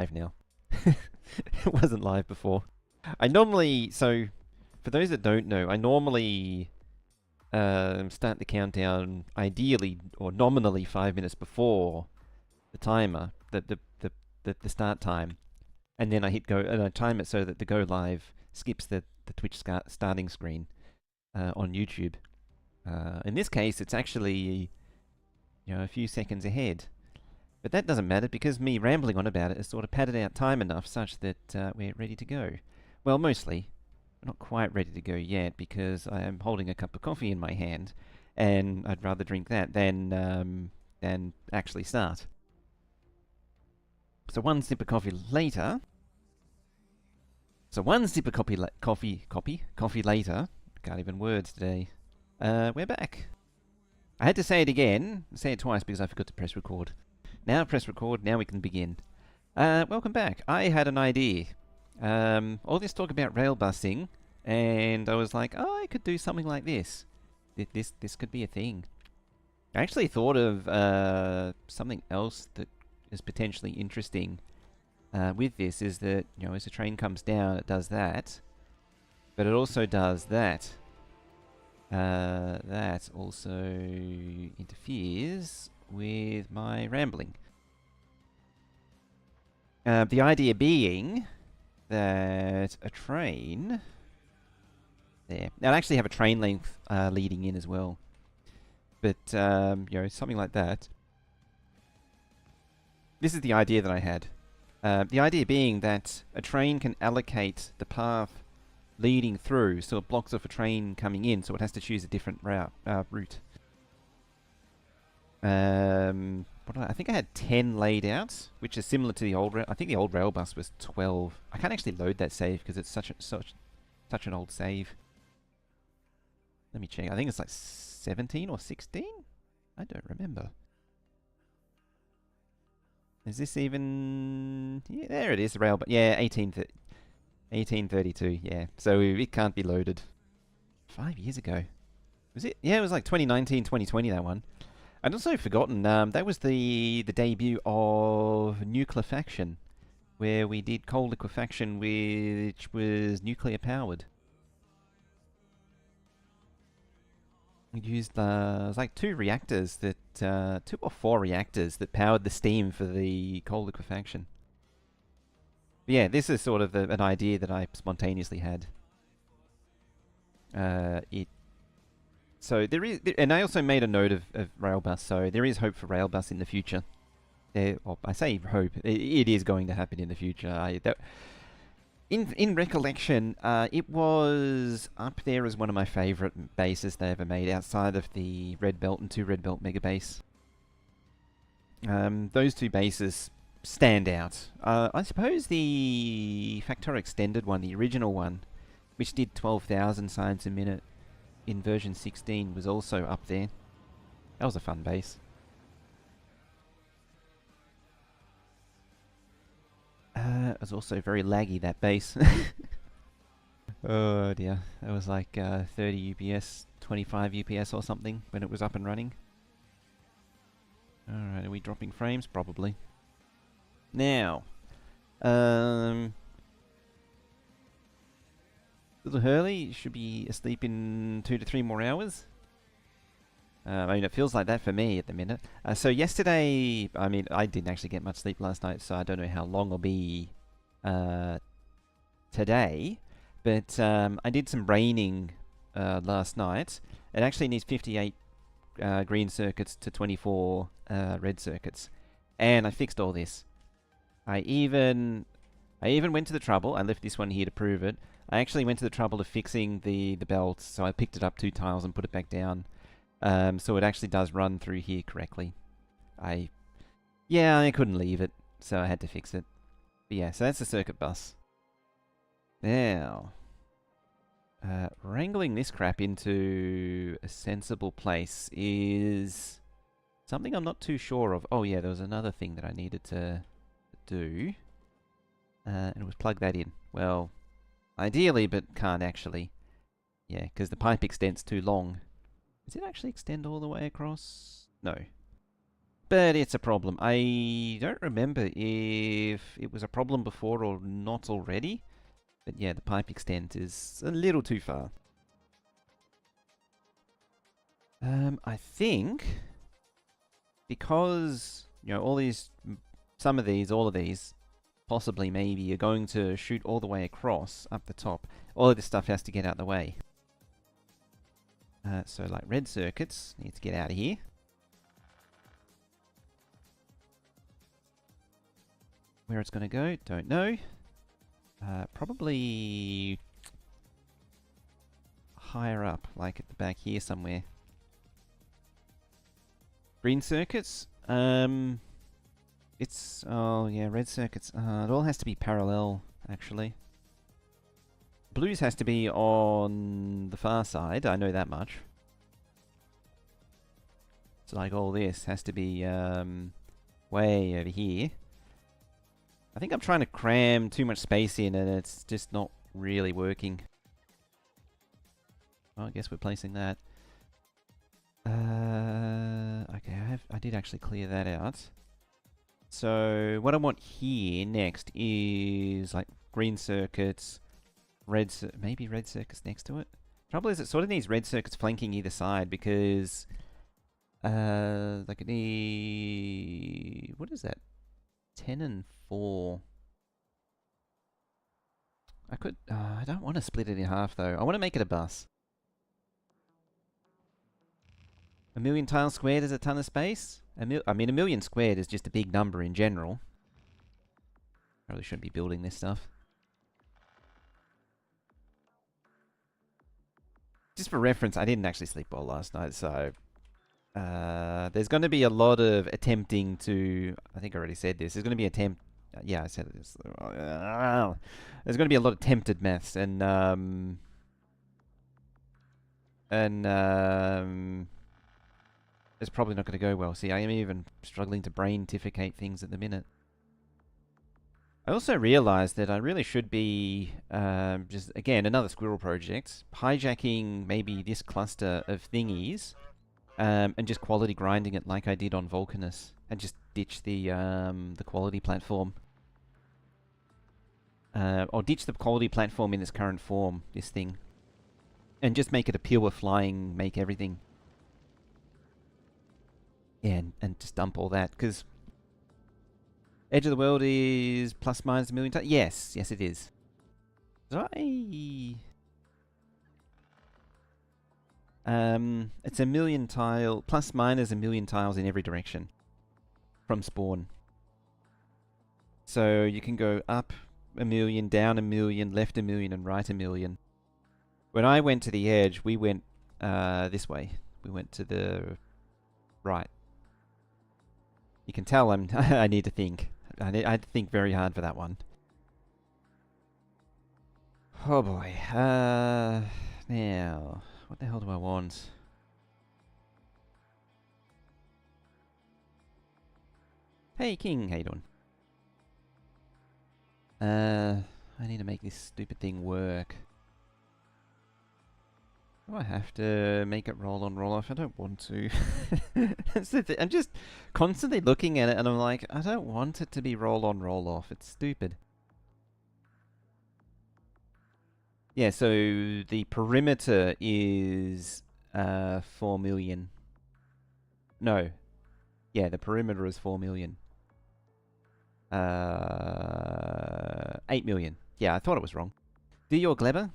Live now. It wasn't live before. I normally, so for those that don't know, I normally start the countdown ideally or nominally 5 minutes before the timer, the start time, and then I hit go and I time it so that the go live skips the Twitch starting screen on YouTube. In this case, it's actually a few seconds ahead. But that doesn't matter because me rambling on about it has sort of padded out time enough such that we're ready to go. Well, mostly. We're not quite ready to go yet because I am holding a cup of coffee in my hand and I'd rather drink that than actually start. So one sip of coffee later. Coffee later. Can't even words today. We're back. I had to say it again. Say it twice because I forgot to press record. Now press record, now we can begin. Welcome back. I had an idea. All this talk about rail busing, and I was like, oh, I could do something like this. This could be a thing. I actually thought of something else that is potentially interesting with this, is that, as a train comes down, it does that, but it also does that. That also interferes with my rambling. The idea being that a train... There. Now, I actually have a train length leading in as well. But, something like that. This is the idea that I had. The idea being that a train can allocate the path leading through, so it blocks off a train coming in, so it has to choose a different route. I think I had 10 laid out, which is similar to the old. I think the old rail bus was 12. I can't actually load that save because it's such an old save. Let me check. I think it's like 17 or 16. I don't remember. Is this even? Yeah, there it is. The rail, but yeah, 1832. Yeah, so it can't be loaded. 5 years ago. Was it? Yeah, it was like 2019, 2020. That one. I'd also forgotten, that was the debut of Nuclear Faction, where we did coal liquefaction, which was nuclear powered. We used, it was like 2 reactors that, 2 or 4 reactors that powered the steam for the coal liquefaction. But yeah, this is sort of an idea that I spontaneously had. So there is, and I also made a note of Railbus, so there is hope for Railbus in the future. Well, I say hope, it is going to happen in the future. In recollection, it was up there as one of my favourite bases they ever made, outside of the Red Belt and 2 Red Belt Megabase. Those 2 bases stand out. I suppose the Factorio extended one, the original one, which did 12,000 signs a minute, in version 16 was also up there. That was a fun base. It was also very laggy, that base. Oh dear. That was like 30 UPS, 25 UPS or something when it was up and running. Alright, are we dropping frames? Probably. Now, Little Hurley should be asleep in 2 to 3 more hours. I mean, it feels like that for me at the minute. So yesterday, I mean, I didn't actually get much sleep last night, so I don't know how long I'll be today. But I did some raining last night. It actually needs 58 green circuits to 24 red circuits. And I fixed all this. I even went to the trouble, I left this one here to prove it, I actually went to the trouble of fixing the belt, so I picked it up 2 tiles and put it back down. So it actually does run through here correctly. I couldn't leave it, so I had to fix it. But yeah, so that's the circuit bus. Now, wrangling this crap into a sensible place is something I'm not too sure of. Oh yeah, there was another thing that I needed to do, and it was plug that in. Well, ideally, but can't actually. Yeah, because the pipe extends too long. Does it actually extend all the way across? No. but it's a problem. I don't remember if it was a problem before or not already. But yeah, the pipe extent is a little too far. I think because, you know, all these, some of these, all of these, possibly maybe, are going to shoot all the way across up the top. All of this stuff has to get out of the way. So like red circuits need to get out of here. Where it's going to go, don't know. Probably higher up, like at the back here somewhere. Green circuits, it's, oh yeah, red circuits, it all has to be parallel, actually. Blues has to be on the far side, I know that much. So like all this has to be, way over here. I think I'm trying to cram too much space in and it's just not really working. Well, I guess we're placing that. Okay, I did actually clear that out. So what I want here next is like green circuits, maybe red circuits next to it. Trouble is, it sort of needs red circuits flanking either side because like it need, what is that? 10 and 4. I could, I don't want to split it in half though. I want to make it a bus. A million tiles squared is a ton of space? I mean, a million squared is just a big number in general. Probably shouldn't be building this stuff. Just for reference, I didn't actually sleep well last night, so... there's going to be a lot of attempting to... I think I already said this. There's going to be yeah, I said this. There's going to be a lot of attempted maths, and it's probably not going to go well. See, I am even struggling to braintificate things at the minute. I also realized that I really should be, just, again, another squirrel project, hijacking maybe this cluster of thingies, and just quality grinding it like I did on Vulcanus, and just ditch the quality platform. Or ditch the quality platform in its current form, this thing. And just make it a pure flying, make everything. Yeah, and just dump all that, because Edge of the World is plus minus a million tiles. Yes, yes it is. It's a million tile, plus minus a million tiles in every direction from spawn. So you can go up a million, down a million, left a million, and right a million. When I went to the edge, we went this way. We went to the right. You can tell I need to think. I had to think very hard for that one. Oh boy. Now, what the hell do I want? Hey King, how you doing? I need to make this stupid thing work. Do I have to make it roll on, roll off? I don't want to. That's the thing. I'm just constantly looking at it and I'm like, I don't want it to be roll on, roll off. It's stupid. Yeah, so the perimeter is 4 million. No. Yeah, the perimeter is 4 million. 8 million. Yeah, I thought it was wrong. Do your Gleber?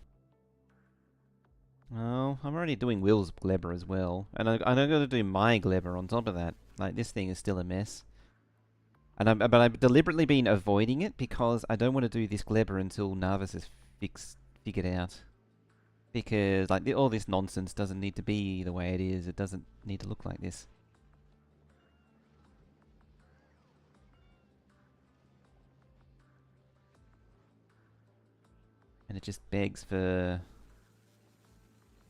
Oh, I'm already doing Will's Gleber as well. And I'm going to do my Gleber on top of that. Like, this thing is still a mess. And but I've deliberately been avoiding it because I don't want to do this Gleber until Nauvis is figured out. Because, like, all this nonsense doesn't need to be the way it is. It doesn't need to look like this. And it just begs for...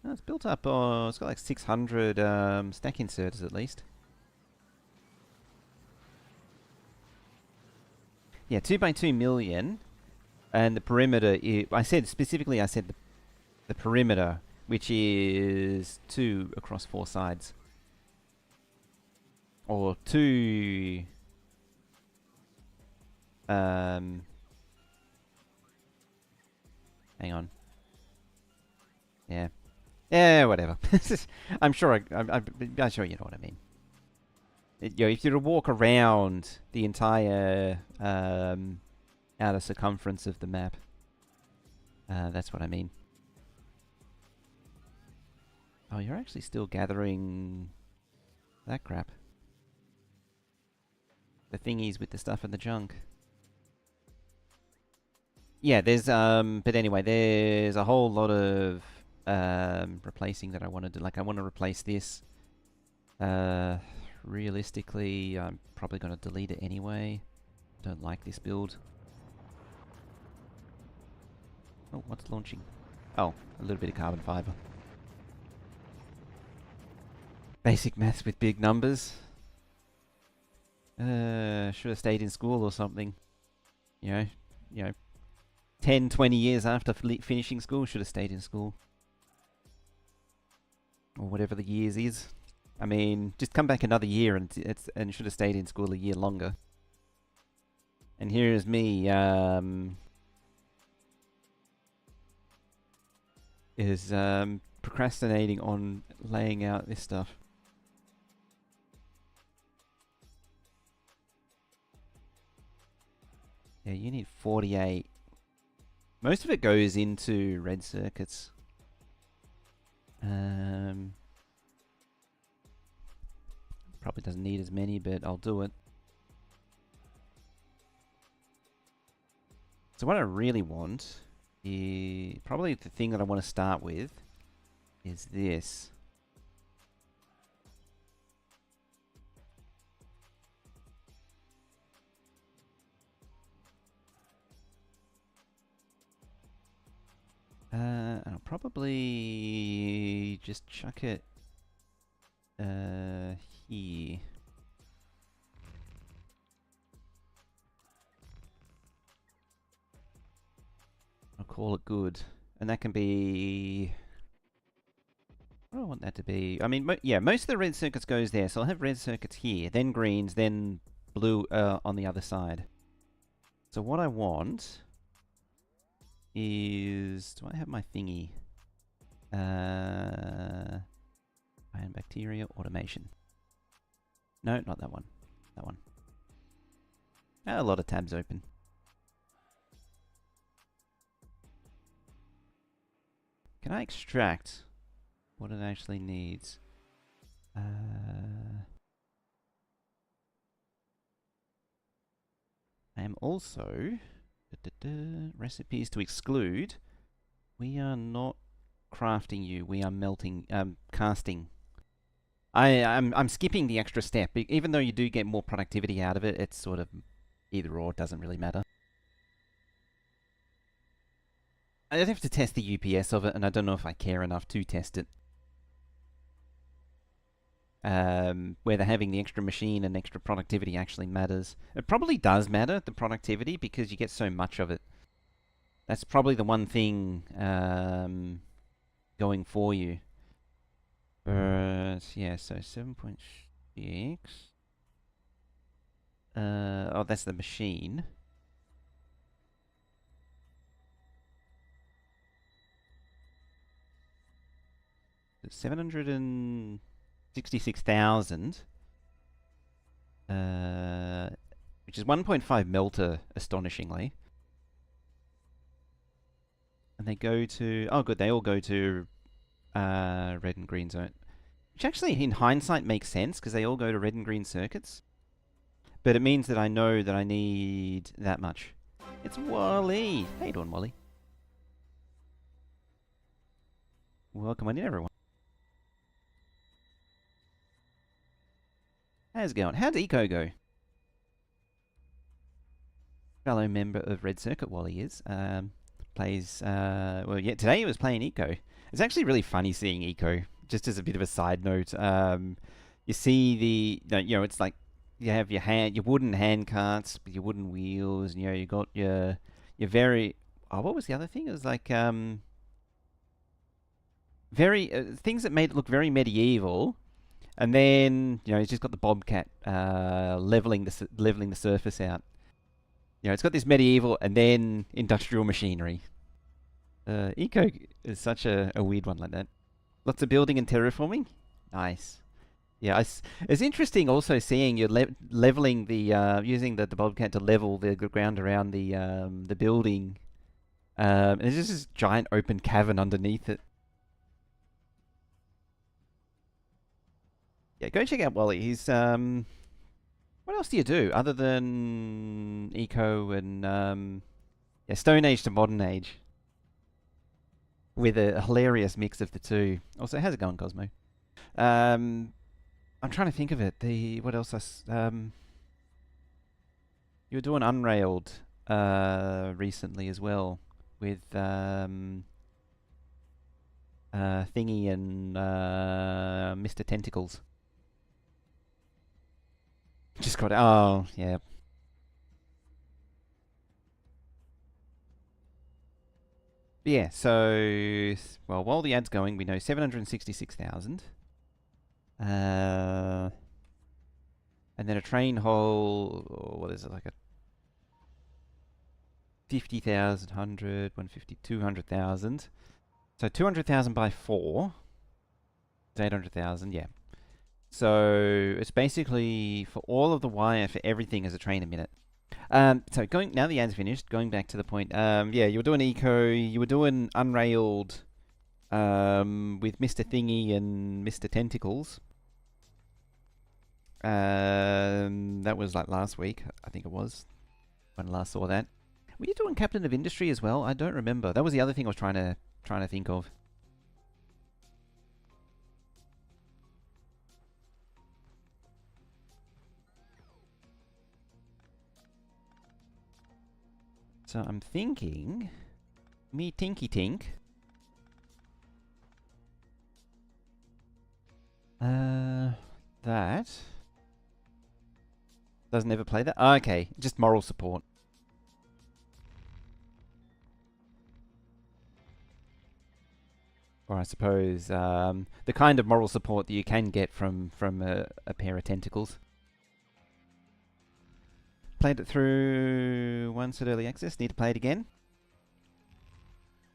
Oh, it's built up, it's got like 600 stack inserters at least. Yeah, 2 by 2 million. And the perimeter, I said specifically, the perimeter, which is 2 across 4 sides. or two. Hang on. Yeah. Yeah, whatever. I'm sure I'm sure you know what I mean. If you were to walk around the entire outer circumference of the map, that's what I mean. Oh, you're actually still gathering that crap. The thingies with the stuff in the junk. Yeah, there's but anyway, there's a whole lot of replacing that I want to do. Like, I want to replace this. Realistically, I'm probably going to delete it anyway. Don't like this build. Oh, what's launching? Oh, a little bit of carbon fiber. Basic maths with big numbers. Should have stayed in school or something. You know, 10, 20 years after finishing school, should have stayed in school. Or whatever the years is. I mean, just come back another year and should have stayed in school a year longer. And here's me, procrastinating on laying out this stuff. Yeah, you need 48. Most of it goes into red circuits. Probably doesn't need as many, but I'll do it. So what I really want is probably the thing that I want to start with is this. I'll probably just chuck it here. I'll call it good. And that can be... what do I want that to be? I mean, yeah, most of the red circuits goes there. So I'll have red circuits here, then greens, then blue on the other side. So what I want is... do I have my thingy? Iron bacteria automation. No, not that one. That one. A lot of tabs open. Can I extract what it actually needs? I am also... recipes to exclude. We are not crafting you. We are melting, casting. I'm skipping the extra step. Even though you do get more productivity out of it, it's sort of either or, doesn't really matter. I'd have to test the UPS of it, and I don't know if I care enough to test it. Whether having the extra machine and extra productivity actually matters. It probably does matter, the productivity, because you get so much of it. That's probably the one thing going for you. But, yeah, so 7.6. Oh, that's the machine. It's 766,000. Which is 1.5 melter, astonishingly. And they go to... oh, good, they all go to red and green zone. Which actually, in hindsight, makes sense, because they all go to red and green circuits. But it means that I know that I need that much. It's Wally! How you doing, Wally? Welcome on in, everyone. How's it going? How'd Eco go? Fellow member of Red Circuit, Wally is. Plays, well, yeah, today he was playing Eco. It's actually really funny seeing Eco, just as a bit of a side note. You see it's like, you have your wooden hand carts with your wooden wheels, and, you got your very... oh, what was the other thing? It was like, very, things that made it look very medieval, And then, he's just got the Bobcat leveling the surface out. It's got this medieval and then industrial machinery. Eco is such a weird one like that. Lots of building and terraforming. Nice. Yeah, it's interesting also seeing you leveling the using the Bobcat to level the ground around the building. And there's just this giant open cavern underneath it. Yeah, go check out Wally. He's what else do you do other than eco and Stone Age to Modern Age? With a hilarious mix of the two. Also, how's it going, Cosmo? I'm trying to think of it. What else? You were doing Unrailed recently as well with Thingy and Mr. Tentacles. Just got yeah. Yeah, so while the ad's going, we know 766,000. And then a train hole, what is it, like a 50,000, 100, 150, 200,000. So 200,000 by 4 is 800,000, yeah. So it's basically for all of the wire for everything as a train a minute. So now the ad's finished, going back to the point, yeah, you were doing eco, you were doing Unrailed with Mr. Thingy and Mr. Tentacles. That was like last week, I think it was, when I last saw that. Were you doing Captain of Industry as well? I don't remember. That was the other thing I was trying to think of. So I'm thinking, me Tinky Tink. That doesn't ever play that. Oh, okay, just moral support. Or I suppose the kind of moral support that you can get from a pair of tentacles. Played it through once at early access. Need to play it again.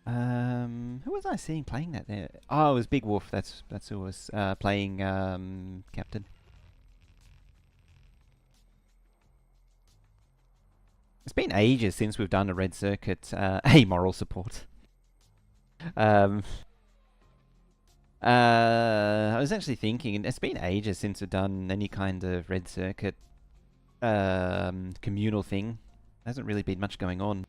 Who was I seeing playing that there? Oh, it was Big Wolf. That's who was playing Captain. It's been ages since we've done a Red Circuit moral support. I was actually thinking, it's been ages since we've done any kind of Red Circuit communal thing. Hasn't really been much going on.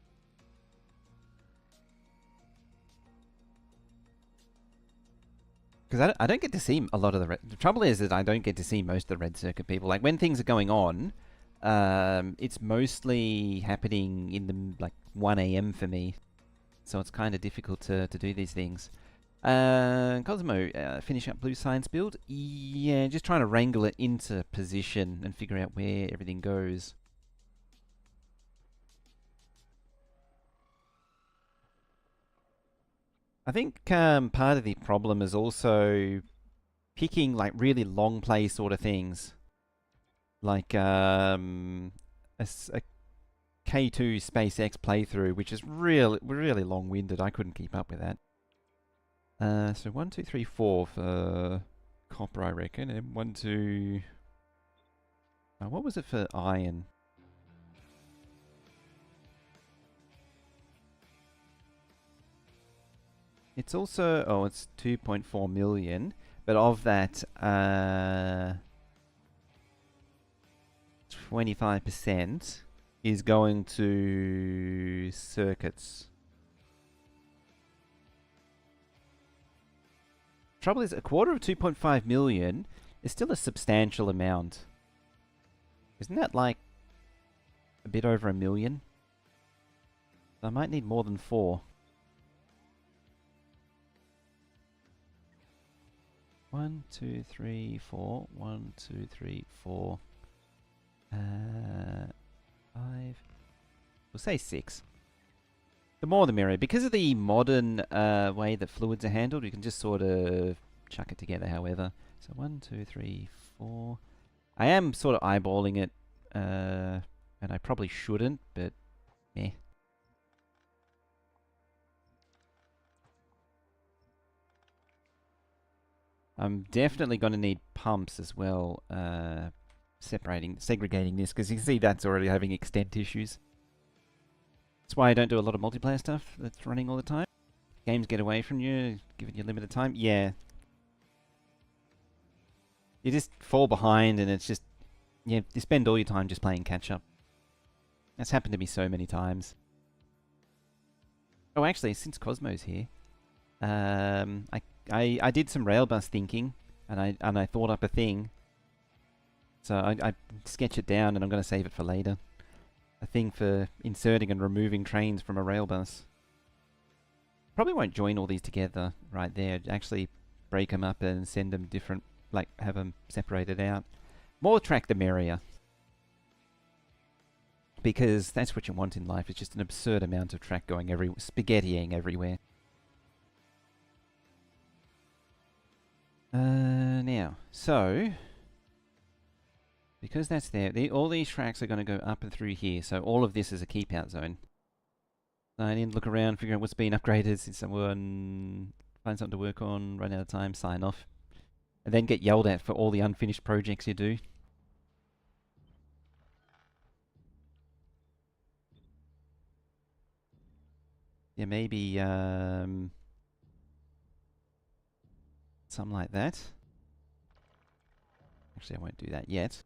Because I don't get to see a lot of the trouble is that I don't get to see most of the Red Circuit people. Like when things are going on, it's mostly happening in the like 1 a.m. for me, so it's kind of difficult to do these things. Cosmo, finish up Blue Science build. Yeah, just trying to wrangle it into position and figure out where everything goes. I think part of the problem is also picking like really long play sort of things. Like a K2 SpaceX playthrough, which is really long-winded. I couldn't keep up with that. So 1, 2, 3, 4 for copper, I reckon, and 1, 2. What was it for iron? It's also it's 2.4 million, but of that, 25% is going to circuits. Trouble is, a quarter of 2.5 million is still a substantial amount. Isn't that like a bit over a million? I might need more than 4. 1, 2, 3, 4. 1, 2, 3, 4. 5. We'll say 6. The more the merrier. Because of the modern way that fluids are handled, you can just sort of chuck it together however. So 1, 2, 3, 4. I am sort of eyeballing it, and I probably shouldn't, but meh. I'm definitely going to need pumps as well, segregating this, because you can see that's already having extent issues. That's why I don't do a lot of multiplayer stuff that's running all the time. Games get away from you, giving you limited time. Yeah. You just fall behind and it's just, yeah, you spend all your time just playing catch up. That's happened to me so many times. Oh, actually, since Cosmo's here, I did some railbus thinking, and I thought up a thing. So I sketch it down, and I'm going to save it for later. A thing for inserting and removing trains from a railbus. Probably won't join all these together right there. Actually break them up and send them different, like have them separated out. More track the merrier. Because that's what you want in life. It's just an absurd amount of track going spaghettiing everywhere. Now, so because that's there, all these tracks are going to go up and through here. So all of this is a keep out zone. Sign in, look around, figure out what's been upgraded, see someone, find something to work on, run out of time, sign off. And then get yelled at for all the unfinished projects you do. Yeah, maybe something like that. Actually, I won't do that yet.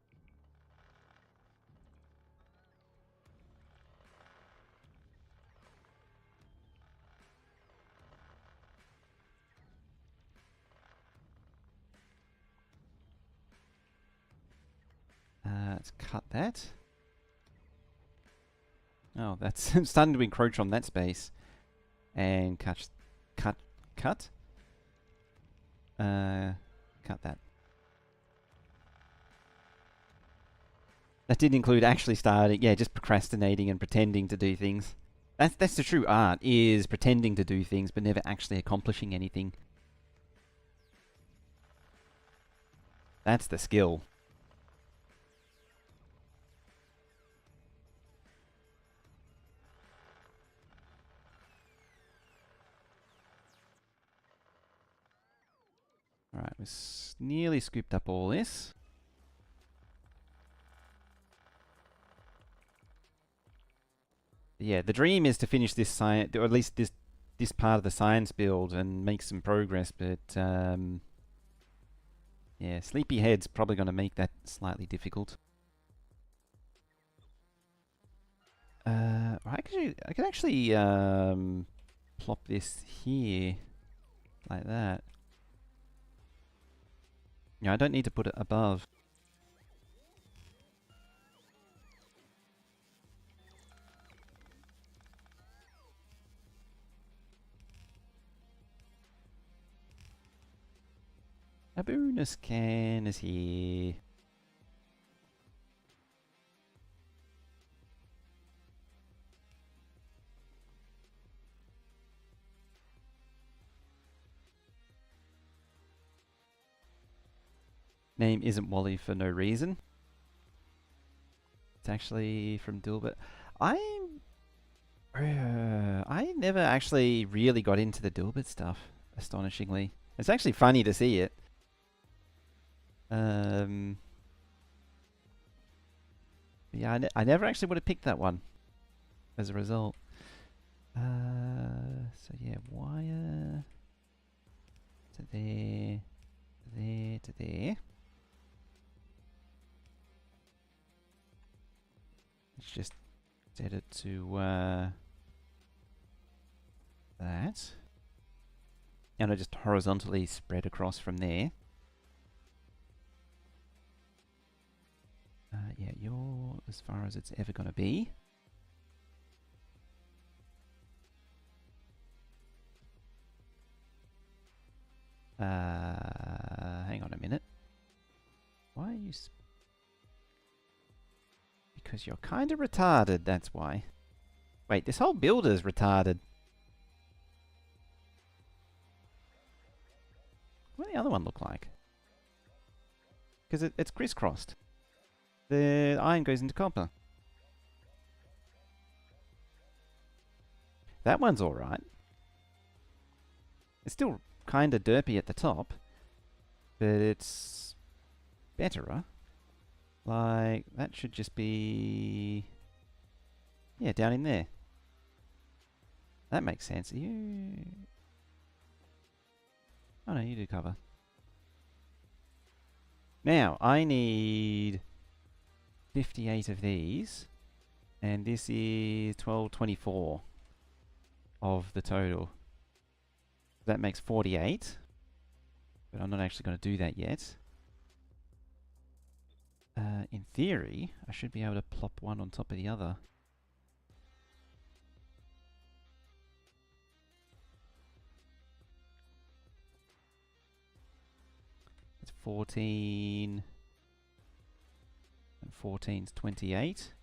Let's cut that. Oh, that's starting to encroach on that space. And cut. Cut that. That didn't include actually starting, yeah, just procrastinating and pretending to do things. That's the true art, is pretending to do things but never actually accomplishing anything. That's the skill. Alright, we've nearly scooped up all this. Yeah, the dream is to finish this science, or at least this part of the science build and make some progress, but yeah, Sleepyhead's probably going to make that slightly difficult. I could actually plop this here like that. Yeah, I don't need to put it above. A bonus can is here. Name isn't Wally for no reason. It's actually from Dilbert. I never actually really got into the Dilbert stuff, astonishingly. It's actually funny to see it. Yeah, I never actually would have picked that one as a result. So yeah, wire to there, there to there. Let's just set it to that. And I just horizontally spread across from there. Yeah, you're as far as it's ever going to be. Hang on a minute. Why are you... Because you're kind of retarded, that's why. Wait, this whole build is retarded. What did the other one look like? because it's crisscrossed. The iron goes into copper. That one's alright. It's still kind of derpy at the top, but it's betterer. Like, that should just be... yeah, down in there. That makes sense. You... oh no, you do cover. Now, I need 58 of these, and this is 1224 of the total. That makes 48, but I'm not actually going to do that yet. In theory, I should be able to plop one on top of the other. It's 14, and 14's 28,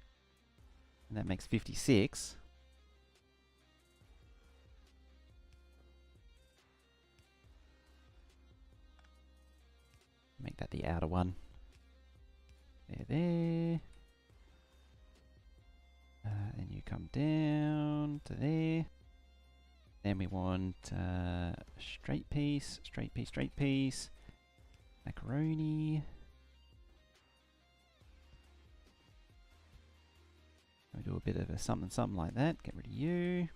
and that makes 56. Make that the outer one. There. Then you come down to there. Then we want straight piece, straight piece, straight piece. Macaroni. We do a bit of a something like that. Get rid of you.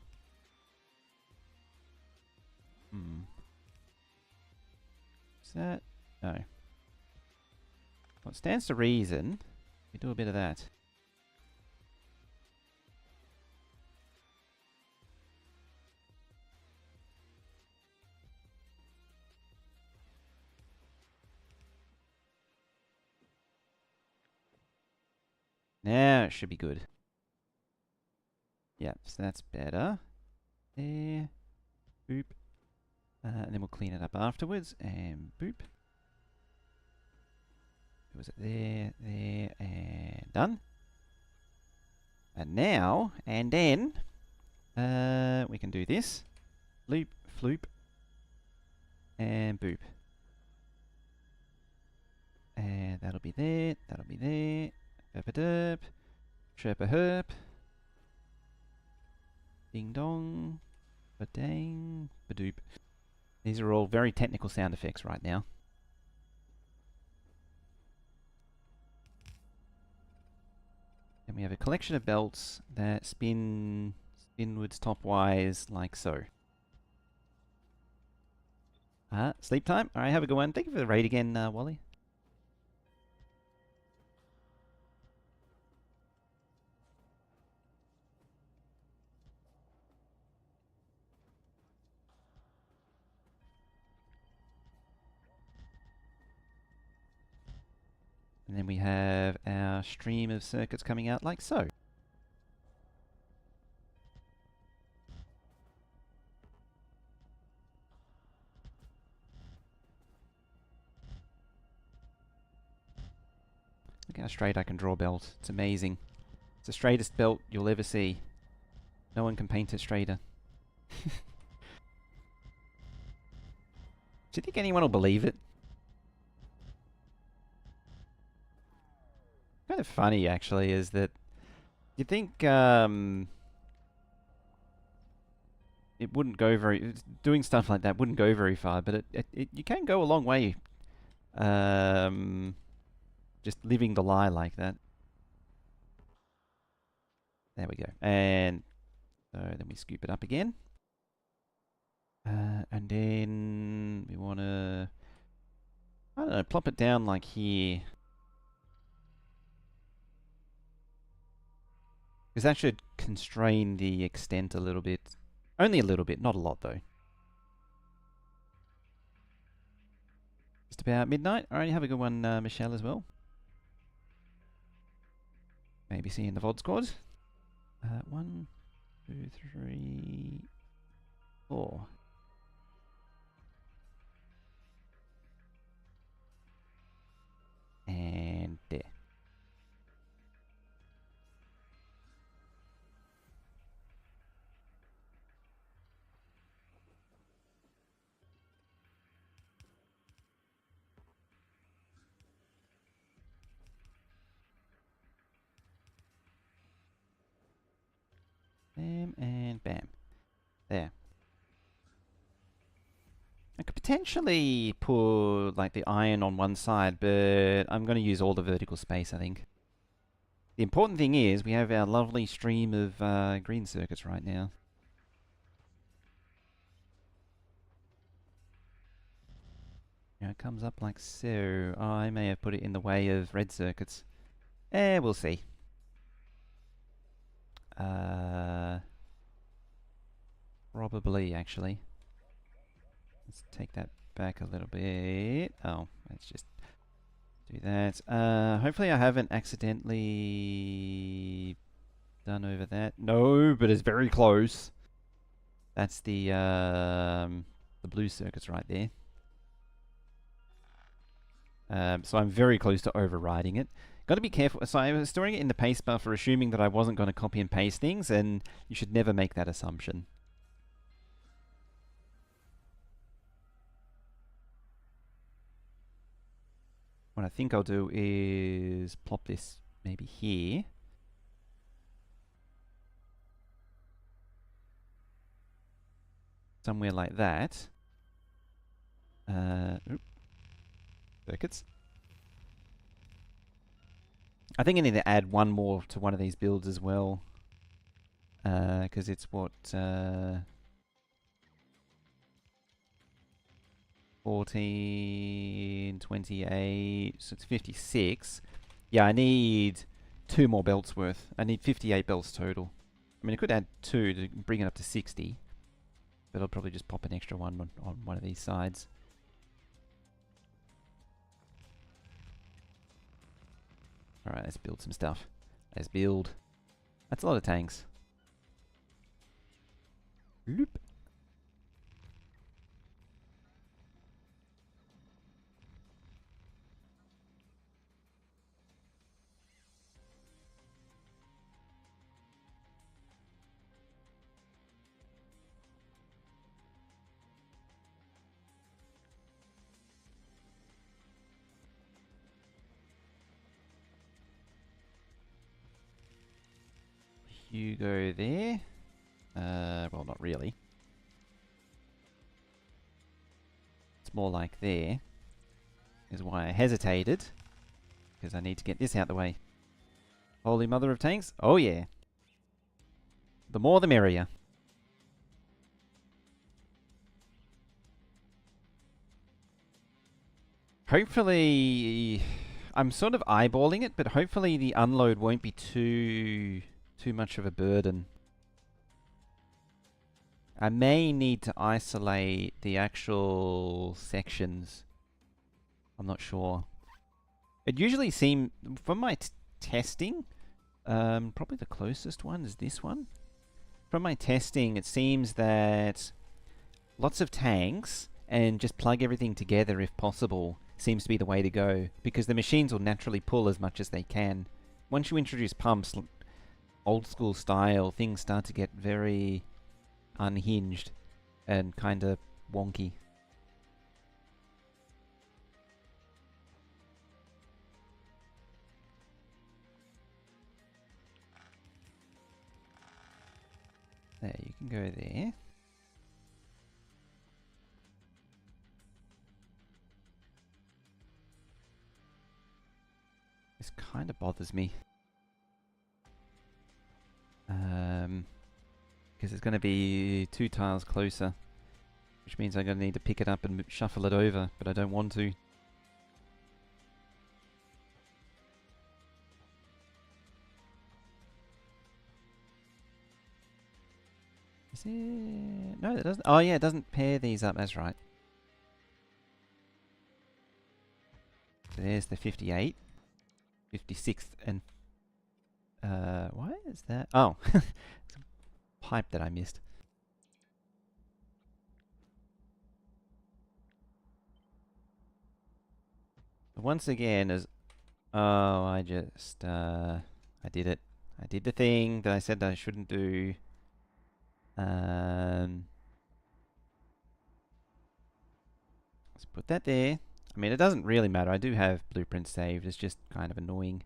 What's that? No. Well, it stands to reason. We do a bit of that. Now it should be good. Yep, so that's better. There. Boop. And then we'll clean it up afterwards. And boop. Was it there, there, and done. And now, and then, we can do this. Loop, floop, and boop. And that'll be there, that'll be there. Derp-a-derp, chirp-a-herp. Ding-dong, ba-dang, ba-doop. These are all very technical sound effects right now. And we have a collection of belts that spin inwards top-wise like so. Sleep time? Alright, have a good one. Thank you for the raid again, Wally. And then we have our stream of circuits coming out like so. Look how straight I can draw a belt. It's amazing. It's the straightest belt you'll ever see. No one can paint it straighter. Do you think anyone will believe it? Kind of funny, actually, is that you think it wouldn't go very... doing stuff like that wouldn't go very far, but you can go a long way just living the lie like that. There we go. And so then we scoop it up again. And then we want to... I don't know, plop it down like here. Because that should constrain the extent a little bit. Only a little bit, not a lot though. Just about midnight. Alright, have a good one, Michelle, as well. Maybe see you in the VOD squad. 1, 2, 3, 4. And there. Bam and bam. There. I could potentially put like the iron on one side, but I'm going to use all the vertical space, I think. The important thing is we have our lovely stream of green circuits right now. Now it comes up like so. Oh, I may have put it in the way of red circuits. We'll see. Probably, actually. Let's take that back a little bit. Oh, let's just do that. Hopefully I haven't accidentally done over that. No, but it's very close. That's the blue circuits right there. So I'm very close to overriding it. Got to be careful. So I was storing it in the paste buffer, assuming that I wasn't going to copy and paste things, and you should never make that assumption. What I think I'll do is plop this maybe here. Somewhere like that. Circuits. I think I need to add one more to one of these builds as well. Because it's what... 14, 28, so it's 56. Yeah, I need 2 more belts worth. I need 58 belts total. I mean, I could add 2 to bring it up to 60. But I'll probably just pop an extra one on one of these sides. Alright, let's build some stuff. Let's build. That's a lot of tanks. Loop. You go there. Well, not really. It's more like there. Is why I hesitated. Because I need to get this out the way. Holy mother of tanks. Oh yeah. The more the merrier. Hopefully... I'm sort of eyeballing it, but hopefully the unload won't be too much of a burden. I may need to isolate the actual sections. I'm not sure. It usually seems, from my testing, probably the closest one is this one. From my testing, it seems that lots of tanks and just plug everything together if possible seems to be the way to go, because the machines will naturally pull as much as they can. Once you introduce pumps, old school style, things start to get very unhinged and kind of wonky. There, you can go there. This kind of bothers me. Because it's going to be 2 tiles closer, which means I'm going to need to pick it up and shuffle it over, but I don't want to. Is it? No, it doesn't. Oh yeah, it doesn't pair these up. That's right. So there's the 58, 56th, and why is that? Oh, it's a pipe that I missed. Once again, as I just I did it. I did the thing that I said that I shouldn't do. Let's put that there. I mean, it doesn't really matter. I do have blueprints saved. It's just kind of annoying.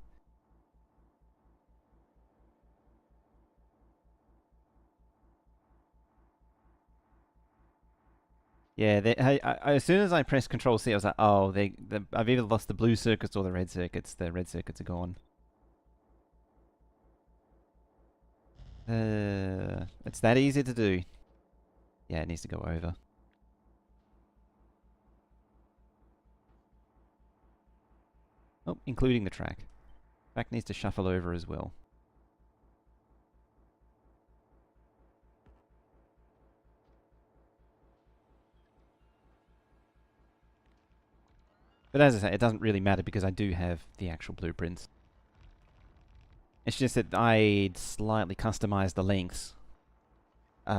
Yeah, as soon as I press Control C, I was like, oh, I've either lost the blue circuits or the red circuits. The red circuits are gone. It's that easy to do. Yeah, it needs to go over. Oh, including the track. Track needs to shuffle over as well. But as I say, it doesn't really matter because I do have the actual blueprints. It's just that I'd slightly customized the lengths.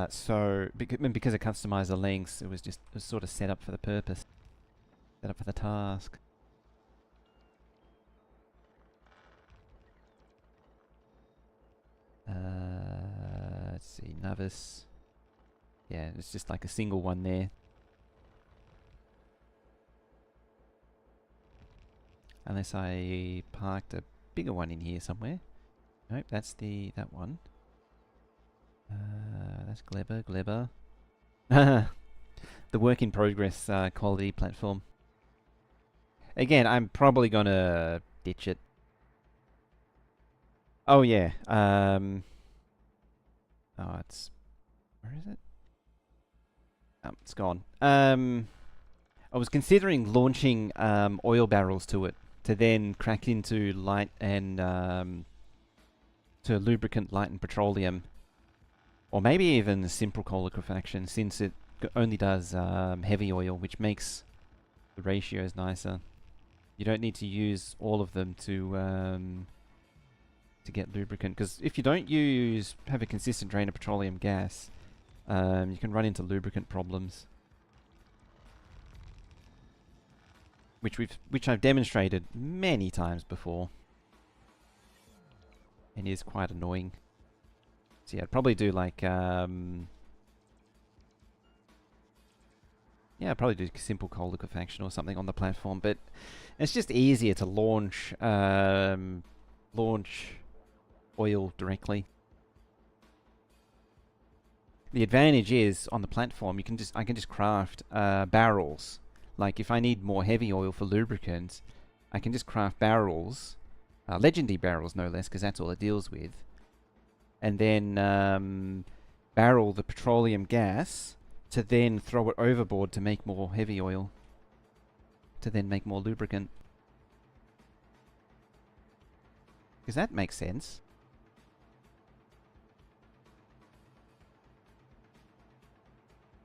So, because I customized the lengths, it was sort of set up for the purpose. Set up for the task. Let's see, Nauvis. Yeah, it's just like a single one there. Unless I parked a bigger one in here somewhere. Nope, that's that one. That's Glebber. The work in progress quality platform. Again, I'm probably gonna ditch it. Oh yeah. Oh, where is it? It's gone. I was considering launching oil barrels to it to then crack into light and to lubricant, light and petroleum, or maybe even simple coal liquefaction, since it only does heavy oil, which makes the ratios nicer. You don't need to use all of them to get lubricant, because if you don't have a consistent drain of petroleum gas, you can run into lubricant problems, which I've demonstrated many times before, and is quite annoying. So yeah, I'd probably do like yeah, I'd probably do simple coal liquefaction or something on the platform, but it's just easier to launch oil directly. The advantage is on the platform I can just craft barrels. Like if I need more heavy oil for lubricant, I can just craft barrels, legendary barrels no less, because that's all it deals with, and then barrel the petroleum gas to then throw it overboard to make more heavy oil, to then make more lubricant. Because that makes sense.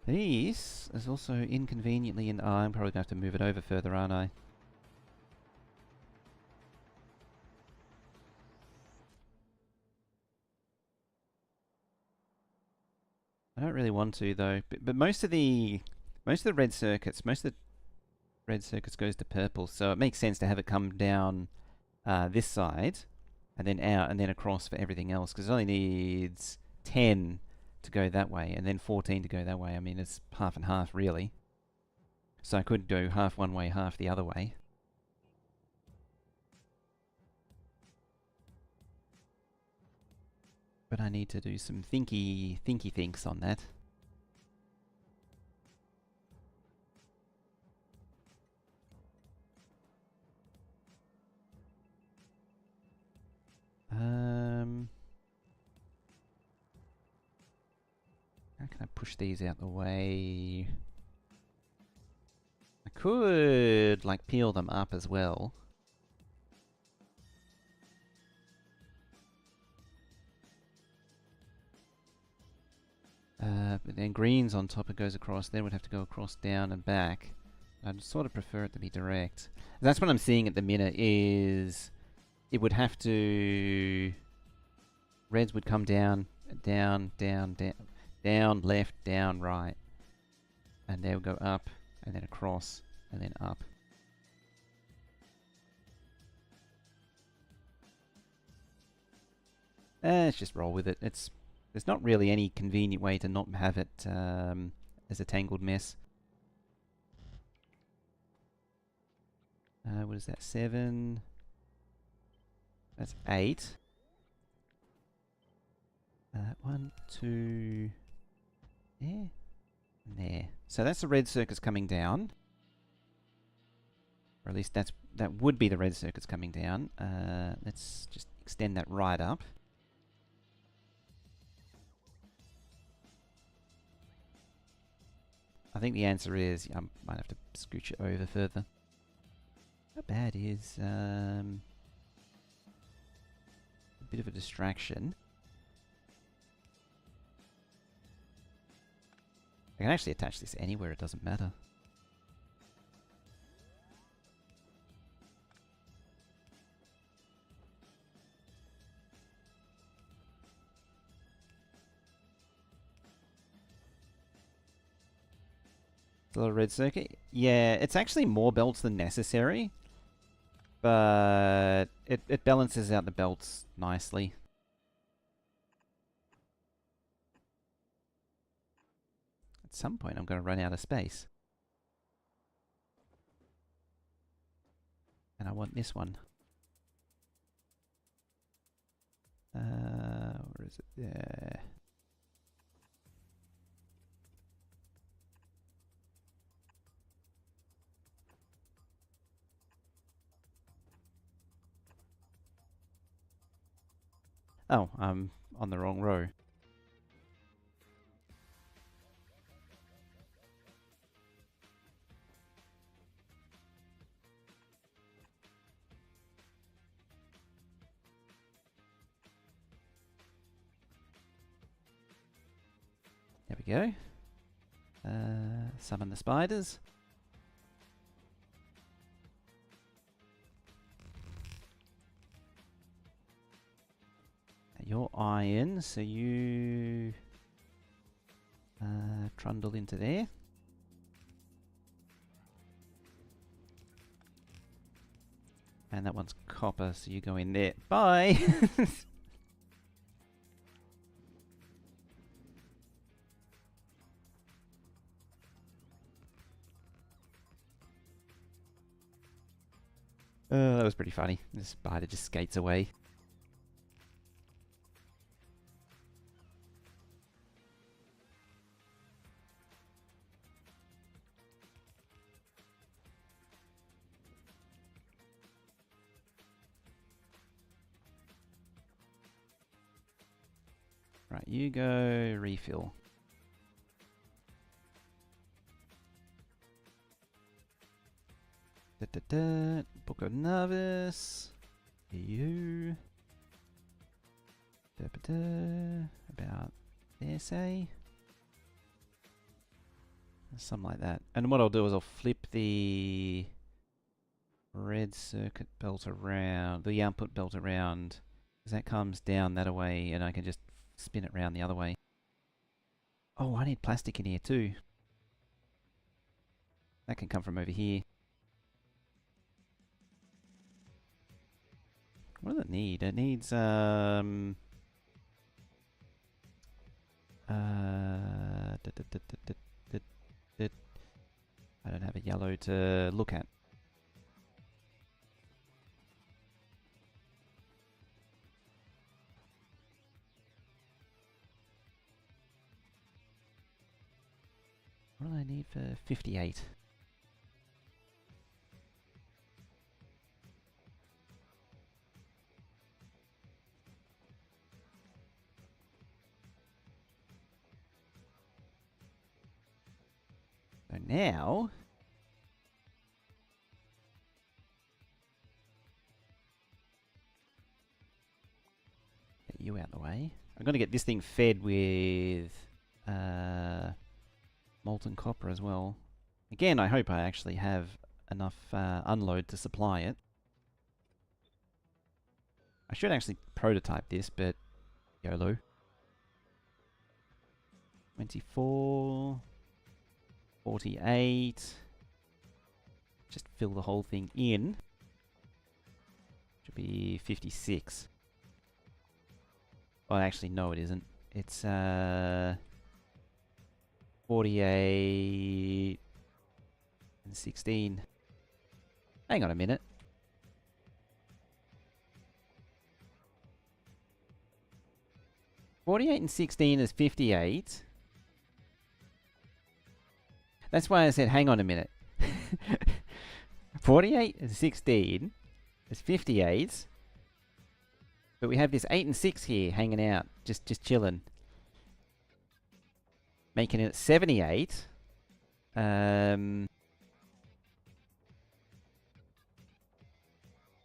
This is also inconveniently in... I'm probably going to have to move it over further, aren't I? I don't really want to, though. But most of the red circuits, goes to purple, so it makes sense to have it come down this side, and then out, and then across for everything else, because it only needs 10 to go that way, and then 14 to go that way. I mean, it's half and half, really. So I could do half one way, half the other way. But I need to do some thinky thinks on that. How can I push these out the way? I could, like, peel them up as well. But then greens on top, it goes across. Then we'd have to go across, down, and back. I'd sort of prefer it to be direct. That's what I'm seeing at the minute, is it would have to... Reds would come down, down, down, down, down, left, down, right. And they would go up, and then across, and then up. Let's just roll with it. There's not really any convenient way to not have it as a tangled mess. What is that? 7. That's 8. 1, 2. There. And there. So that's the red circuits coming down. Or at least that would be the red circuits coming down. Let's just extend that right up. I think the answer is, I might have to scooch it over further. How bad is a bit of a distraction? I can actually attach this anywhere, it doesn't matter. A little red circuit. Yeah, it's actually more belts than necessary. But it balances out the belts nicely. At some point I'm going to run out of space. And I want this one. Where is it? There. Oh, I'm on the wrong row. There we go. Summon the spiders. You're iron, so you trundle into there. And that one's copper, so you go in there. Bye! That was pretty funny. The spider just skates away. Right, you go refill. Book of Nauvis. You. About there, say. Something like that. And what I'll do is I'll flip the red circuit belt around, the output belt around, because that comes down that way, and I can just spin it around the other way. Oh, I need plastic in here too. That can come from over here. What does it need? It needs, I don't have a yellow to look at. What do I need for 58? So now, get you out of the way. I'm going to get this thing fed with molten copper as well. Again, I hope I actually have enough unload to supply it. I should actually prototype this, but YOLO. 24, 48. Just fill the whole thing in. Should be 56. Well, actually, no, it isn't. It's 48 and 16. Hang on a minute. $48 and 16 is 58. That's why I said, hang on a minute. 48 and 16 is 58. But we have this 8 and 6 here hanging out, just chilling. Making it 78.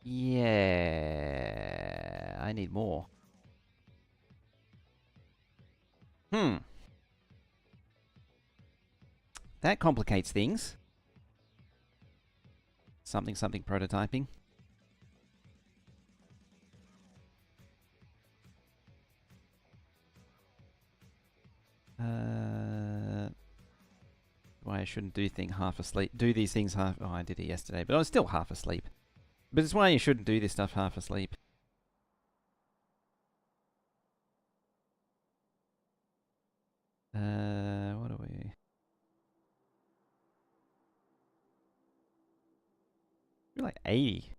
Yeah, I need more. That complicates things. Something prototyping. Why I shouldn't do half asleep. Do these things half... Oh, I did it yesterday, but I was still half asleep. But it's why you shouldn't do this stuff half asleep. What are we... We're like 80.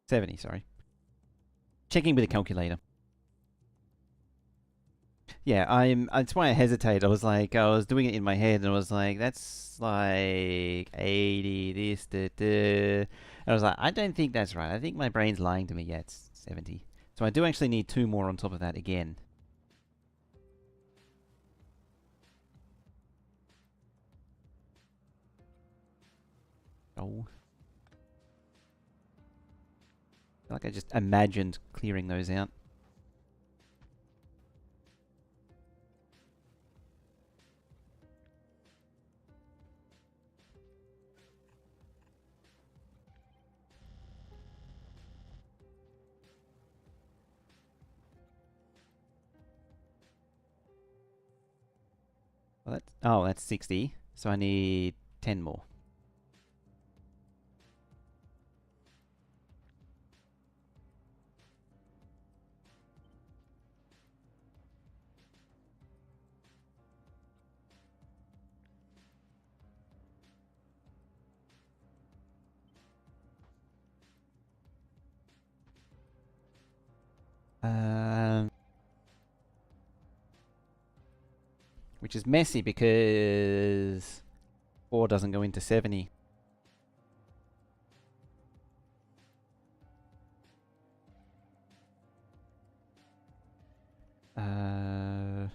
70, sorry. Checking with a calculator. Yeah, that's why I hesitated. I was doing it in my head, and I was like, that's like 80, this, And I was like, I don't think that's right. I think my brain's lying to me. Yeah, it's 70. So I do actually need 2 more on top of that again. Oh. I feel like I just imagined clearing those out. Well, that's 60. So I need 10 more. Which is messy because 4 doesn't go into 70. It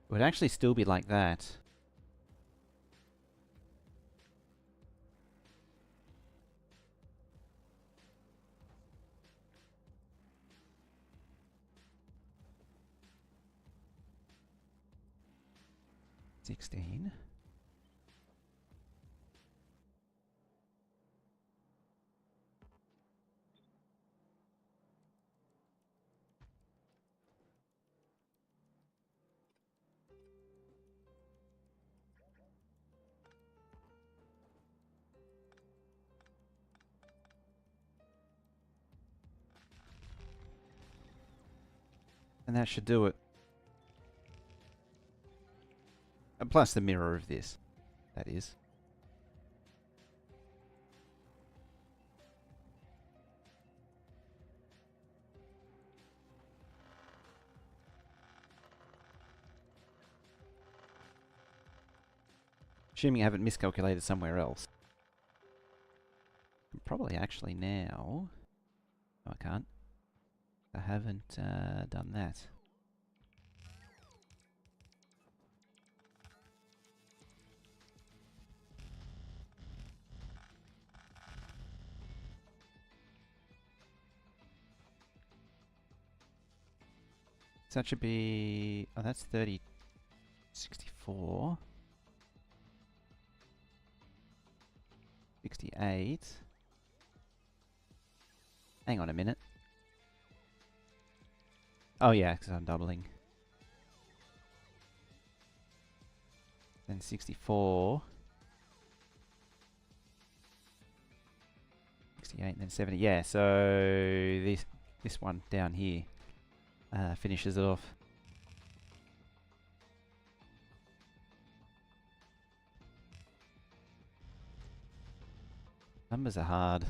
would actually still be like that. $16. And that should do it. And plus the mirror of this, that is. Assuming I haven't miscalculated somewhere else. Probably actually now... Oh, I can't. I haven't done that. So that should be... Oh, that's 30... 64... 68... Hang on a minute. Oh yeah, because I'm doubling. Then 64... 68 and then 70. Yeah, so this one down here finishes it off. Numbers are hard.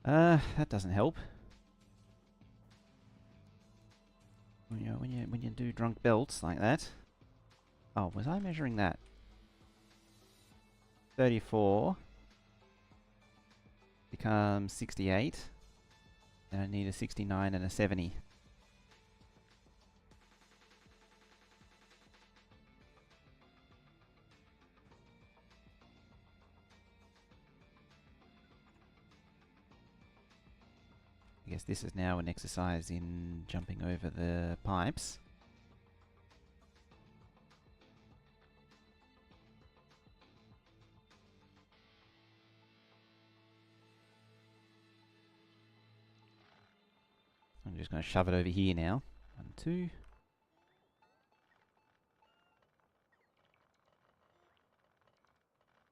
That doesn't help. When you do drunk belts like that. Oh, was I measuring that? 34 becomes 68. And I need a 69 and a 70. I guess this is now an exercise in jumping over the pipes. I'm just going to shove it over here now. 1, 2.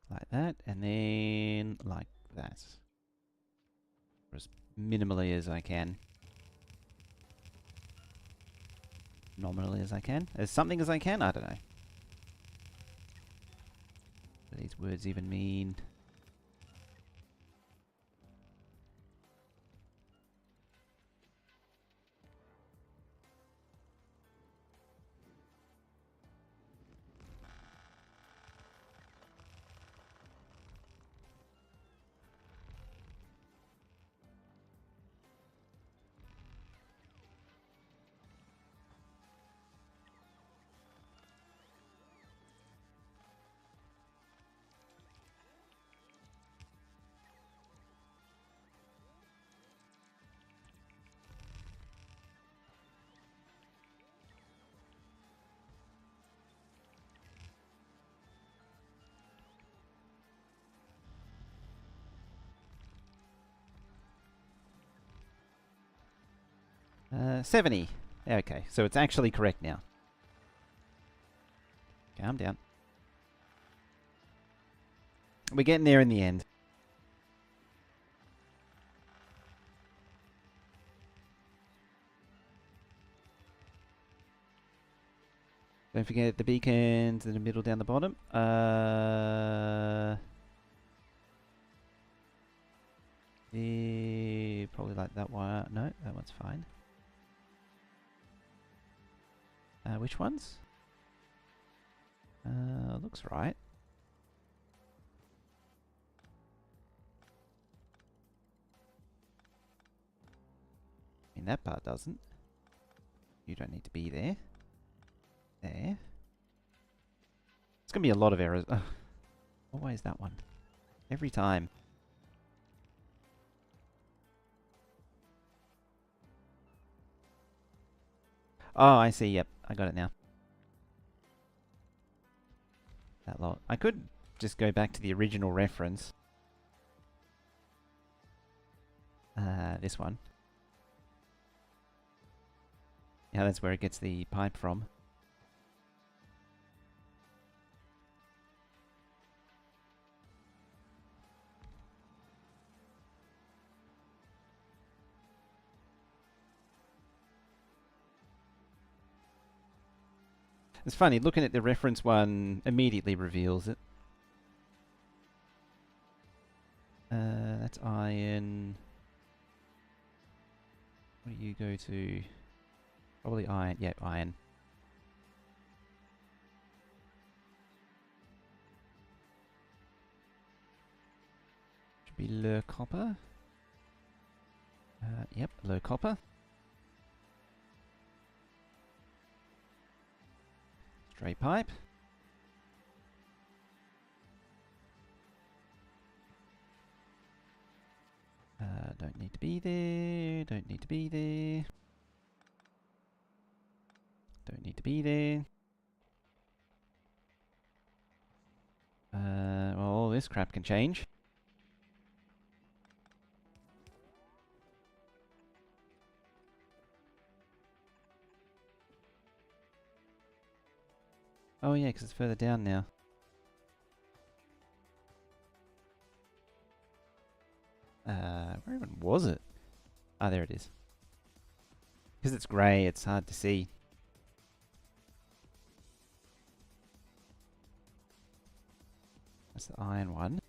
Like that, and then like that. As minimally as I can. Nominally as I can. As something as I can? I don't know. What do these words even mean? Uh, 70. Okay, so it's actually correct now. Calm down. We're getting there in the end. Don't forget the beacons in the middle down the bottom. Probably like that one. No, that one's fine. Which ones? Looks right. I mean, that part doesn't. You don't need to be there. There. It's going to be a lot of errors. Ugh. Always that one. Every time. Oh, I see. Yep. I got it now. That lot. I could just go back to the original reference. This one. Yeah, that's where it gets the pipe from. It's funny, looking at the reference one immediately reveals it. That's iron. What do you go to? Probably iron. Yeah, iron. Should be Le copper. Yep, Le copper. Straight pipe. Don't need to be there. Don't need to be there. Don't need to be there. Well, all this crap can change. Oh yeah, because it's further down now. Where even was it? Ah, there it is. Because it's grey, it's hard to see. That's the iron one.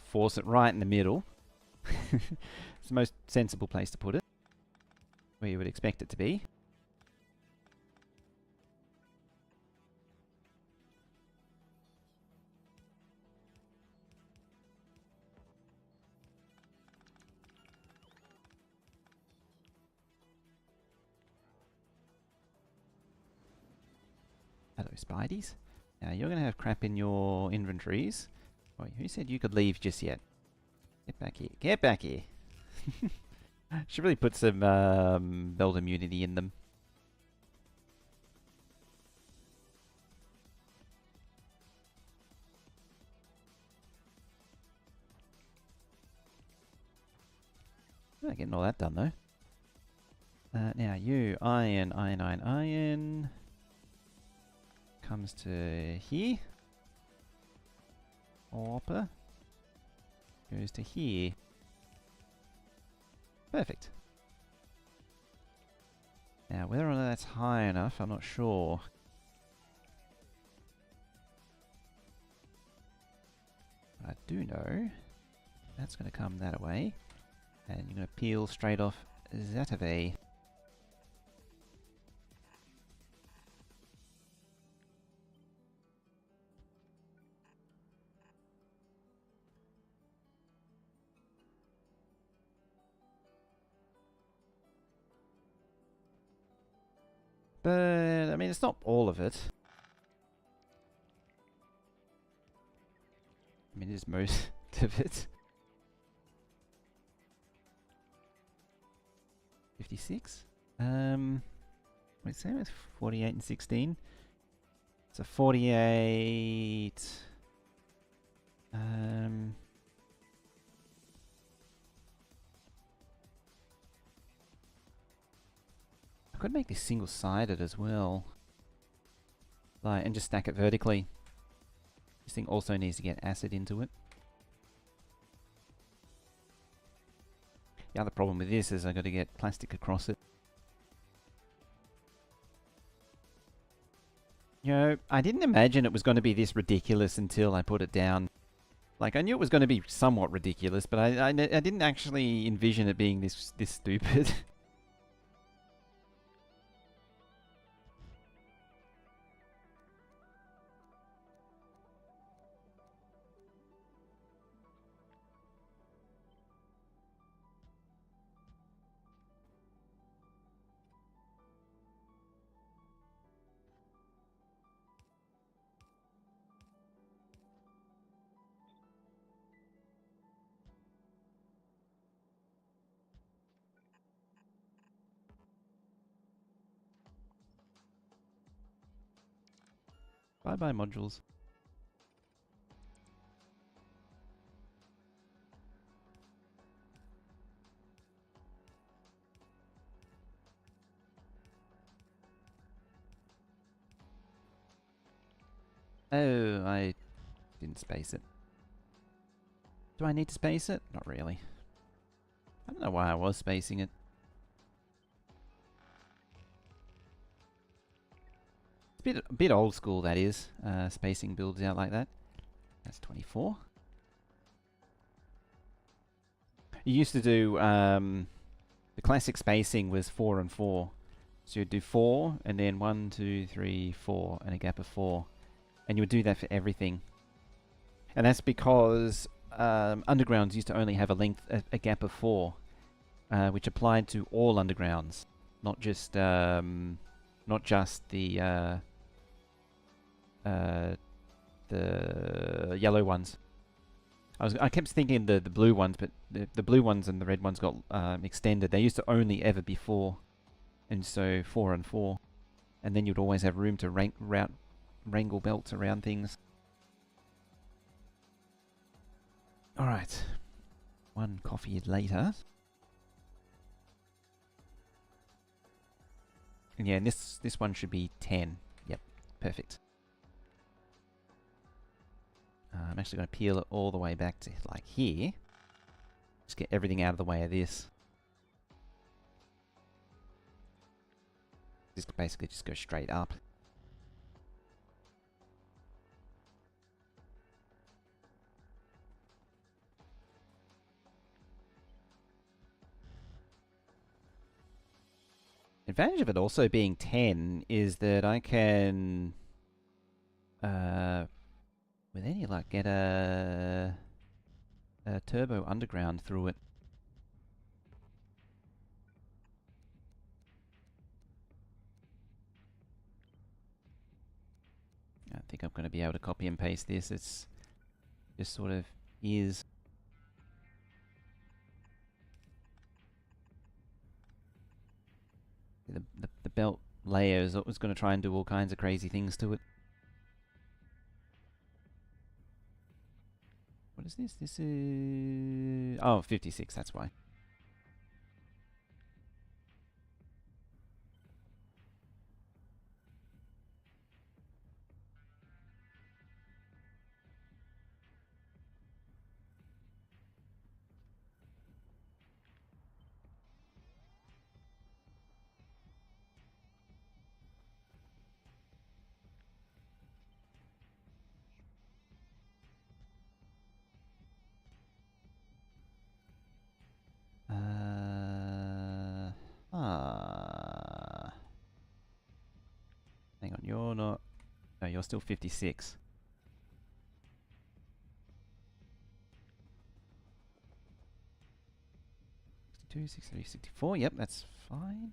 force it right in the middle. It's the most sensible place to put it, where you would expect it to be. Hello, Spideys. Now, you're going to have crap in your inventories. Wait, who said you could leave just yet? Get back here. Get back here! Should really put some belt immunity in them. Not getting all that done, though. Now, you, iron, iron, iron, iron. Comes to here. Copper. Goes to here. Perfect. Now, whether or not that's high enough, I'm not sure. But I do know that's going to come that way. And you're going to peel straight off that way. But, I mean, it's not all of it. I mean, it is most of it. 56? Wait, same with 48 and 16. So 48... I could make this single-sided as well. Like, and just stack it vertically. This thing also needs to get acid into it. The other problem with this is I've got to get plastic across it. You know, I didn't imagine it was going to be this ridiculous until I put it down. Like, I knew it was going to be somewhat ridiculous, but I didn't actually envision it being this stupid. Bye-bye, modules. Oh, I didn't space it. Do I need to space it? Not really. I don't know why I was spacing it. It's a bit old school, that is. Spacing builds out like that. That's 24. You used to do... the classic spacing was 4 and 4. So you'd do 4, and then 1, 2, 3, 4, and a gap of 4. And you would do that for everything. And that's because undergrounds used to only have a gap of 4, which applied to all undergrounds, not just the yellow ones. I kept thinking the blue ones, but the blue ones and the red ones got extended. They used to only ever be 4, and so 4 and 4, and then you'd always have room to wrangle belts around things. Alright, 1 coffee later. And yeah, and this one should be 10. Yep, perfect. I'm actually going to peel it all the way back to like here. Just get everything out of the way of this. This basically just goes straight up. Advantage of it also being 10 is that I can, with any luck, get a turbo underground through it. I think I'm going to be able to copy and paste this. It's just sort of is. The belt layer is always going to try and do all kinds of crazy things to it. What is this? This is... Oh, 56, that's why. Hang on, you're not... No, you're still 56. 62, 63, 64, yep, that's fine.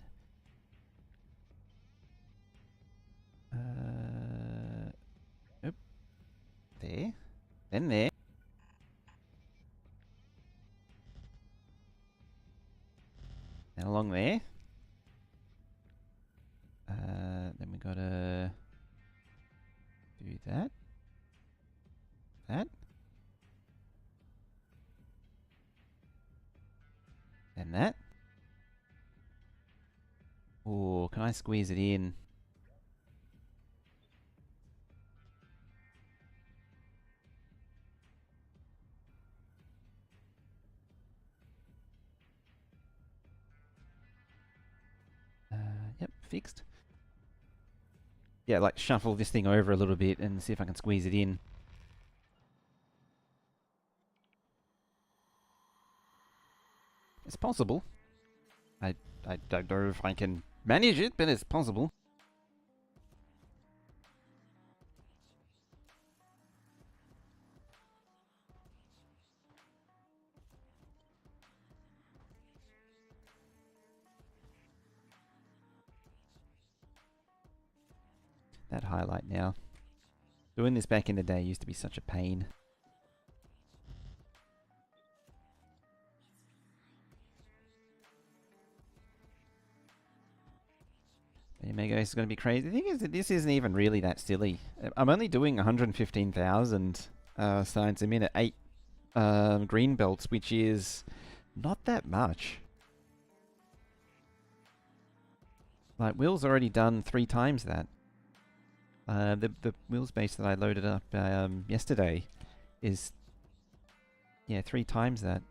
Nope. There. Then there. Then along there. Then we gotta do that. That. Then that. Oh, can I squeeze it in? Yep, fixed. Yeah, like shuffle this thing over a little bit and see if I can squeeze it in. It's possible. I don't know if I can manage it, but it's possible. That highlight now. Doing this back in the day used to be such a pain. Megabase is going to be crazy. The thing is that this isn't even really that silly. I'm only doing 115,000 signs a minute, 8 green belts, which is not that much. Like, Will's already done 3 times that. The Will's base that I loaded up yesterday is, yeah, 3 times that.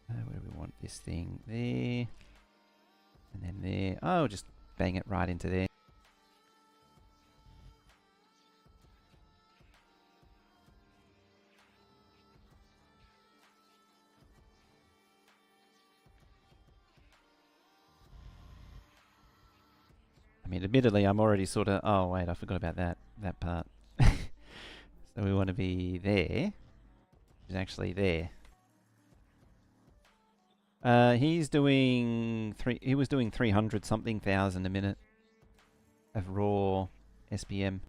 Where do we want this thing? There. And then there. Oh, just bang it right into there. I mean, admittedly, I'm already sort of... Oh, wait, I forgot about that part. So we want to be there. It's actually there. He's doing... He was doing 300 something thousand a minute of raw SPM.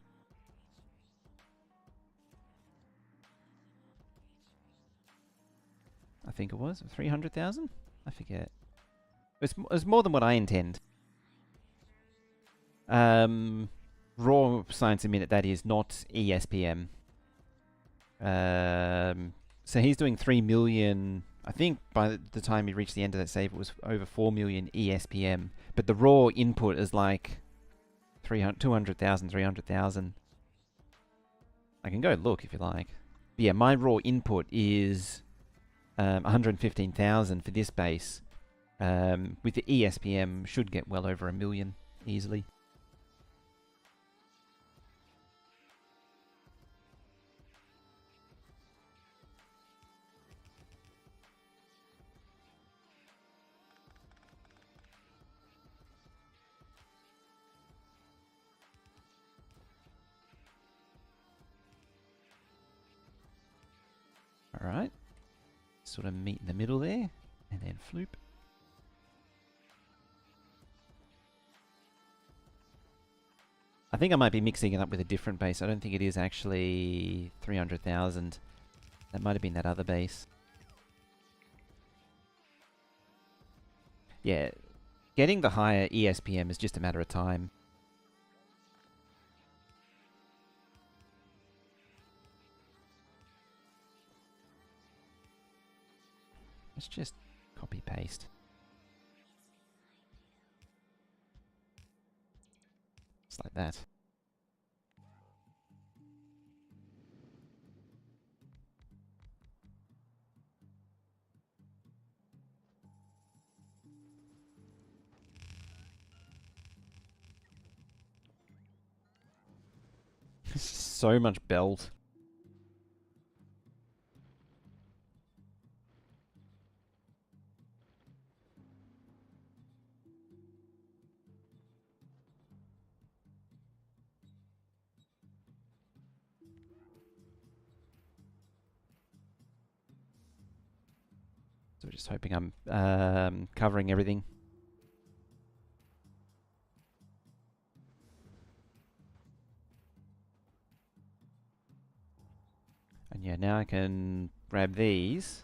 I think it was 300,000. I forget. It's more than what I intend. Raw science a minute, that is, not ESPM. So he's doing 3 million. I think by the time he reached the end of that save, it was over 4 million ESPM. But the raw input is like 200,000, 300,000. I can go look if you like. But yeah, my raw input is 115,000 for this base. With the ESPM, should get well over 1 million easily. sort of meet in the middle there, and then floop. I think I might be mixing it up with a different base. I don't think it is actually 300,000. That might have been that other base. Yeah, getting the higher ESPM is just a matter of time. Let's just copy paste. Just like that. So much belt. So just hoping I'm covering everything. And yeah, now I can grab these.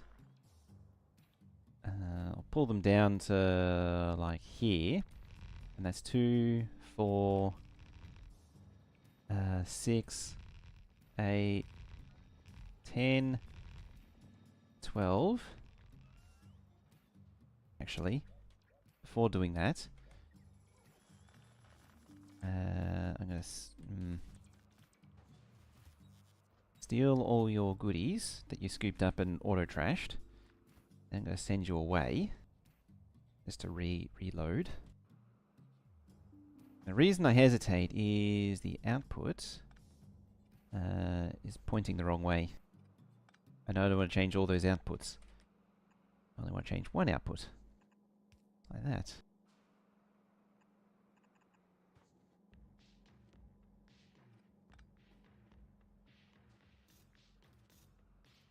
I'll pull them down to like here. And that's 2, 4, 6, 8, 10, 12. Actually, before doing that, I'm going to steal all your goodies that you scooped up and auto-trashed. I'm going to send you away just to reload. The reason I hesitate is the output is pointing the wrong way. And I don't want to change all those outputs. I only want to change one output. Like that.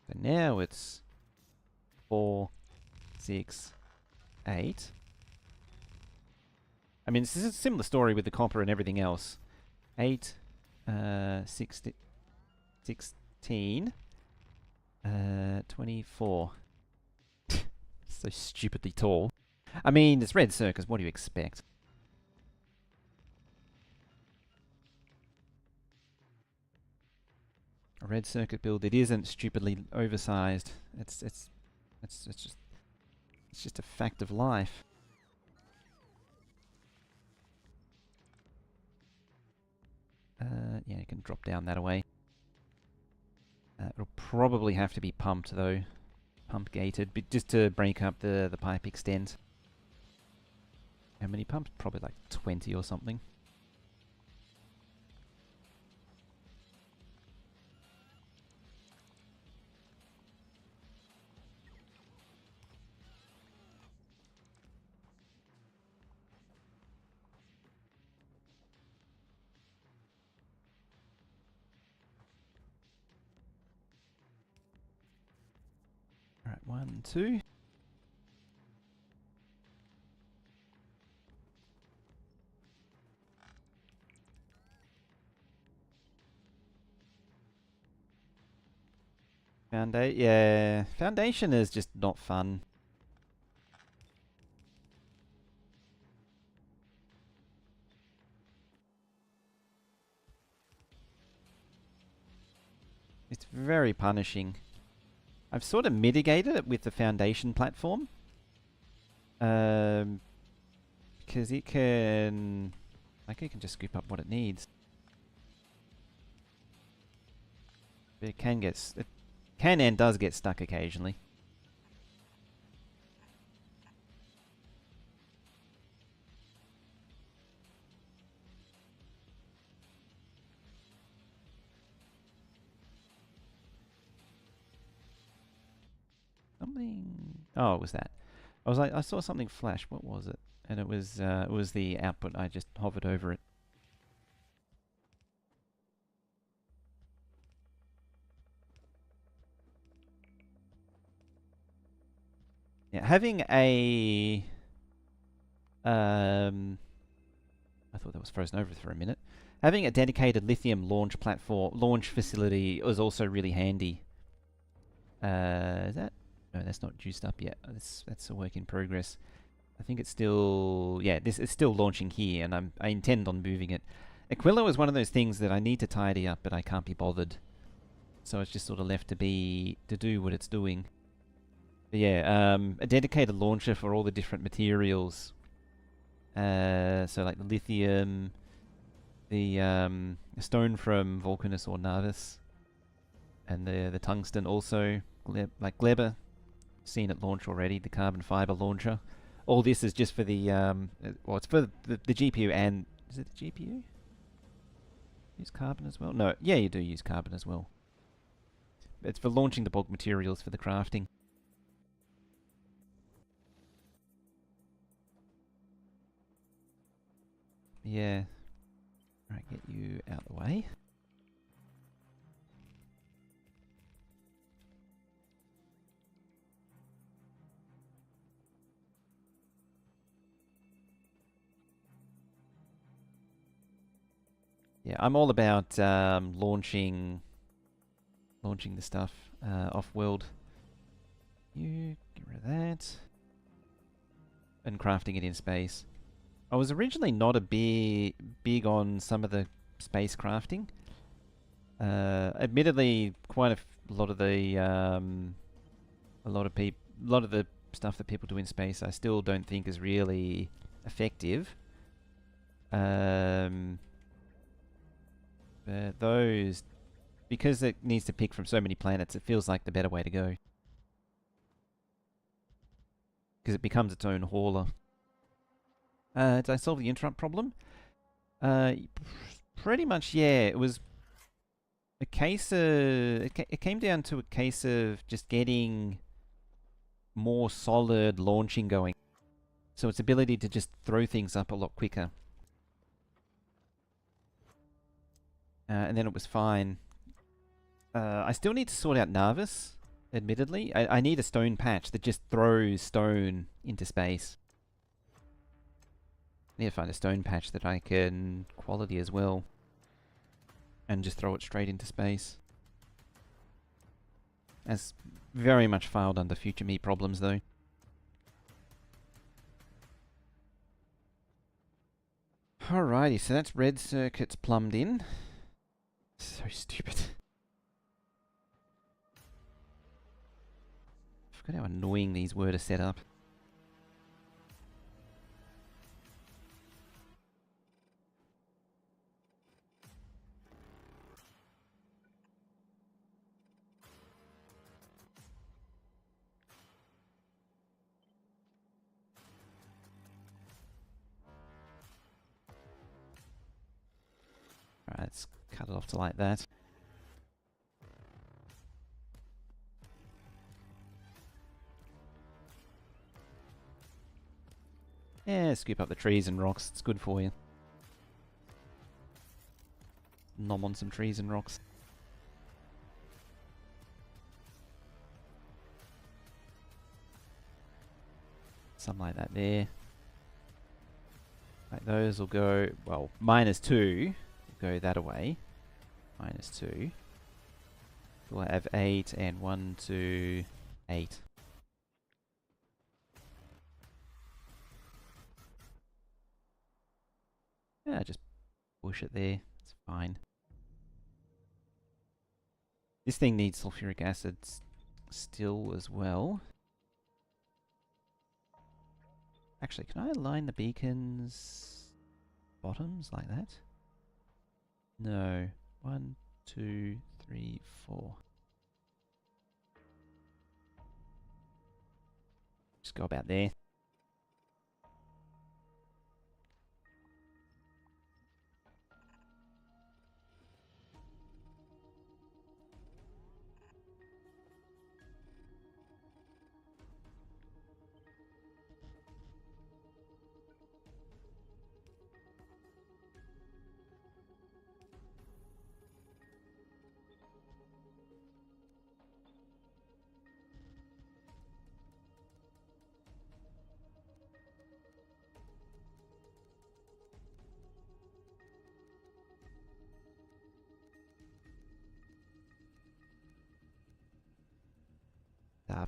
So now it's 4, 6, 8. I mean, this is a similar story with the copper and everything else. 8, 16, 24. So stupidly tall. I mean, it's red circus, what do you expect? A red circuit build, it isn't stupidly oversized. It's just a fact of life. Yeah, you can drop down that away. It'll probably have to be pumped though. Pump gated, but just to break up the pipe extent. How many pumps? Probably like 20 or something. Alright, 1, 2. Yeah, foundation is just not fun. It's very punishing. I've sort of mitigated it with the foundation platform. Because it can... Like, it can just scoop up what it needs. But it can get... It can and does get stuck occasionally. Something... Oh, it was that. I was like, I saw something flash. What was it? And it was the output. I just hovered over it. Yeah, having a I thought that was frozen over for a minute. Having a dedicated lithium launch facility was also really handy. Is that? No, that's not juiced up yet. That's a work in progress. I think it's still, yeah, this is still launching here, and I intend on moving it. Aquila is one of those things that I need to tidy up, but I can't be bothered. So it's just sort of left to do what it's doing. But yeah, a dedicated launcher for all the different materials. So like the lithium, the stone from Vulcanus or Nauvis, and the tungsten also, like Gleber, seen it launch already, the carbon fiber launcher. All this is just for the, well, it's for the GPU and, is it the GPU? Use carbon as well? No, yeah, you do use carbon as well. It's for launching the bulk materials for the crafting. Yeah. Alright, get you out of the way. Yeah, I'm all about launching the stuff off-world. You get rid of that. And crafting it in space. I was originally not a big on some of the space crafting. Admittedly, quite a lot of the stuff that people do in space, I still don't think is really effective. But those, because it needs to pick from so many planets, it feels like the better way to go. Because it becomes its own hauler. Did I solve the interrupt problem? Pretty much, yeah. It was a case of... It came down to a case of just getting more solid launching going. So its ability to just throw things up a lot quicker. And then it was fine. I still need to sort out Nauvis, admittedly. I need a stone patch that just throws stone into space. I need to find a stone patch that I can quality as well. And just throw it straight into space. That's very much filed under future me problems though. Alrighty, so that's red circuits plumbed in. So stupid. I forgot how annoying these were to set up. Alright, let's cut it off to like that. Yeah, scoop up the trees and rocks. It's good for you. Nom on some trees and rocks. Something like that there. Like those will go, well, -2 will go that away. -2. We'll have 8 and 1, 2, 8. Yeah, just push it there. It's fine. This thing needs sulfuric acid still as well. Actually, can I align the beacons bottoms like that? No. 1, 2, 3, 4. Just go about there.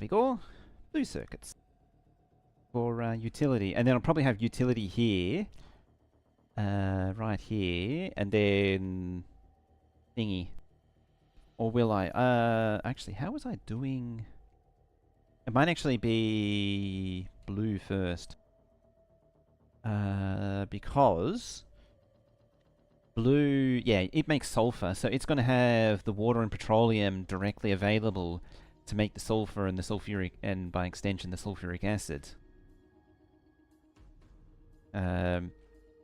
traffic ore, blue circuits for utility. And then I'll probably have utility here, right here, and then thingy. Or will I? Actually, how was I doing? It might actually be blue first. Because blue, yeah, it makes sulfur, so it's going to have the water and petroleum directly available to make the sulfur and the sulfuric, and by extension the sulfuric acid.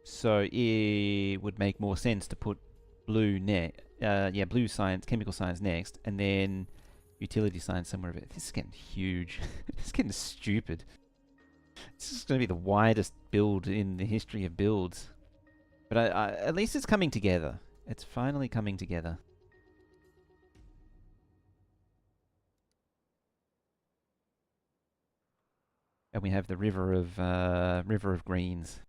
So it would make more sense to put blue blue science, chemical science next, and then utility science somewhere. This is getting huge. It's getting stupid. This is going to be the widest build in the history of builds. But at least it's coming together. It's finally coming together. And we have the river of greens.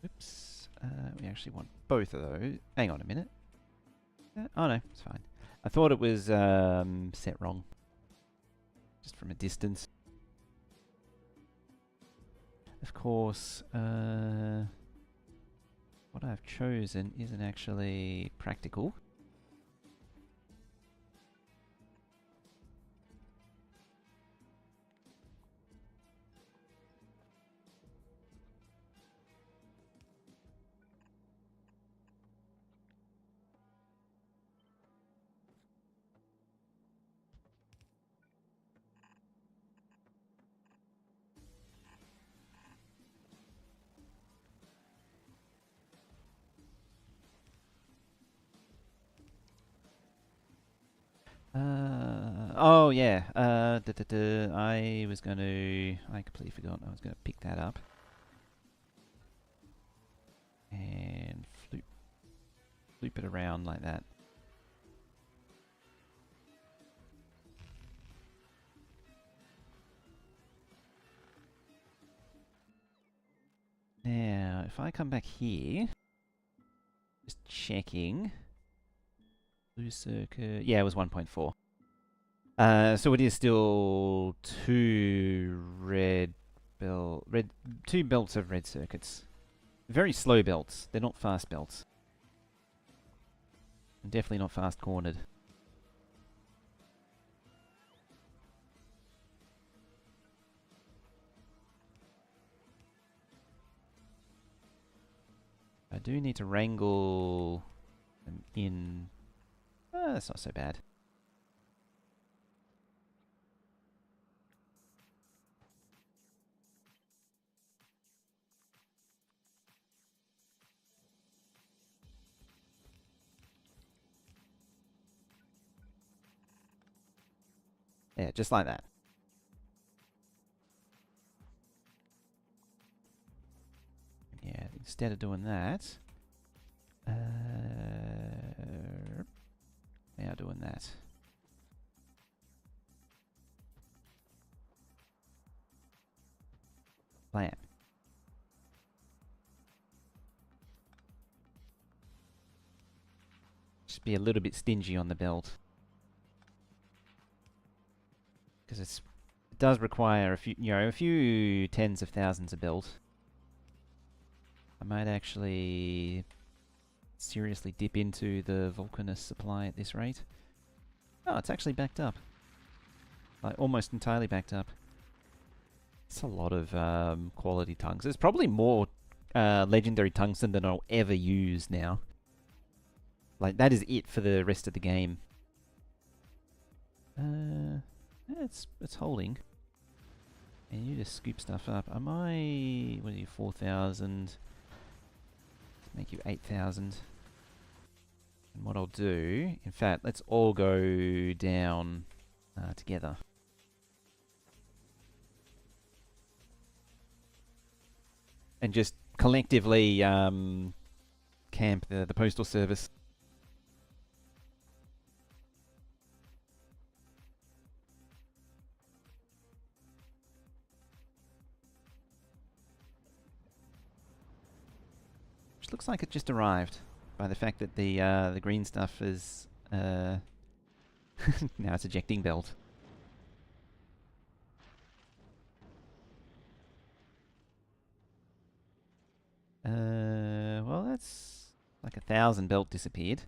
Oops. We actually want both of those. Hang on a minute. Oh no, it's fine. I thought it was set wrong. Just from a distance. Of course, what I've chosen isn't actually practical. Oh yeah. I was going to. I completely forgot. I was going to pick that up and loop it around like that. Now, if I come back here, just checking. Blue circuit. Yeah, it was 1.4. So it is still two belts of red circuits. Very slow belts. They're not fast belts. And definitely not fast cornered. I do need to wrangle them in. That's not so bad. Yeah, just like that. Yeah, instead of doing that, now doing that. Plan. Just be a little bit stingy on the belt. Because it does require a few tens of thousands of belt. I might actually seriously dip into the Vulcanus supply at this rate. Oh, it's actually backed up. Like, almost entirely backed up. It's a lot of quality tungsten. There's probably more legendary tungsten than I'll ever use now. Like, that is it for the rest of the game. It's holding. And you just scoop stuff up. Am I... What are you, 4,000? Make you 8,000. And what I'll do, in fact, let's all go down together. And just collectively camp the postal service. Which looks like it just arrived by the fact that the green stuff is now it's ejecting belt. Well, that's like 1,000 belt disappeared.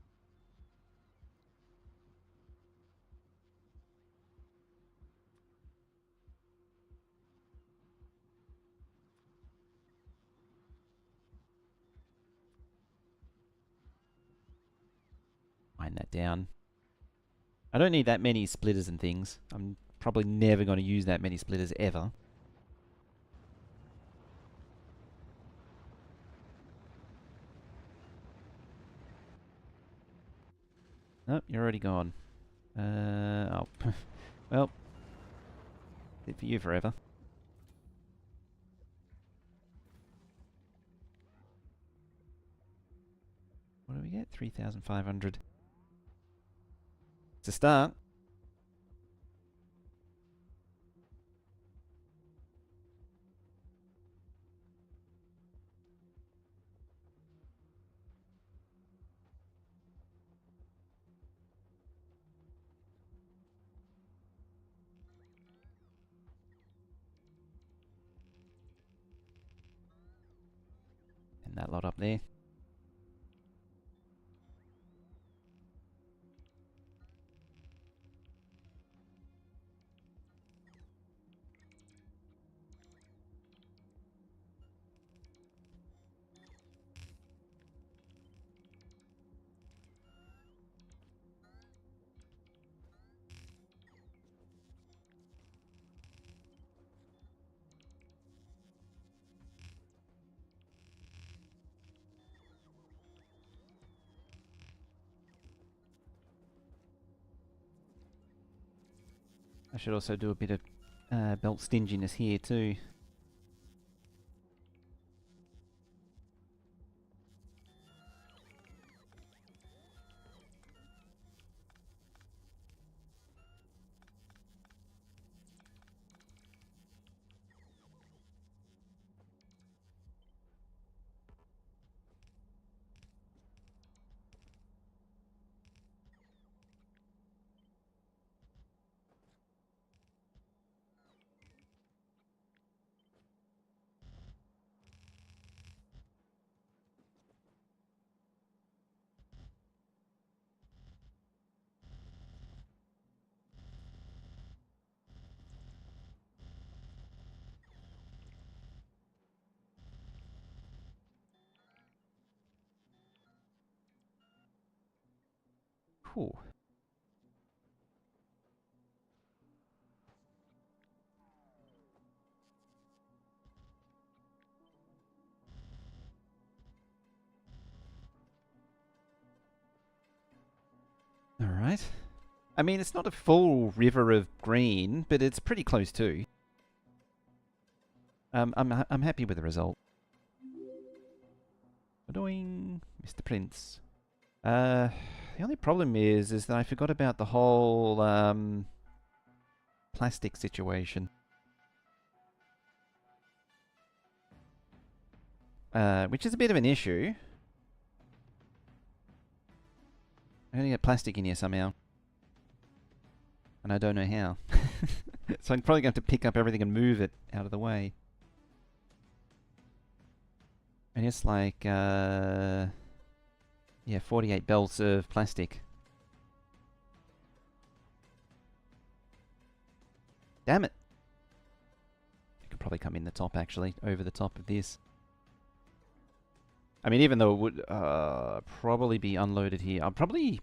Wind that down. I don't need that many splitters and things. I'm probably never going to use that many splitters ever. Nope, you're already gone. Oh. Well, it for you forever. What do we get? 3,500. It's a start. And that lot up there. I should also do a bit of belt stinginess here too. Whew. Alright. I mean, it's not a full river of green, but it's pretty close too. I'm happy with the result. Doing Mr. Prince. The only problem is that I forgot about the whole plastic situation. Which is a bit of an issue. I'm gonna get plastic in here somehow. And I don't know how. So I'm probably going to have to pick up everything and move it out of the way. And it's like, yeah, 48 belts of plastic. Damn it! It could probably come in the top, actually, over the top of this. I mean, even though it would probably be unloaded here, I'll probably...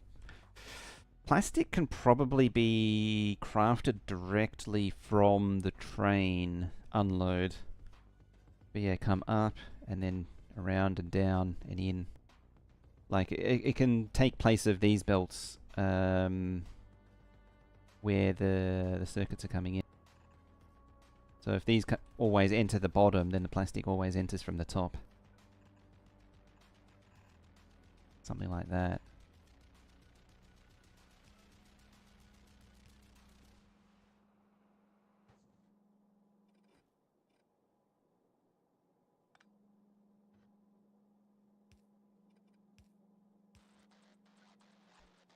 Plastic can probably be crafted directly from the train unload. But yeah, come up and then around and down and in Like, it can take place of these belts where the circuits are coming in. So if these always enter the bottom, then the plastic always enters from the top. Something like that.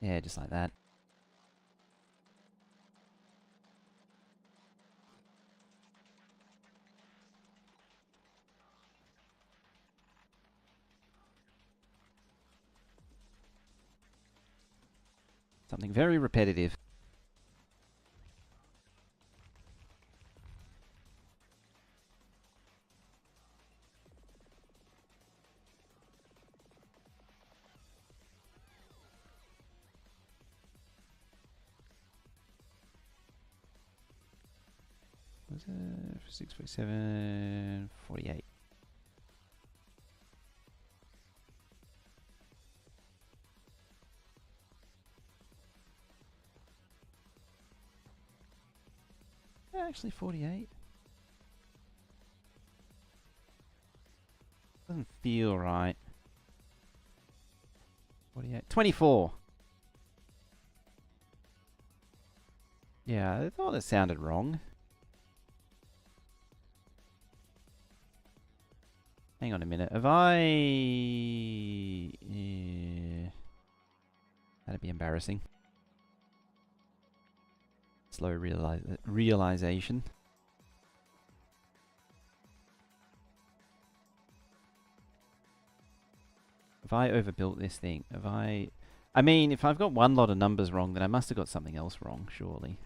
Yeah, just like that. Something very repetitive. Was it 647, 48? Actually, 48. Doesn't feel right. 48. 24. Yeah, I thought it sounded wrong. Hang on a minute. Have I... Yeah. That'd be embarrassing. Slow realization. Have I overbuilt this thing? Have I... I mean, if I've got one lot of numbers wrong, then I must have got something else wrong, surely.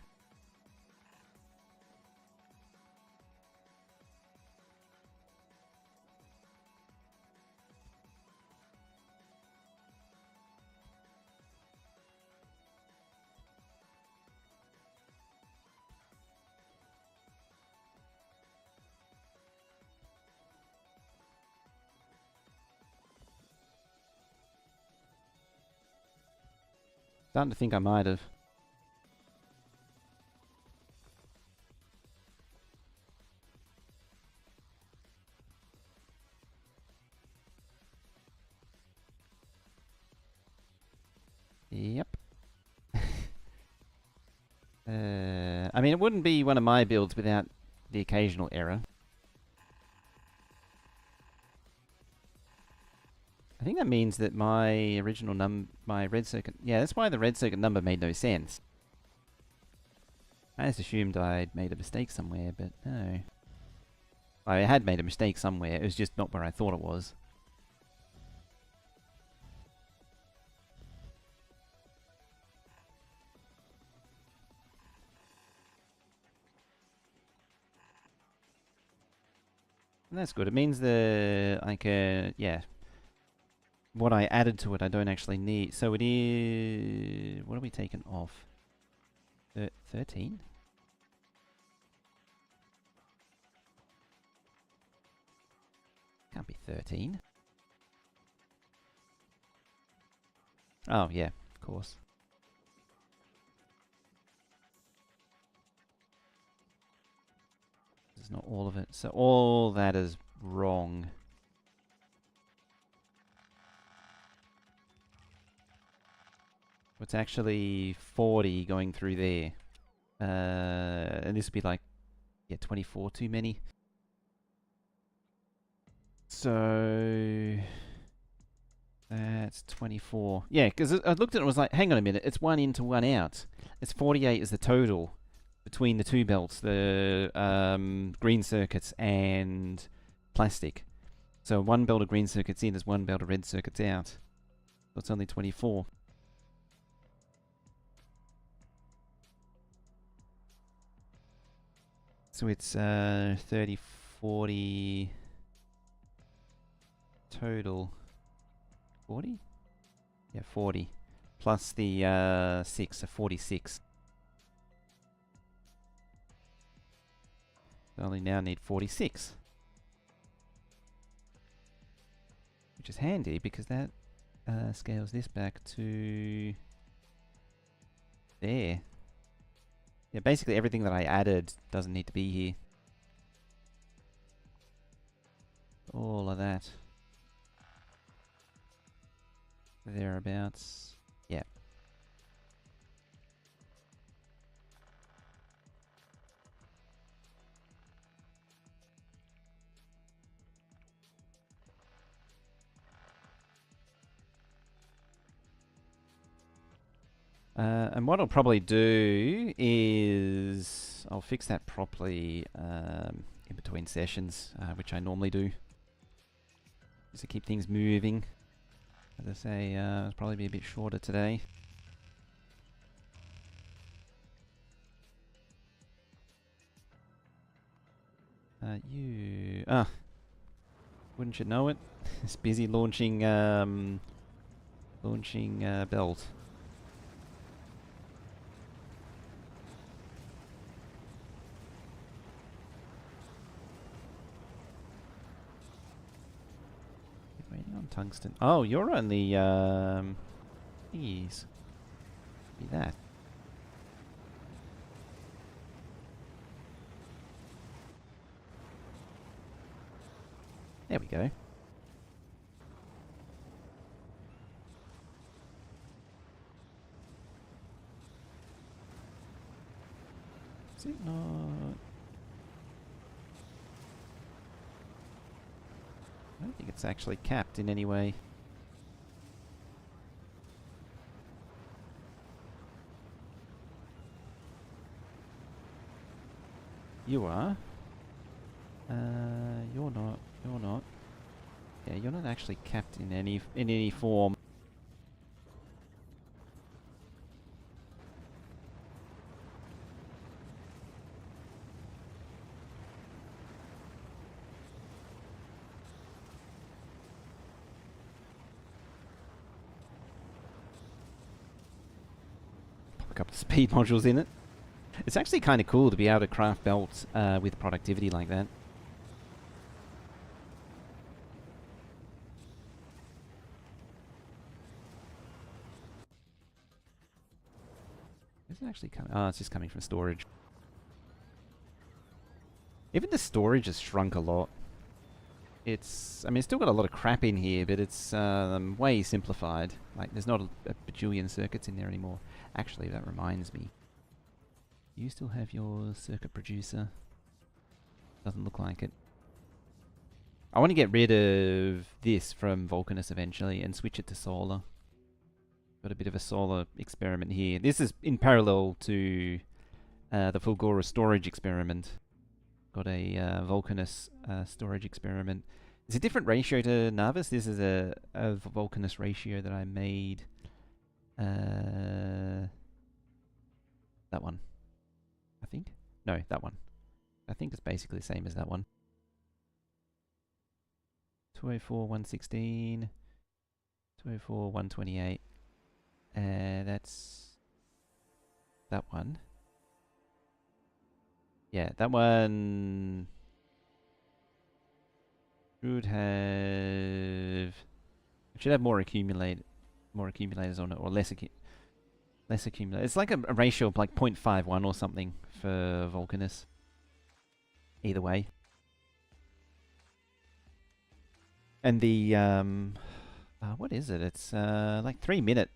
Starting to think I might have. Yep. I mean, it wouldn't be one of my builds without the occasional error. I think that means that my original my red circuit... Yeah, that's why the red circuit number made no sense. I just assumed I'd made a mistake somewhere, but no. I had made a mistake somewhere, it was just not where I thought it was. And that's good, it means the... like, yeah. What I added to it I don't actually need. So it is... What are we taking off? 13? Can't be 13. Oh, yeah, of course. This is not all of it. So all that is wrong. It's actually 40 going through there. And this would be like, yeah, 24 too many. So that's 24. Yeah, because I looked at it and was like, hang on a minute, it's one in to one out. It's 48 is the total between the two belts, the green circuits and plastic. So one belt of green circuits in is one belt of red circuits out. So it's only 24. So it's 30, 40 total. 40? Yeah, 40. Plus the 6, so 46. I only now need 46. Which is handy because that scales this back to there. Yeah, basically everything that I added doesn't need to be here. All of that. Thereabouts. Yeah. And what I'll probably do is I'll fix that properly in between sessions, which I normally do, just to keep things moving. As I say, it'll probably be a bit shorter today. Wouldn't you know it? It's busy launching belt. Waiting on tungsten. Oh, you're on the thingies. Be that. There we go. Is it not? I don't think it's actually capped in any way. You are. You're not. You're not. Yeah, you're not actually capped in any form. Pop a couple of speed modules in it. It's actually kind of cool to be able to craft belts with productivity like that. Is it actually coming? Oh, it's just coming from storage. Even the storage has shrunk a lot. I mean, it's still got a lot of crap in here, but it's way simplified. Like, there's not a bajillion circuits in there anymore. Actually, that reminds me. You still have your circuit producer? Doesn't look like it. I want to get rid of this from Vulcanus eventually and switch it to solar. Got a bit of a solar experiment here. This is in parallel to the Fulgora storage experiment. Got a Vulcanus storage experiment. It's a different ratio to Nauvis. This is a Vulcanus ratio that I made. That one, I think. No, that one. I think it's basically the same as that one. 204, 116, 204, 128. That's that one. Yeah, that one should have more accumulators on it, or less accumulators. It's like a ratio of like 0.51 or something for Vulcanus. Either way. And the what is it? It's like 1 minute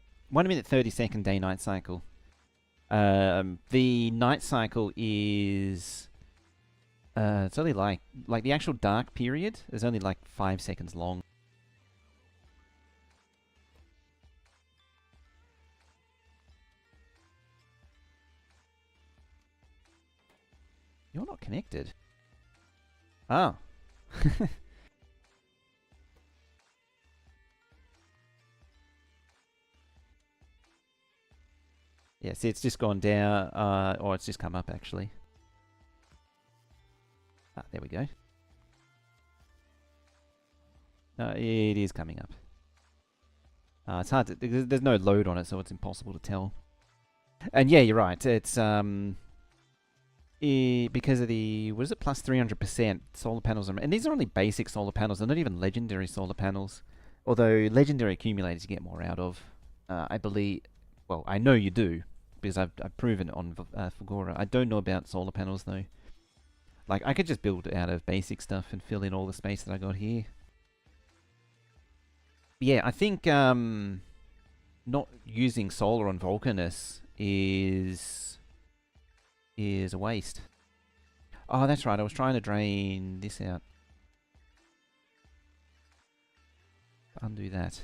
30 second day-night cycle. The night cycle is it's only like the actual dark period is only like 5 seconds long. You're not connected. Oh. Yeah, see, it's just gone down, or it's just come up, actually. Ah, there we go. No, it is coming up. It's hard to... There's no load on it, so it's impossible to tell. And yeah, you're right. It's, because of the... What is it? Plus 300% solar panels. And these are only basic solar panels. They're not even legendary solar panels. Although legendary accumulators you get more out of. I believe, well, I know you do, because I've proven it on Fulgora. I don't know about solar panels though. Like, I could just build out of basic stuff and fill in all the space that I got here. But yeah, I think not using solar on Vulcanus is a waste. Oh, that's right. I was trying to drain this out. Undo that.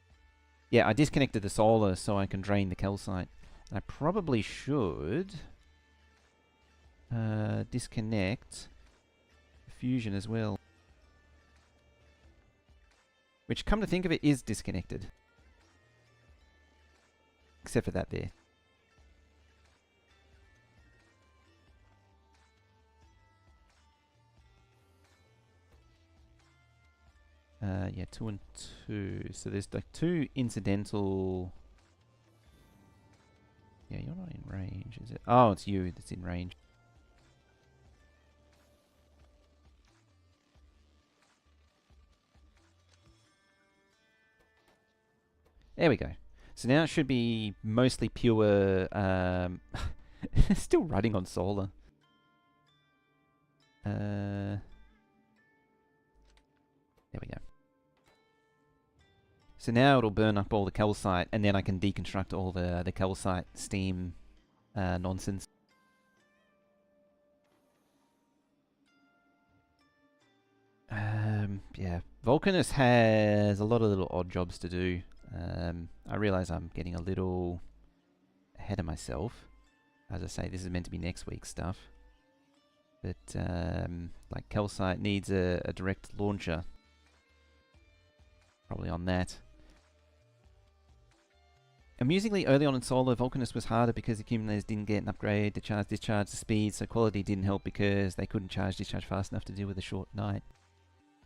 Yeah, I disconnected the solar so I can drain the calcite. I probably should disconnect the fusion as well. Which, come to think of it, is disconnected. Except for that there. Yeah, 2 and 2. So there's like 2 incidental... Yeah, you're not in range, is it? Oh, it's you that's in range. There we go. So now it should be mostly pure... still running on solar. There we go. So now it'll burn up all the calcite, and then I can deconstruct all the calcite steam nonsense. Yeah, Vulcanus has a lot of little odd jobs to do. I realize I'm getting a little ahead of myself. As I say, this is meant to be next week's stuff. But, like, calcite needs a direct launcher. Probably on that. Amusingly, early on in Solar, Vulcanus was harder because the accumulators didn't get an upgrade to charge-discharge the speed, so quality didn't help because they couldn't charge-discharge fast enough to deal with a short night.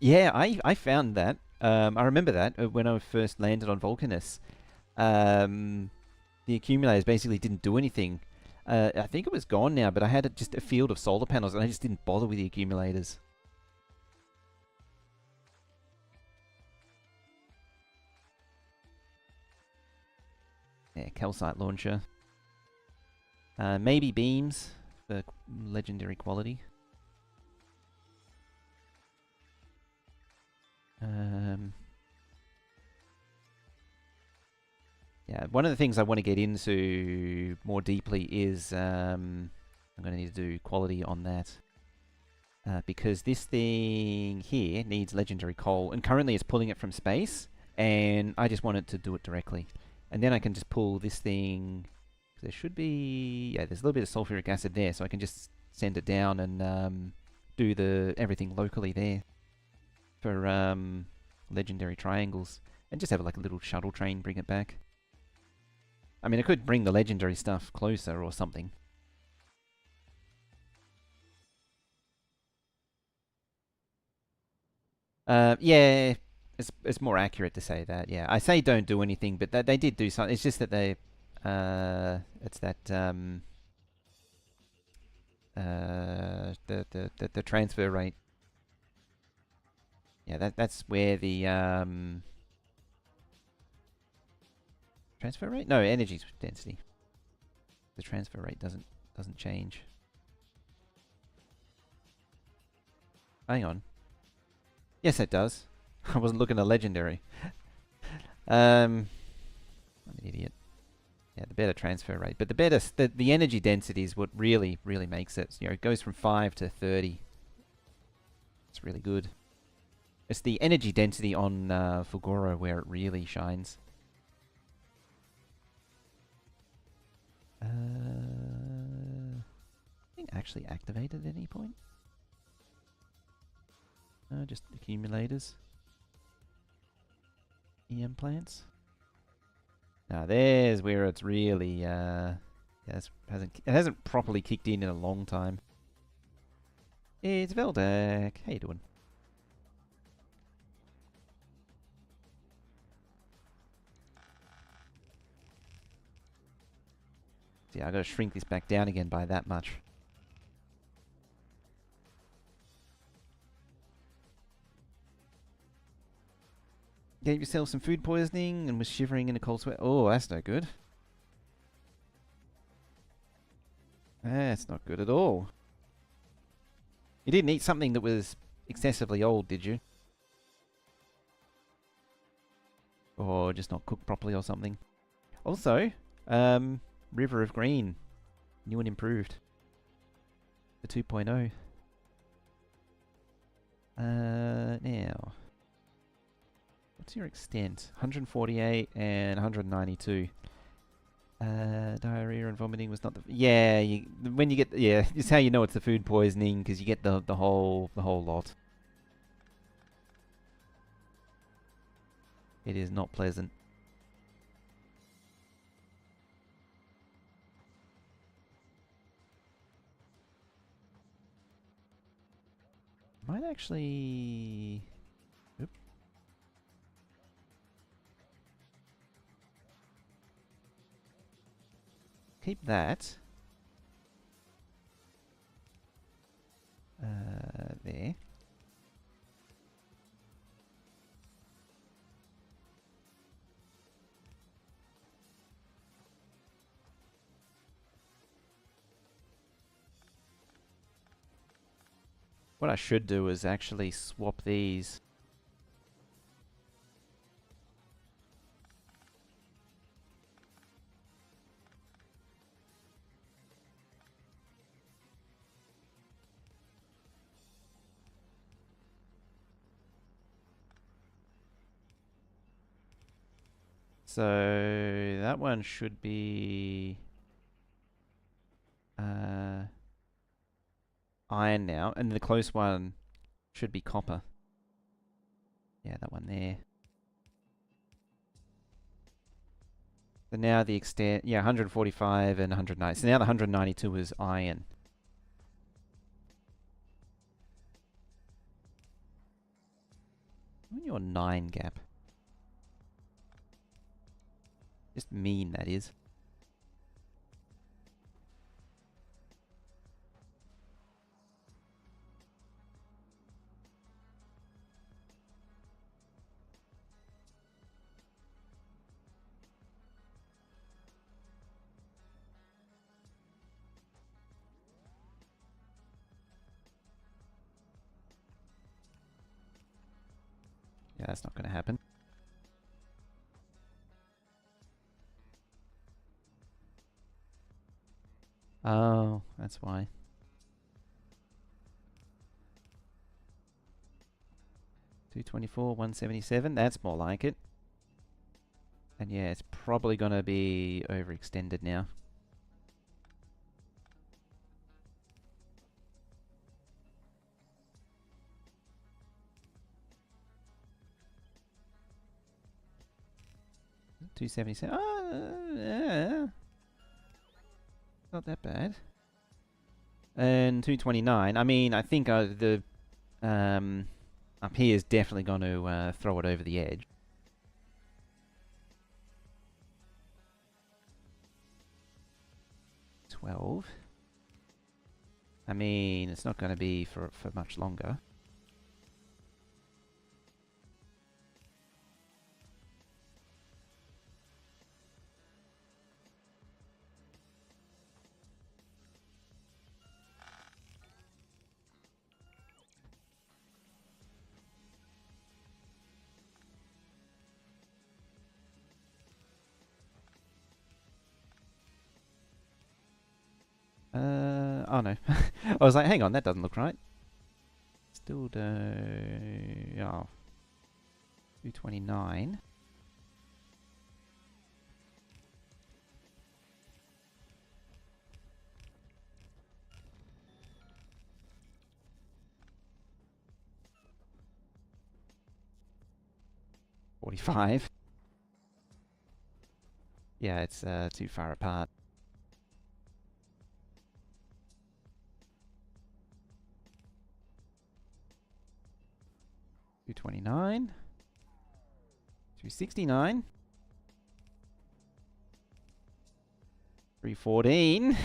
Yeah, I found that. I remember that when I first landed on Vulcanus. The accumulators basically didn't do anything. I think it was gone now, but I had just a field of solar panels and I just didn't bother with the accumulators. Yeah, calcite launcher. Maybe beams for legendary quality. Yeah, one of the things I want to get into more deeply is I'm going to need to do quality on that. Because this thing here needs legendary coal, and currently it's pulling it from space, and I just want it to do it directly. And then I can just pull this thing. There should be... Yeah, there's a little bit of sulfuric acid there, so I can just send it down and do everything locally there for legendary triangles. And just have like a little shuttle train bring it back. I mean, I could bring the legendary stuff closer or something. Yeah, it's more accurate to say that. Yeah, I say don't do anything, but they did do something. It's just that they, it's that the transfer rate. Yeah, that's where the transfer rate? No, energy density. The transfer rate doesn't change. Hang on. Yes, it does. I wasn't looking at legendary. I'm an idiot. Yeah, the better transfer rate, but the energy density is what really makes it. You know, it goes from 5 to 30. It's really good. It's the energy density on Fulgora where it really shines. Anything actually activated at any point? Just accumulators. EM plants. Now there's where it's really it hasn't properly kicked in a long time. It's Veldak. How you doing? Yeah, I gotta shrink this back down again by that much. Gave yourself some food poisoning and was shivering in a cold sweat. Oh, that's no good. That's not good at all. You didn't eat something that was excessively old, did you? Or just not cooked properly or something. Also, River of Green. New and improved. The 2.0. Now. What's your extent? 148 and 192. Diarrhea and vomiting was not the... Yeah, when you get... Yeah, it's how you know it's the food poisoning, because you get the whole lot. It is not pleasant. Might actually... Oop. Keep that. There. What I should do is actually swap these. So that one should be iron now, and the close one should be copper. Yeah, that one there. So now the extent, yeah, 145 and 190. So now the 192 is iron. When your 9 gap. Just mean, that is. Yeah, that's not going to happen. Oh, that's why. $224, $177. That's more like it. And yeah, it's probably going to be overextended now. $277. Yeah. Not that bad. And 229. I mean, I think the up here is definitely going to throw it over the edge. $12. I mean, it's not going to be for much longer. Oh no. I was like, hang on, that doesn't look right. Still do... Oh. 229. $45. Yeah, it's too far apart. $229. $269. $314.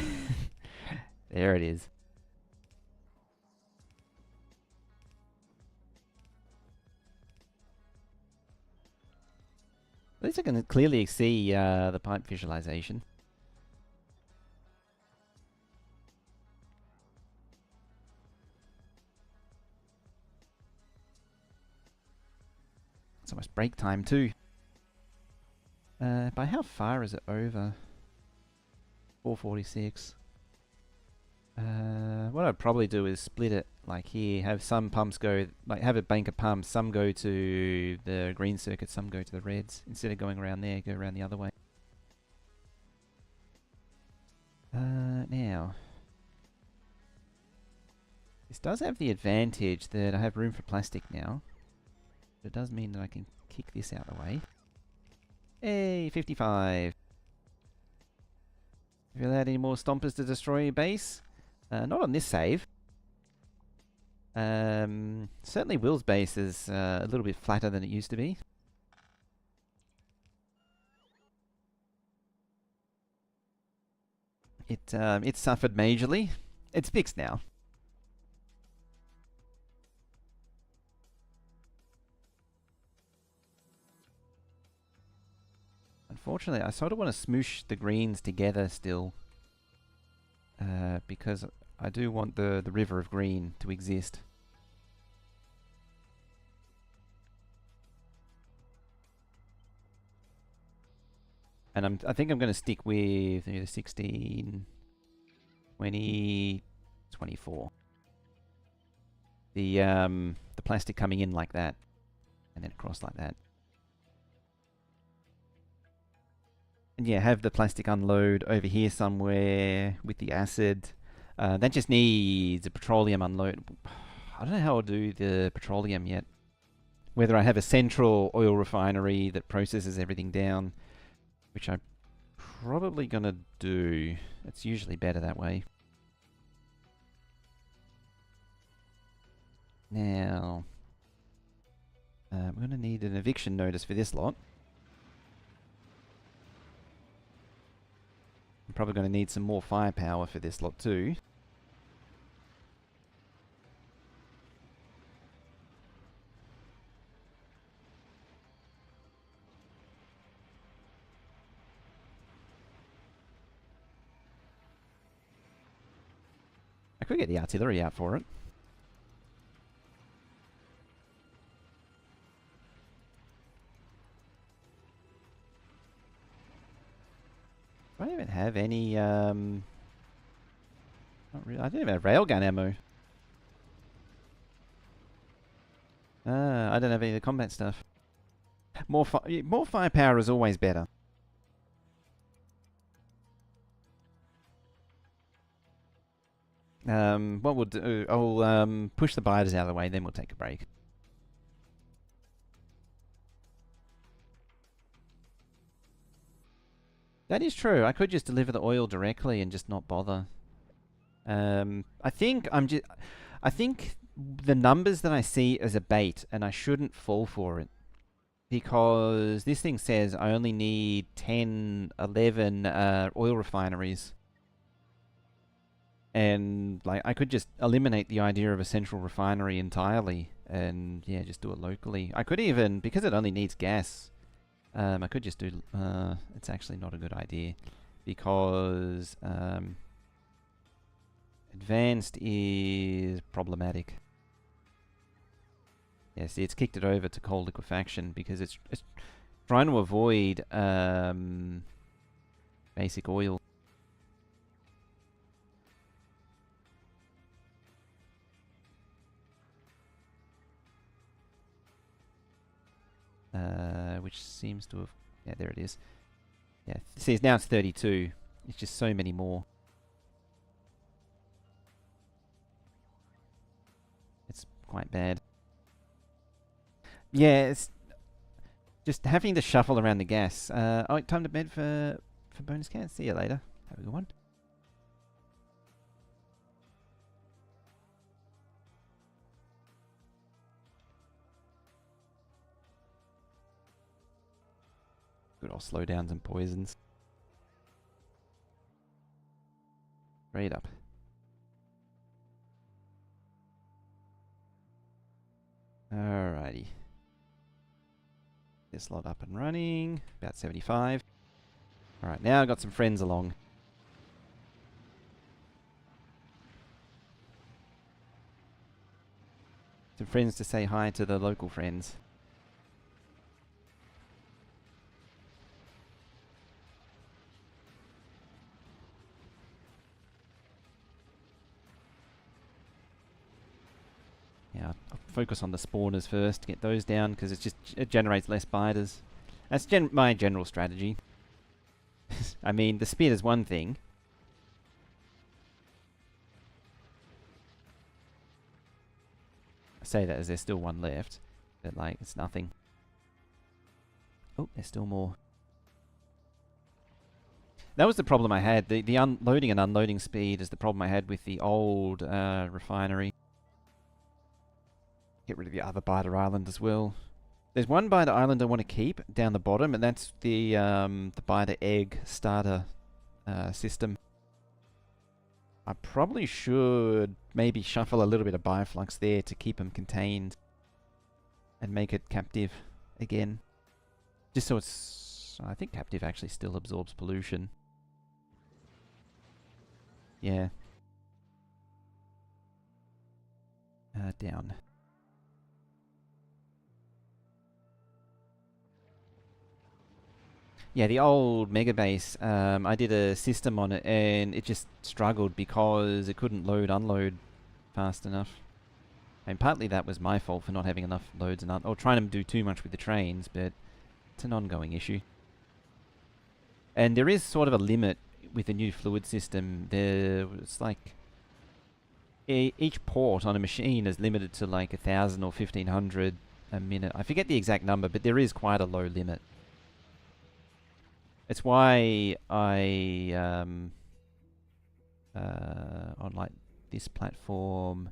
There it is. At least I can clearly see the pipe visualization. It's almost break time too. By how far is it over? 446. What I'd probably do is split it like here, have some pumps go, like have a bank of pumps, some go to the green circuit, some go to the reds. Instead of going around there, go around the other way. Now, this does have the advantage that I have room for plastic now. But it does mean that I can kick this out of the way. Hey, 55. Have you allowed any more stompers to destroy your base? Not on this save. Certainly Will's base is a little bit flatter than it used to be. It suffered majorly. It's fixed now. Unfortunately, I sort of want to smoosh the greens together still. Because I do want the river of green to exist. And I think I'm going to stick with either 16, 20, 24. The plastic coming in like that, and then across like that. And yeah, have the plastic unload over here somewhere with the acid. That just needs a petroleum unload. I don't know how I'll do the petroleum yet. Whether I have a central oil refinery that processes everything down, which I'm probably going to do. It's usually better that way. Now, we're going to need an eviction notice for this lot. I'm probably going to need some more firepower for this lot too. I could get the artillery out for it. I don't even have any, not really, I don't even have railgun ammo. I don't have any of the combat stuff. More firepower is always better. What we'll do, I'll push the biters out of the way, then we'll take a break. That is true. I could just deliver the oil directly and just not bother. I think the numbers that I see as a bait, and I shouldn't fall for it. Because this thing says I only need 10, 11 oil refineries. And like I could just eliminate the idea of a central refinery entirely and yeah, just do it locally. I could even, because it only needs gas, I could just do, it's actually not a good idea because advanced is problematic. Yeah, see, it's kicked it over to cold liquefaction because it's trying to avoid basic oil. Which seems to have... Yeah, there it is. Yeah, see, now it's 32. It's just so many more. It's quite bad. Yeah, it's just having to shuffle around the gas. Oh, time to bed for bonus cans. See you later. Have a good one. Good old slowdowns and poisons. Straight up. Alrighty. Feeder slot up and running. About 75. Alright, now I've got some friends along. Some friends to say hi to the local friends. Yeah, I'll focus on the spawners first, get those down, because it generates less biters. That's my general strategy. I mean, the speed is one thing. I say that as there's still one left, but like, it's nothing. Oh, there's still more. That was the problem I had. The unloading and unloading speed is the problem I had with the old refinery. Get rid of the other biter island as well. There's one biter island I want to keep down the bottom, and that's the biter egg starter system. I probably should maybe shuffle a little bit of bioflux there to keep them contained and make it captive again. Just so it's... I think captive actually still absorbs pollution. Yeah. Down. Yeah, the old Megabase, I did a system on it and it just struggled because it couldn't load, unload fast enough. And partly that was my fault for not having enough loads and or trying to do too much with the trains, but it's an ongoing issue. And there is sort of a limit with the new fluid system. It's like each port on a machine is limited to like 1,000 or 1,500 a minute. I forget the exact number, but there is quite a low limit. It's why I, on like this platform,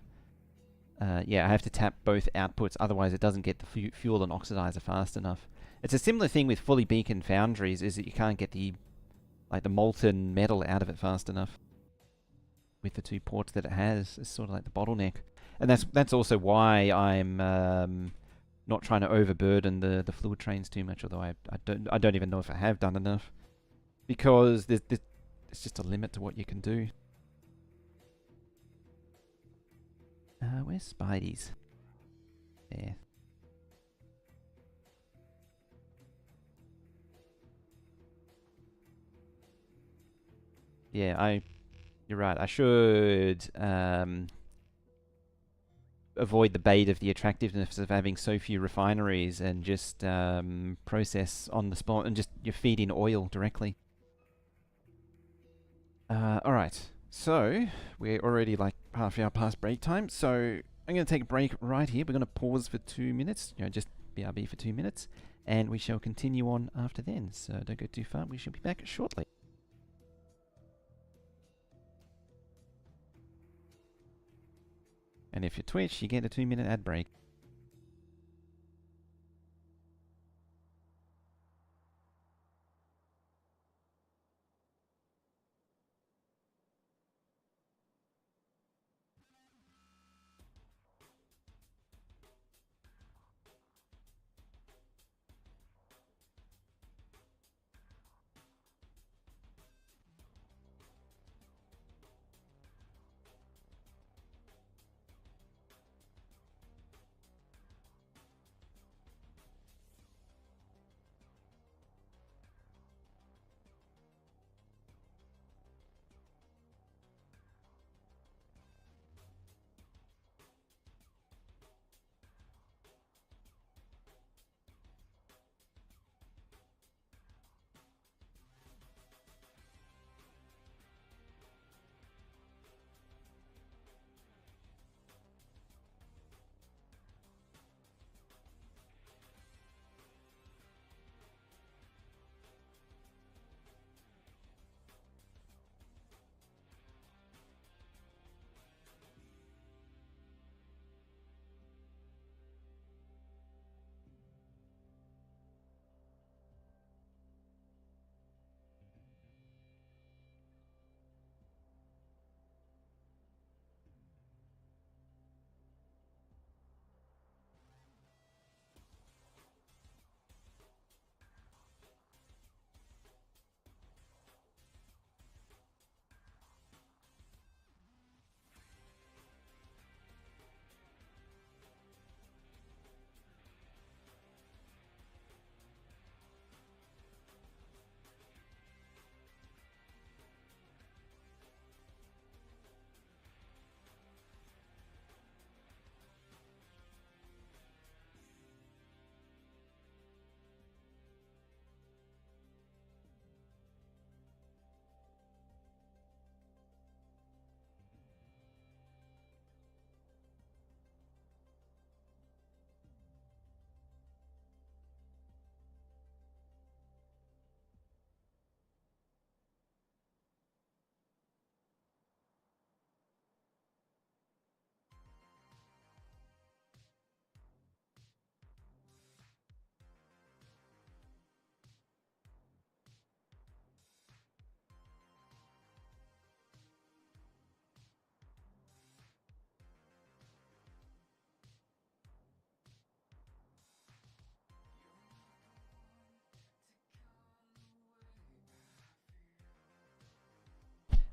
yeah, I have to tap both outputs, otherwise it doesn't get the fuel and oxidizer fast enough. It's a similar thing with fully beaconed foundries, is that you can't get the molten metal out of it fast enough with the two ports that it has. It's sort of like the bottleneck. And that's also why I'm not trying to overburden the fluid trains too much, although I don't even know if I have done enough, because there's just a limit to what you can do. Where's Spidey's? There. Yeah, you're right. I should avoid the bait of the attractiveness of having so few refineries and just process on the spot and just you feed in oil directly. Alright, so we're already like half hour past break time, so I'm going to take a break right here. We're going to pause for 2 minutes, just BRB for 2 minutes, and we shall continue on after then. So don't go too far, we shall be back shortly. And if you're Twitch, you get a 2-minute ad break.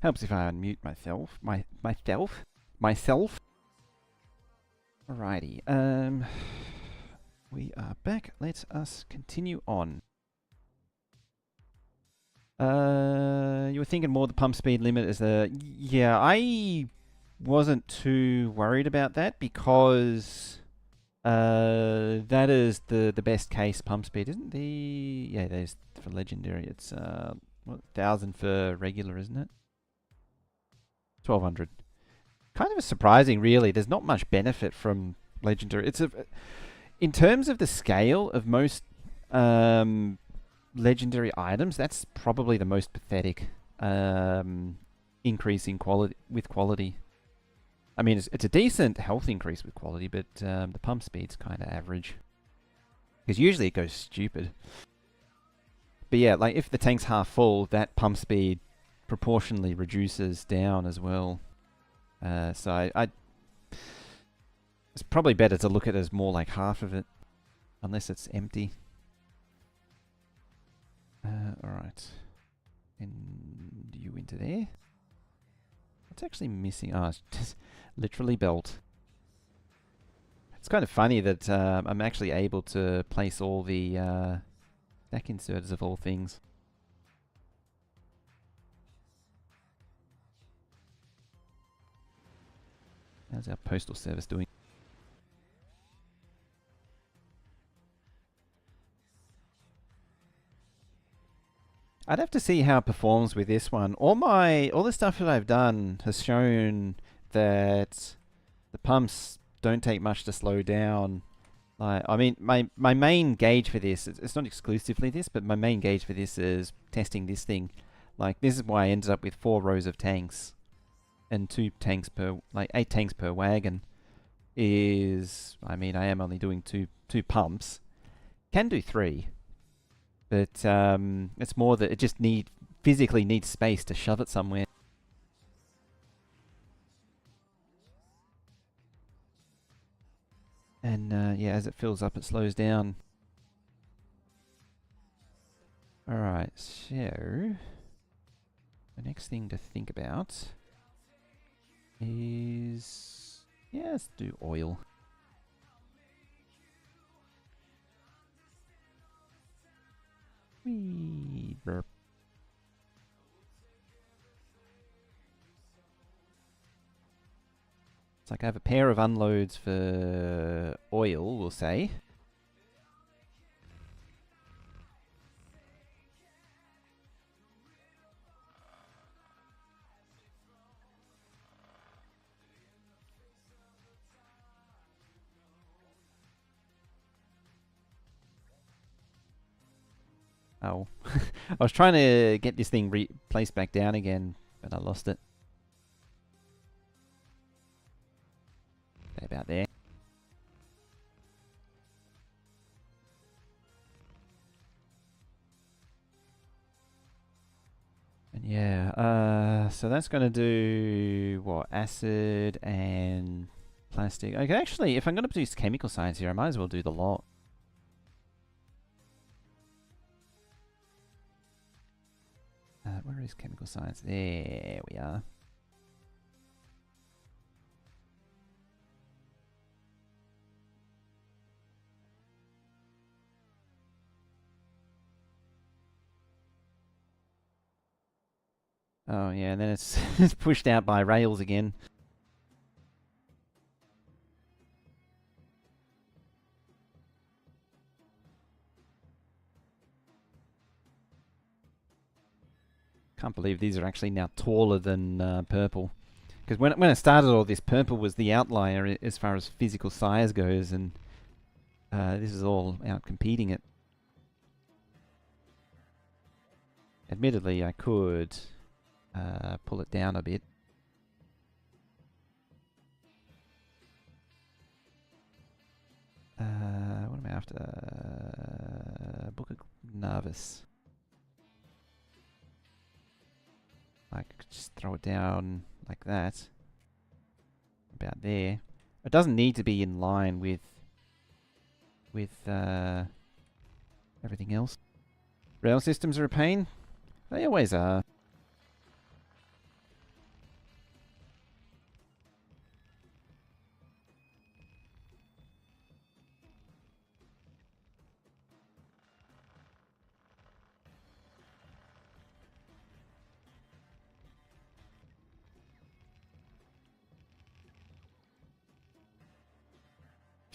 Helps if I unmute myself. Myself. Alrighty. We are back. Let us continue on. You were thinking more the pump speed limit is the... Yeah, I wasn't too worried about that because that is the best case pump speed, isn't the... Yeah, there's for legendary. It's 1,000 for regular, isn't it? 1,200. Kind of surprising, really. There's not much benefit from legendary. It's in terms of the scale of most legendary items, that's probably the most pathetic increase in quality. I mean, it's a decent health increase with quality, but the pump speed's kind of average. Because usually it goes stupid. But yeah, like if the tank's half full, that pump speed proportionally reduces down as well. So it's probably better to look at it as more like half of it, unless it's empty. Alright. And you into there? What's actually missing? Oh, it's just literally belt. It's kind of funny that I'm actually able to place all the stack inserters of all things. How's our postal service doing? I'd have to see how it performs with this one. All the stuff that I've done has shown that the pumps don't take much to slow down. I mean, my main gauge for this, it's not exclusively this, but my main gauge for this is testing this thing. Like, this is why I ended up with 4 rows of tanks and 2 tanks per, like 8 tanks per wagon. Is, I mean, I am only doing two pumps. Can do 3. But it's more that it just physically needs space to shove it somewhere. And yeah, as it fills up, it slows down. Alright, so the next thing to think about is... Yeah, let's do oil. Whee, burp. It's like I have a pair of unloads for oil, we'll say. Oh. I was trying to get this thing placed back down again, but I lost it. About there. And yeah, so that's going to do, what, acid and plastic. Okay, actually, if I'm going to produce chemical science here, I might as well do the lot. Where is chemical science? There we are. Oh yeah, and then it's, it's pushed out by rails again. Can't believe these are actually now taller than purple. Because when I started all this, purple was the outlier as far as physical size goes, and this is all out competing it. Admittedly, I could pull it down a bit. What am I after? Book of Nauvis. I could just throw it down like that. About there. It doesn't need to be in line with everything else. Rail systems are a pain. They always are.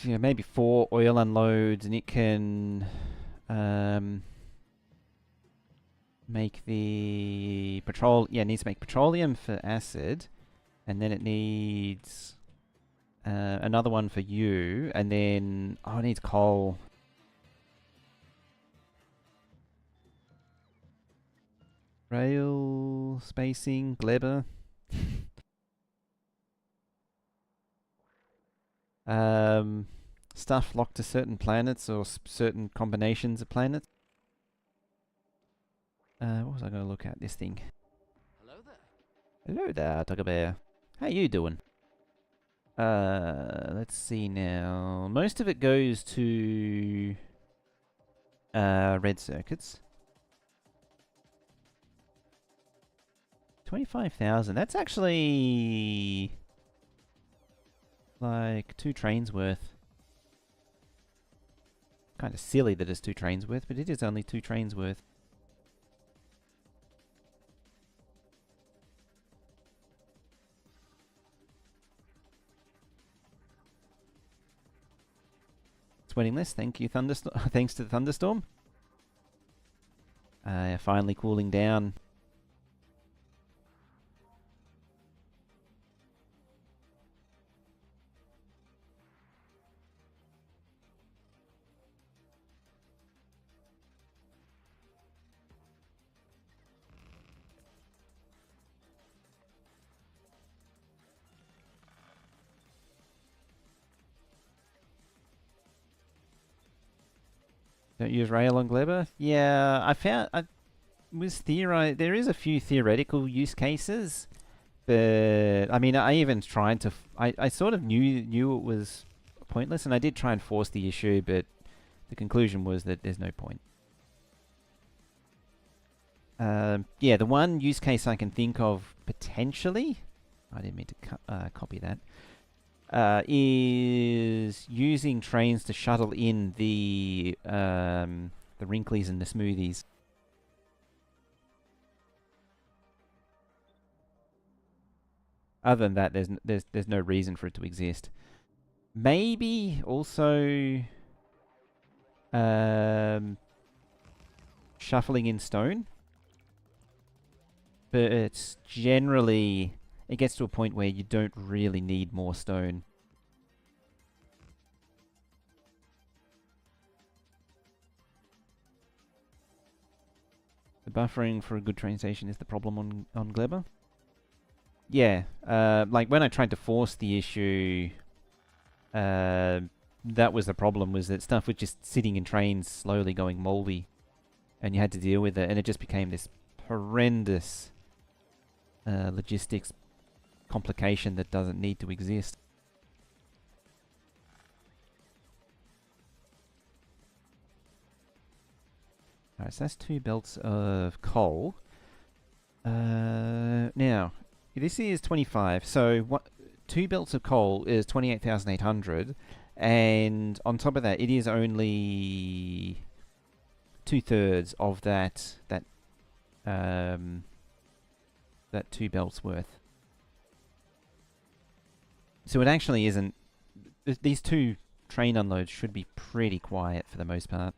Yeah, maybe 4 oil unloads, and it can make the petrol. Yeah, it needs to make petroleum for acid, and then it needs another one for you, and then it needs coal. Rail spacing, Gleber. Stuff locked to certain planets or certain combinations of planets. What was I going to look at? This thing. Hello there. Hello there, Tugger Bear. How you doing? Let's see now. Most of it goes to red circuits. 25,000. That's actually like 2 trains worth. Kind of silly that it's 2 trains worth, but it is only 2 trains worth. Sweating less, thank you, thunderstorm. Thanks to the thunderstorm. Finally cooling down. Don't use rail on Gleber? Yeah, I was there is a few theoretical use cases, but I mean, I even tried to, I sort of knew it was pointless, and I did try and force the issue, but the conclusion was that there's no point. Yeah, the one use case I can think of potentially, I didn't mean to copy that, is using trains to shuttle in the wrinklies and the smoothies. Other than that, there's no reason for it to exist. Maybe also shuffling in stone, but it's generally, it gets to a point where you don't really need more stone. The buffering for a good train station is the problem on Gleber. Yeah, like when I tried to force the issue, that was the problem, was that stuff was just sitting in trains slowly going moldy, and you had to deal with it, and it just became this horrendous logistics complication that doesn't need to exist. Alright, so that's 2 belts of coal. Now, this is 25, so 2 belts of coal is 28,800, and on top of that, it is only 2/3 of that 2 belts worth. So it actually isn't. These 2 train unloads should be pretty quiet for the most part.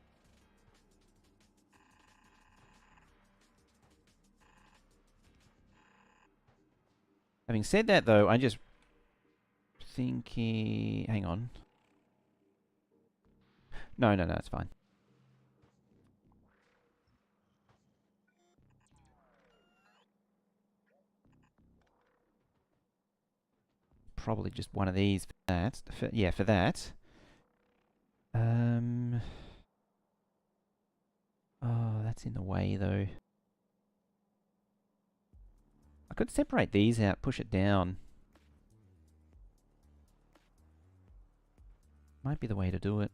Having said that, though, I just thinking. Hang on. No, it's fine. Probably just one of these for that. Yeah, for that. Oh, that's in the way, though. I could separate these out, push it down. Might be the way to do it.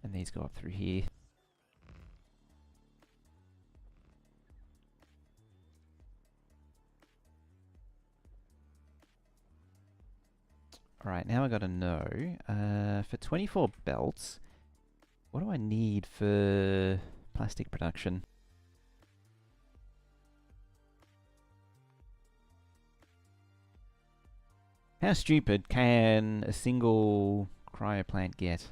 And these go up through here. Alright, now I gotta know, for 24 belts, what do I need for plastic production? How stupid can a single cryo plant get?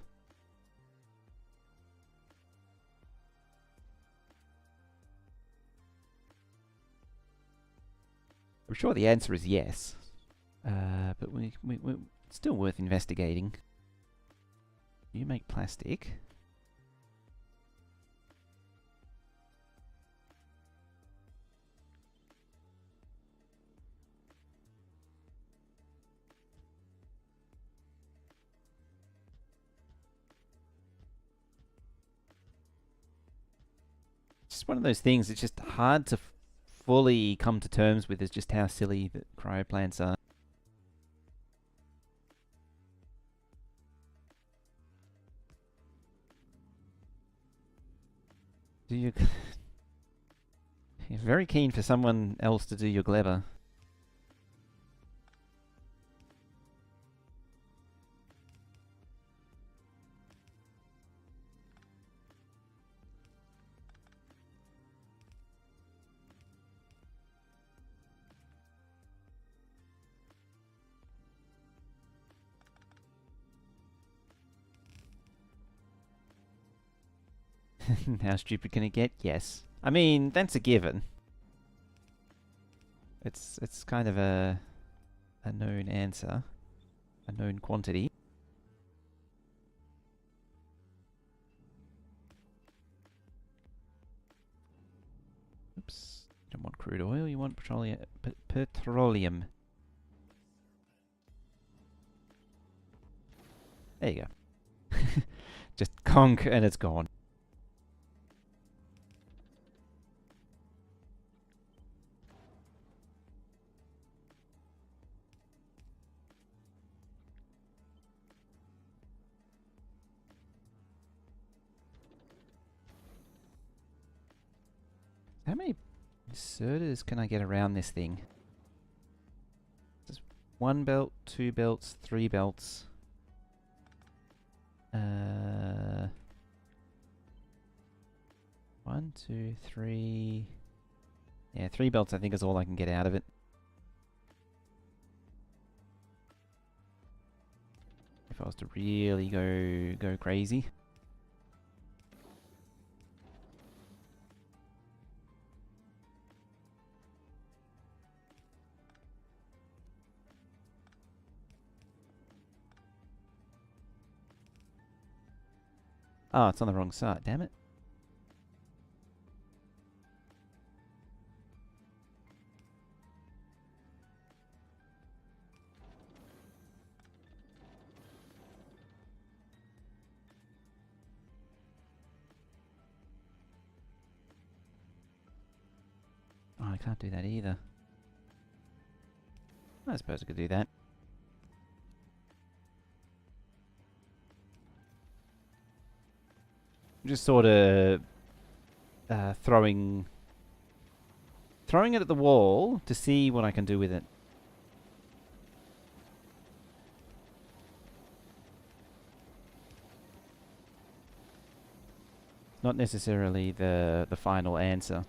I'm sure the answer is yes. But it's still worth investigating. You make plastic. It's just one of those things. It's just hard to fully come to terms with. Is just how silly that cryoplants are. Do you? You're very keen for someone else to do your Gleber. How stupid can it get? Yes. I mean, that's a given. It's kind of a known answer, a known quantity. Oops. You don't want crude oil, you want petroleum. There you go. Just conk and it's gone. How many inserters can I get around this thing? There's 1 belt, 2 belts, 3 belts. 1, 2, 3. Yeah, 3 belts I think is all I can get out of it. If I was to really go crazy. Oh, it's on the wrong side, damn it. Oh, I can't do that either. I suppose I could do that. I'm just sort of throwing it at the wall to see what I can do with it. Not necessarily the final answer.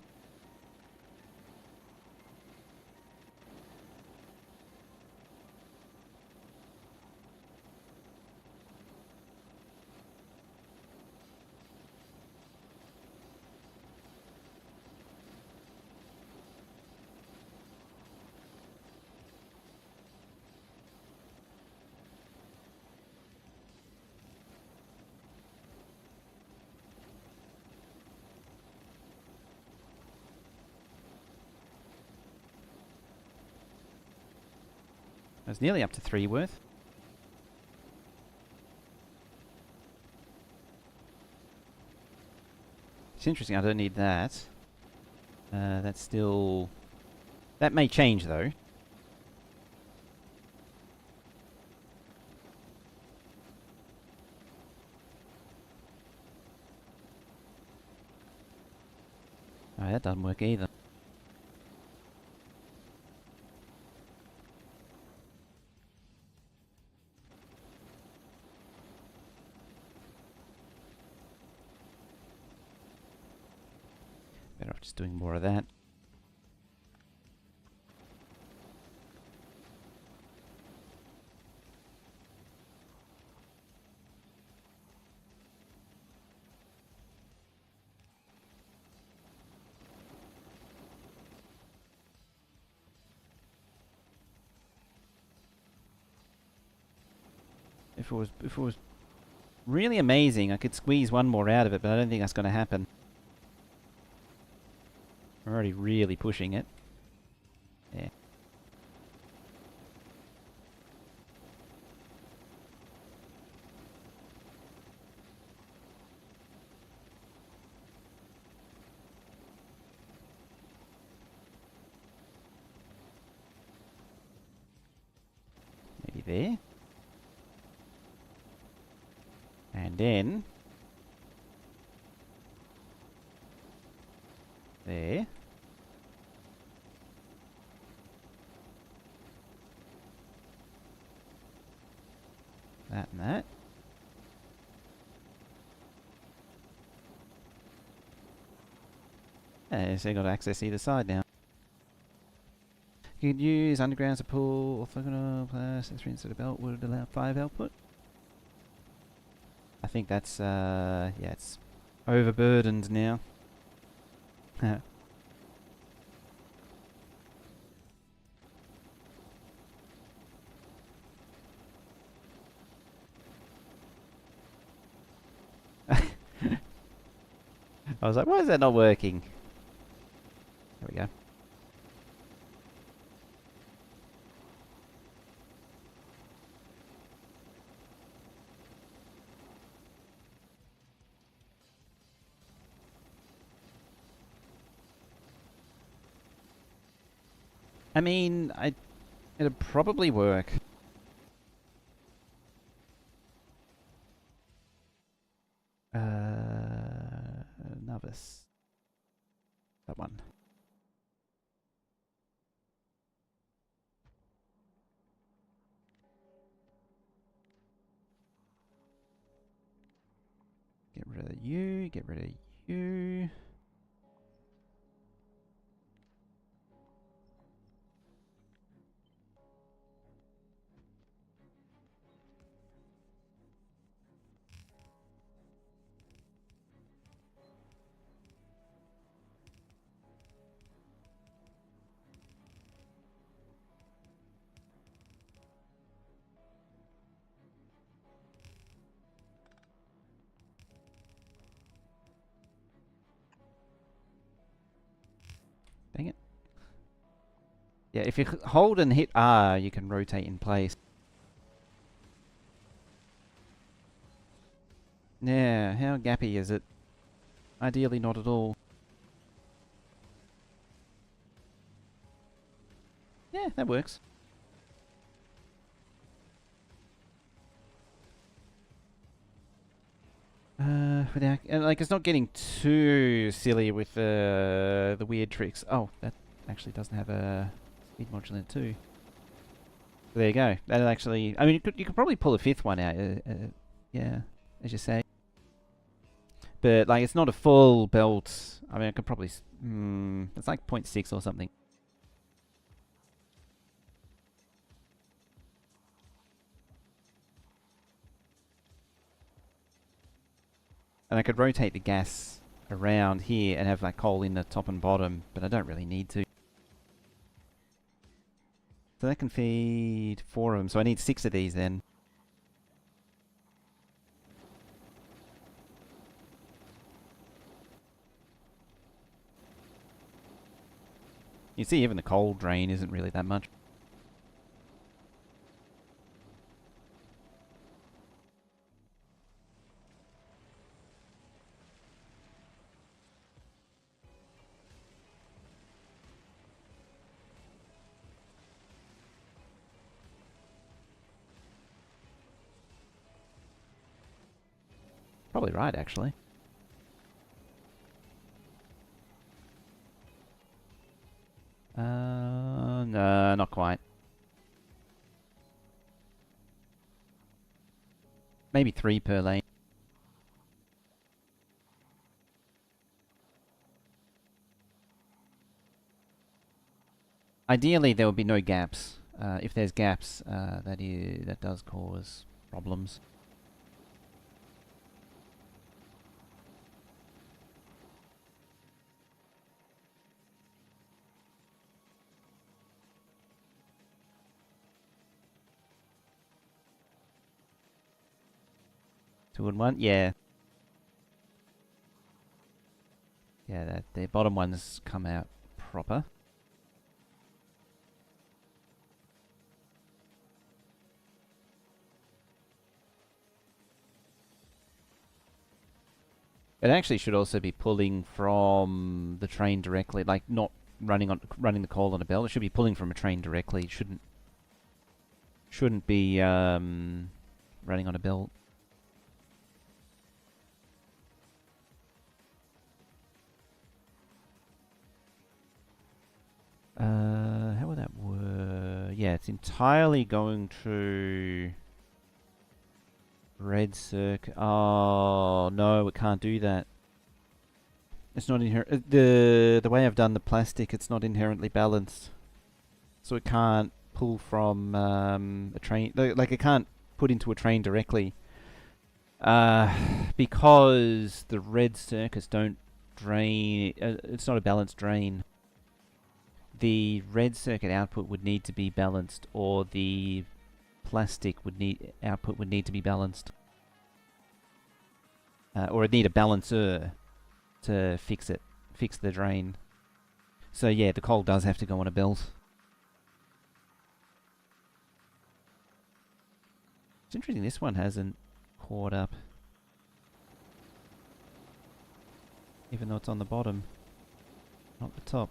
I was nearly up to 3 worth. It's interesting, I don't need that. That's still... That may change, though. Oh, that doesn't work either. Better off just doing more of that. If it was really amazing, I could squeeze one more out of it, but I don't think that's going to happen. We're already really pushing it. Yeah. Maybe there. And then... there. That and that. Yeah, so you got access either side now. You could use underground to pull orthogonal plus 3 instead of belt would allow 5 output. I think that's yeah, it's overburdened now. I was like, why is that not working? There we go. I mean, it'd probably work. Nauvis. That one. Get rid of you, get rid of you. Dang it. Yeah, if you hold and hit R, you can rotate in place. Yeah, how gappy is it? Ideally not at all. Yeah, that works. Without, and like, it's not getting too silly with the weird tricks. Oh, that actually doesn't have a speed modulator too. There you go. That actually, I mean, you could probably pull a fifth one out. Yeah, as you say. But like, it's not a full belt. I mean, I could probably. It's like 0.6 or something. And I could rotate the gas around here and have like coal in the top and bottom, but I don't really need to. So that can feed 4 of them, so I need 6 of these then. You see, even the coal drain isn't really that much. Probably right, actually. No, not quite. Maybe 3 per lane. Ideally, there will be no gaps. If there's gaps, that does cause problems. 2 and 1? Yeah. Yeah, the bottom ones come out proper. It actually should also be pulling from the train directly, like not running the coal on a belt. It should be pulling from a train directly. It shouldn't be running on a belt. How would that work? Yeah, it's entirely going to red circuit. Oh no, it can't do that. It's not inherent. The way I've done the plastic, it's not inherently balanced, so it can't pull from a train. Like it can't put into a train directly, because the red circuits don't drain. It's not a balanced drain. The red circuit output would need to be balanced, or the plastic output would need to be balanced, or it'd need a balancer to fix the drain. So yeah, the coal does have to go on a belt. It's interesting this one hasn't poured up, even though it's on the bottom, not the top.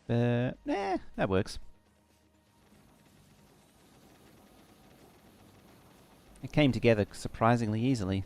But, nah, that works. It came together surprisingly easily.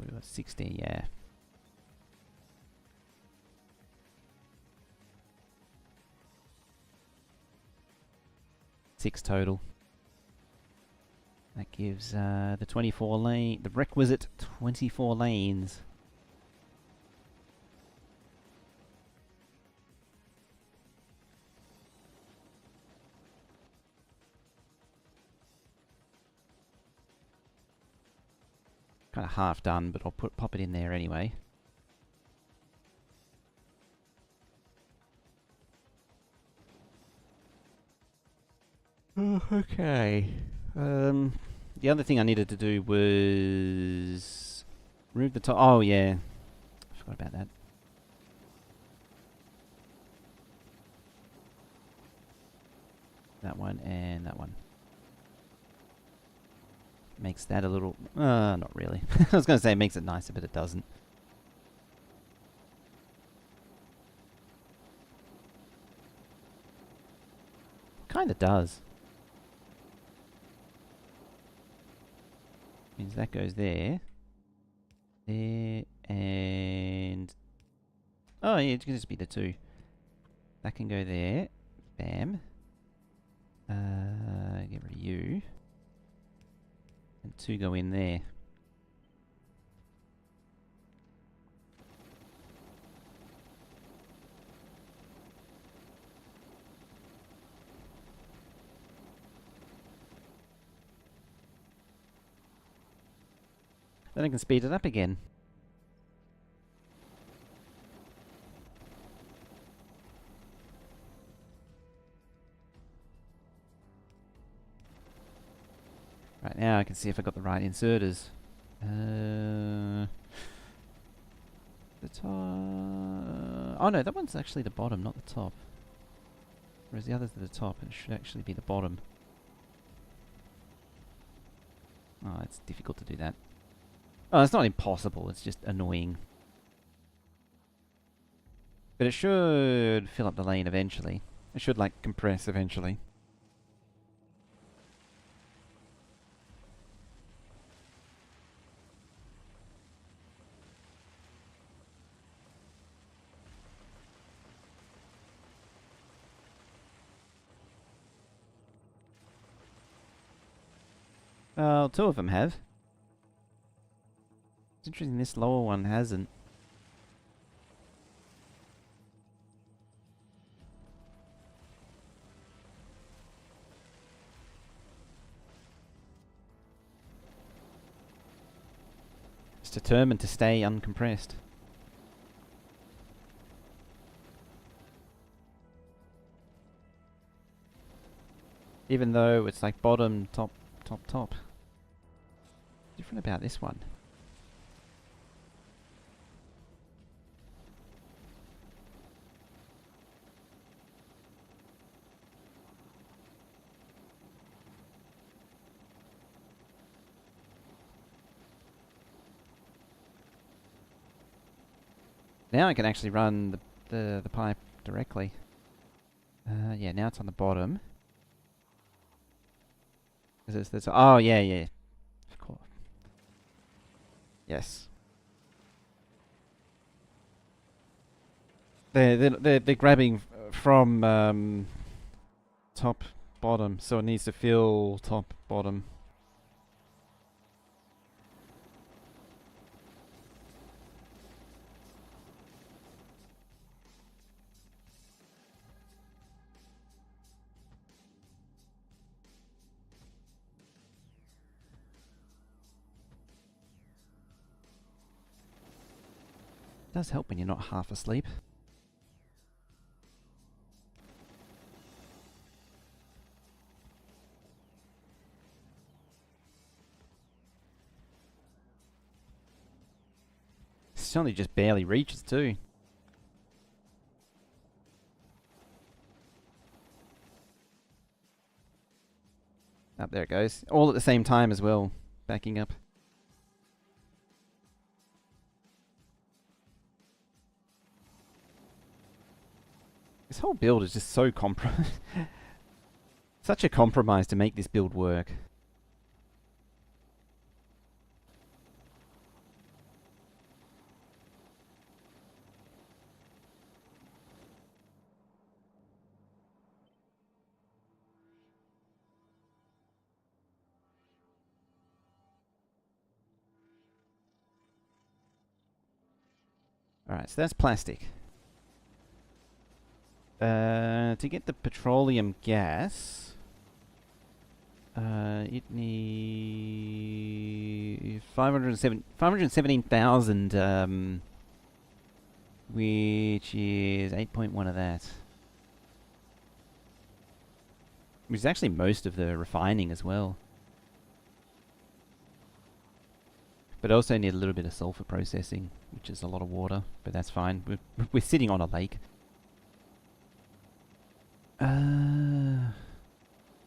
We've got 60, yeah. 6 total. That gives the requisite 24 lanes. Kind of half done, but I'll pop it in there anyway. Okay. The other thing I needed to do was remove the top. Oh yeah, I forgot about that. That one and that one. Makes that a little... not really. I was going to say it makes it nicer, but it doesn't. Kind of does. Means that goes there. There, and... Oh, yeah, it can just be the 2. That can go there. Bam. Get rid of you. And 2 go in there. Then I can speed it up again. Right, now I can see if I got the right inserters. The top... Oh no, that one's actually the bottom, not the top. Whereas the others are the top, and it should actually be the bottom. Oh, it's difficult to do that. Oh, it's not impossible, it's just annoying. But it should fill up the lane eventually. It should, like, compress eventually. Well, two of them have. It's interesting this lower one hasn't. It's determined to stay uncompressed. Even though it's like bottom, top, top, top. Different about this one. Now I can actually run the pipe directly. Yeah, now it's on the bottom. Oh, yeah, yeah. Of course. Yes. They're grabbing from top, bottom, so it needs to fill top, bottom. It does help when you're not half asleep. It only just barely reaches too. Up there it goes. All at the same time as well. Backing up. This whole build is just so such a compromise to make this build work. Alright, so that's plastic. To get the petroleum gas, it needs 517,000, which is 8.1 of that. Which is actually most of the refining as well. But I also need a little bit of sulfur processing, which is a lot of water, but that's fine. We're sitting on a lake.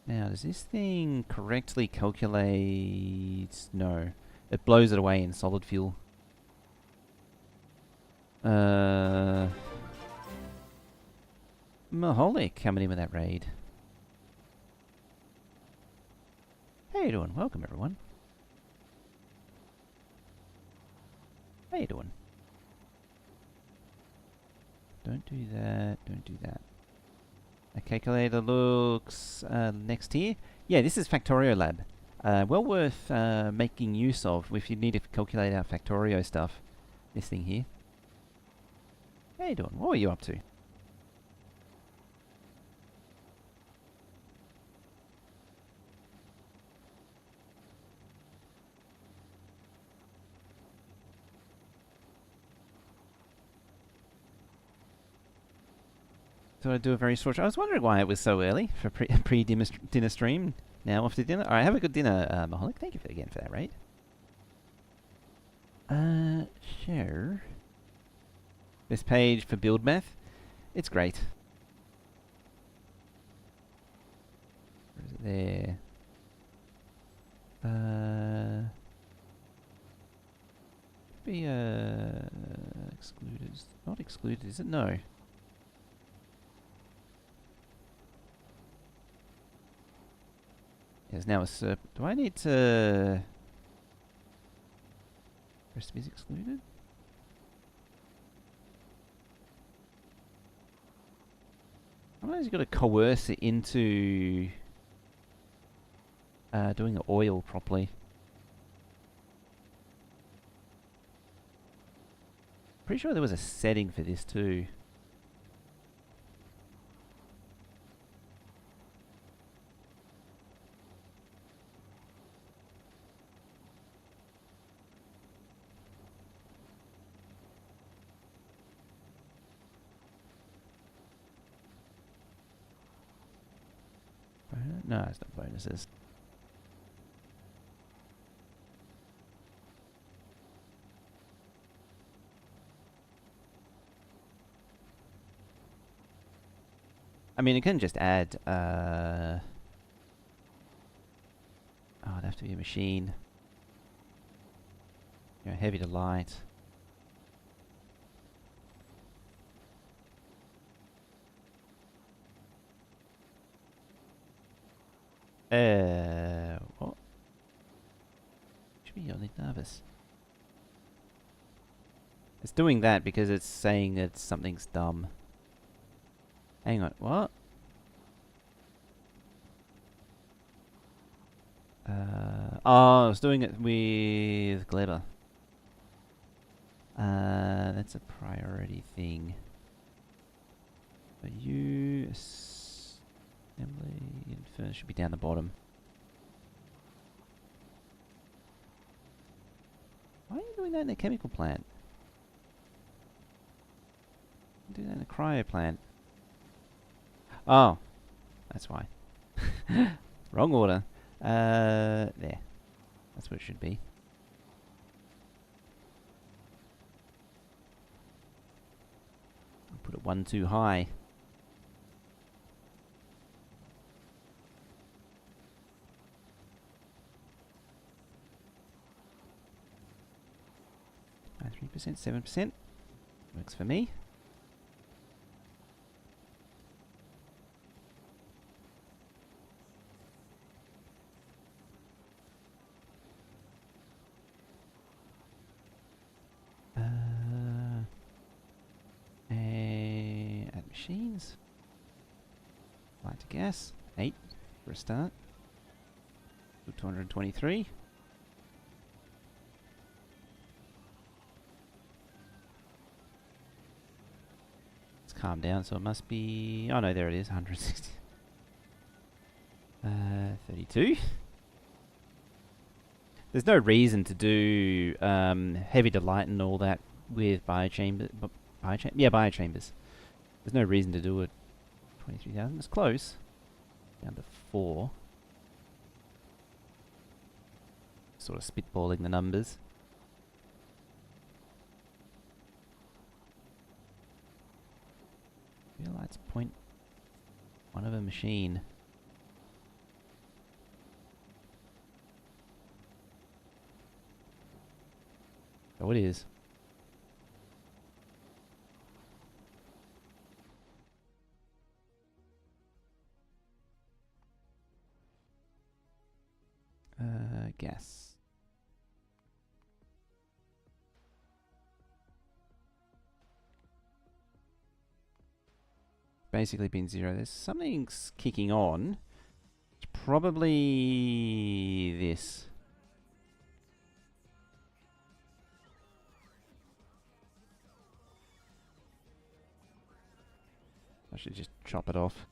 Now, does this thing correctly calculate? No. It blows it away in solid fuel. Maholic coming in with that raid. How you doing? Welcome, everyone. How you doing? Don't do that. Don't do that. A calculator looks next here. Yeah, this is Factorio Lab. Well worth making use of if you need to calculate out Factorio stuff. This thing here. How you doing? What were you up to? So I do a very short. I was wondering why it was so early for pre-dinner stream. Now after dinner. All right, have a good dinner, Maholic. Thank you again for that raid. Share. This page for build math. It's great. Where is it there? It's not excluded, is it? No. There's now a serp. Do I need to... Recipes excluded? Sometimes you've got to coerce it into doing the oil properly. Pretty sure there was a setting for this too. No, it's not bonuses. I mean, it can just add, oh, it'd have to be a machine. You know, heavy to light. What? Should be on the Nauvis. It's doing that because it's saying that something's dumb. Hang on, what? Oh, I was doing it with Gleba. That's a priority thing. So you... Assembly... Inferno should be down the bottom. Why are you doing that in a chemical plant? Do that in a cryo plant. Oh, that's why. Wrong order. There. That's what it should be. Put it one too high. 3%, 7%. Works for me. Add machines. Light to gas. 8 for a start. 223. It's calmed down, so it must be... Oh no, there it is, 160. 32. There's no reason to do heavy to light and all that with biochambers. Biochambers. There's no reason to do it. 23,000. It's close. Down to 4. Sort of spitballing the numbers. Real light's 0.1 of a machine. Oh, it is. Gas. Basically been 0. There's something's kicking on. It's probably this. I should just chop it off.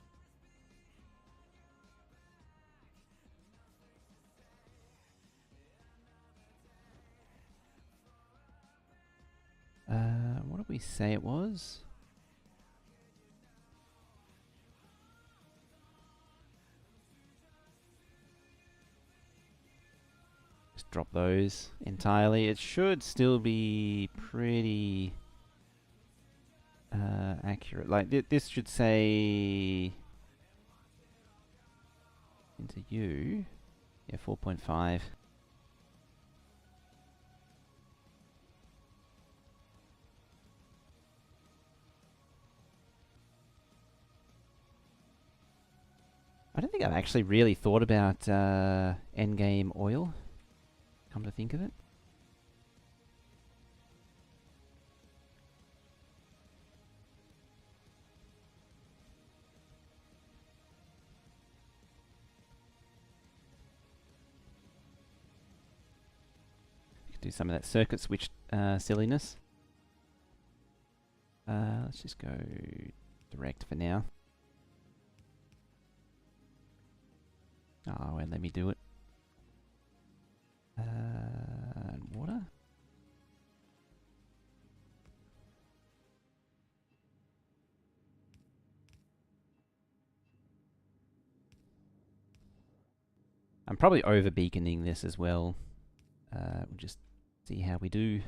What did we say it was? Just drop those entirely. It should still be pretty accurate. Like this should say into you. Yeah, 4.5. I don't think I've actually really thought about endgame oil, come to think of it. Do some of that circuit switch silliness. Let's just go direct for now. Oh, and let me do it. And water. I'm probably over beaconing this as well. We'll just see how we do.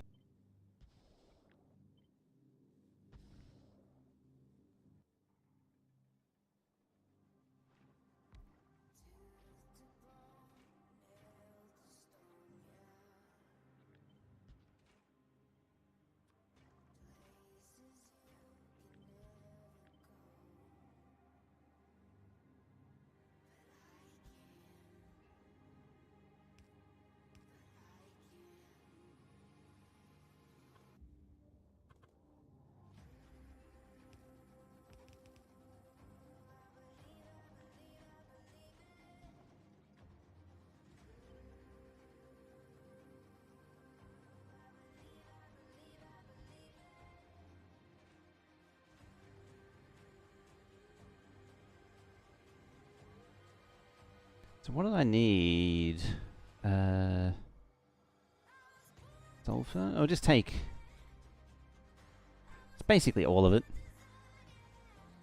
So what do I need? Sulfur? I'll just take... It's basically all of it.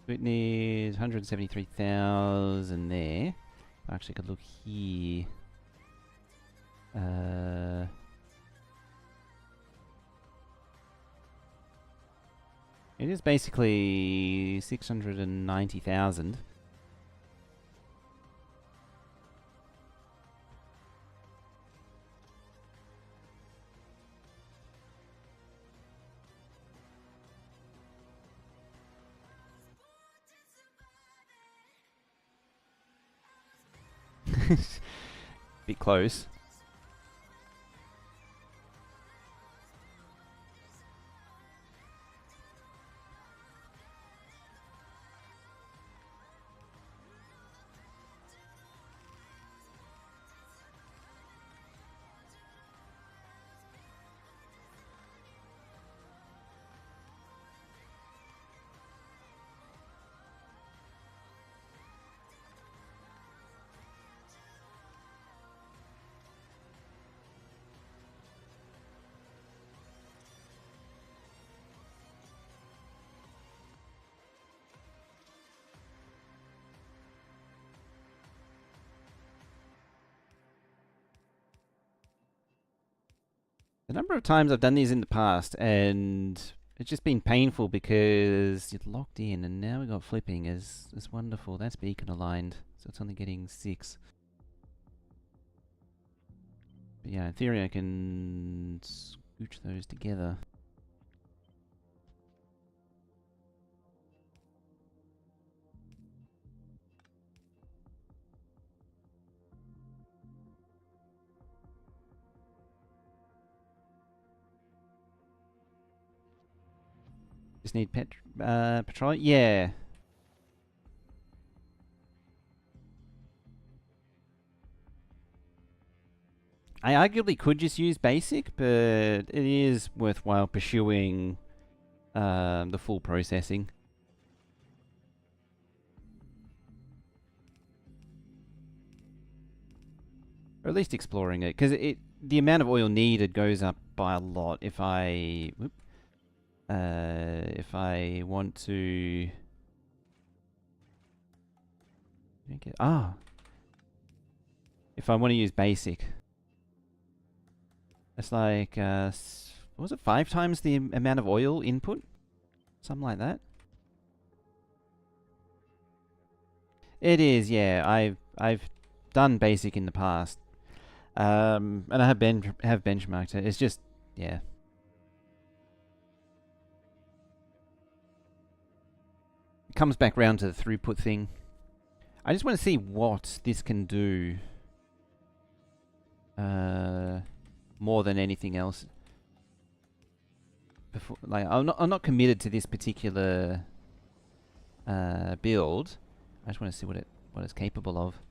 It needs 173,000 there. I actually could look here. It is basically 690,000. Bit close. The number of times I've done these in the past, and it's just been painful because you're locked in, and now we've got flipping is wonderful. That's beacon aligned, so it's only getting 6. But yeah, in theory I can scooch those together. Just need petroleum? Yeah. I arguably could just use basic, but it is worthwhile pursuing the full processing. Or at least exploring it, because the amount of oil needed goes up by a lot if I want to... If I want to use basic. It's like, what was it, 5 times the amount of oil input? Something like that. It is, yeah. I've done basic in the past. And I have benchmarked it. It's just, yeah. It comes back round to the throughput thing. I just want to see what this can do. More than anything else. Before, like, I'm not committed to this particular build. I just want to see what it's capable of.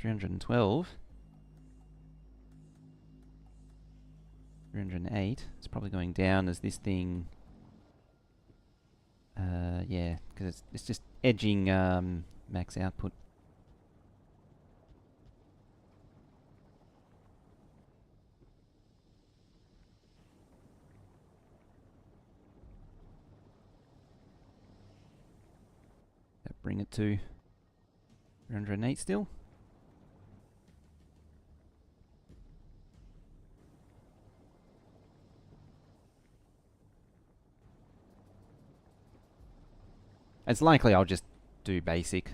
$312. 308. It's probably going down as this thing. Yeah, because it's just edging max output. That bring it to 308 still. It's likely I'll just do basic.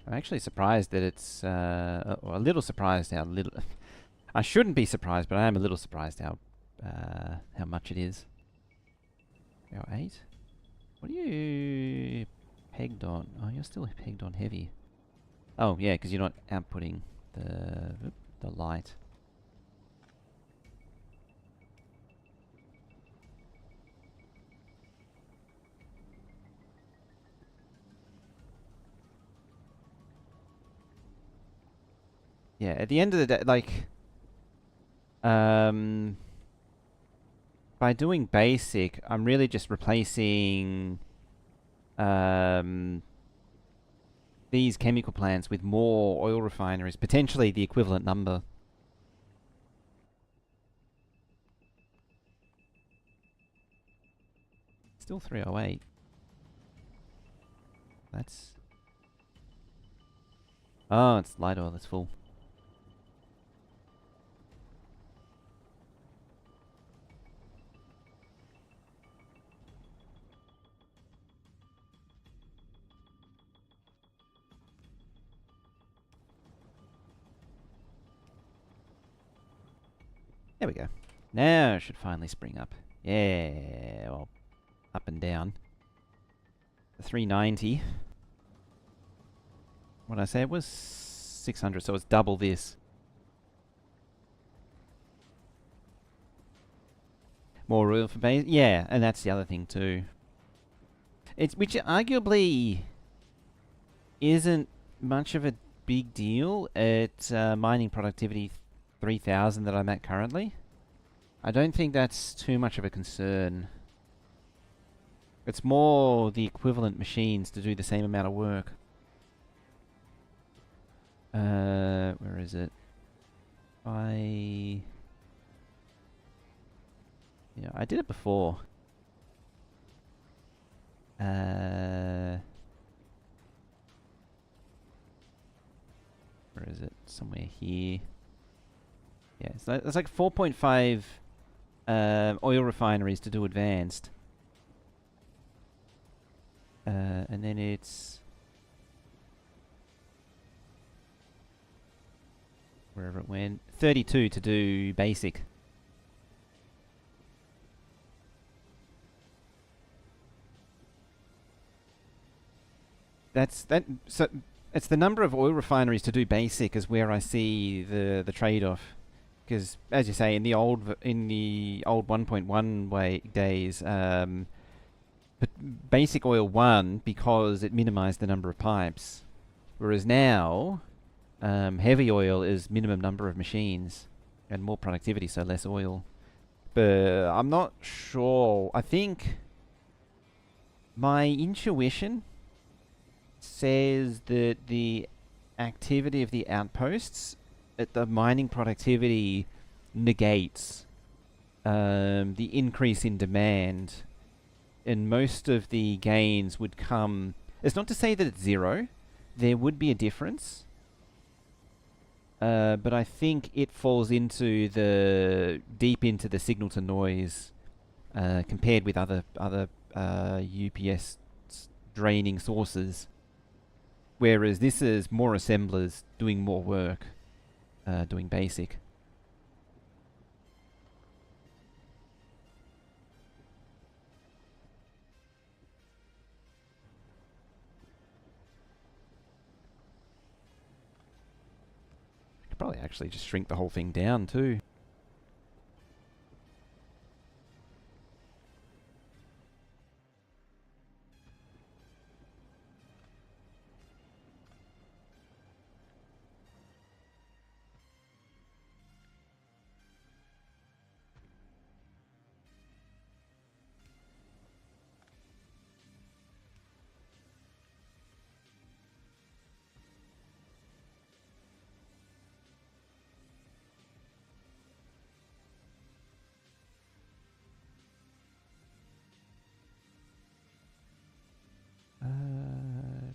I'm actually surprised that it's a little surprised how little. I shouldn't be surprised, but I am a little surprised how much it is. 8. What are you pegged on? Oh, you're still pegged on heavy. Oh yeah, because you're not outputting the light. Yeah, at the end of the day, like, by doing basic, I'm really just replacing these chemical plants with more oil refineries, potentially the equivalent number. Still 308. That's... Oh, it's light oil, it's full. There we go. Now it should finally spring up. Yeah, well, up and down. The 390. What did I say? It was 600, so it's double this. More oil for base. Yeah, and that's the other thing too. Which arguably isn't much of a big deal at mining productivity 3000 that I'm at currently. I don't think that's too much of a concern. It's more the equivalent machines to do the same amount of work. Where is it? Yeah, I did it before. Where is it? Somewhere here. Yeah, so it's like 4.5 oil refineries to do advanced. And then it's... wherever it went. 32 to do basic. So it's the number of oil refineries to do basic is where I see the trade-off. Because, as you say, in the old 1.1 days, but basic oil won because it minimized the number of pipes, whereas now heavy oil is minimum number of machines and more productivity, so less oil. But I'm not sure. I think my intuition says that the activity of the outposts at the mining productivity negates the increase in demand, and most of the gains would come... It's not to say that it's zero. There would be a difference. But I think it falls into deep into the signal to noise compared with other UPS draining sources. Whereas this is more assemblers doing more work, doing basic. I could probably actually just shrink the whole thing down too.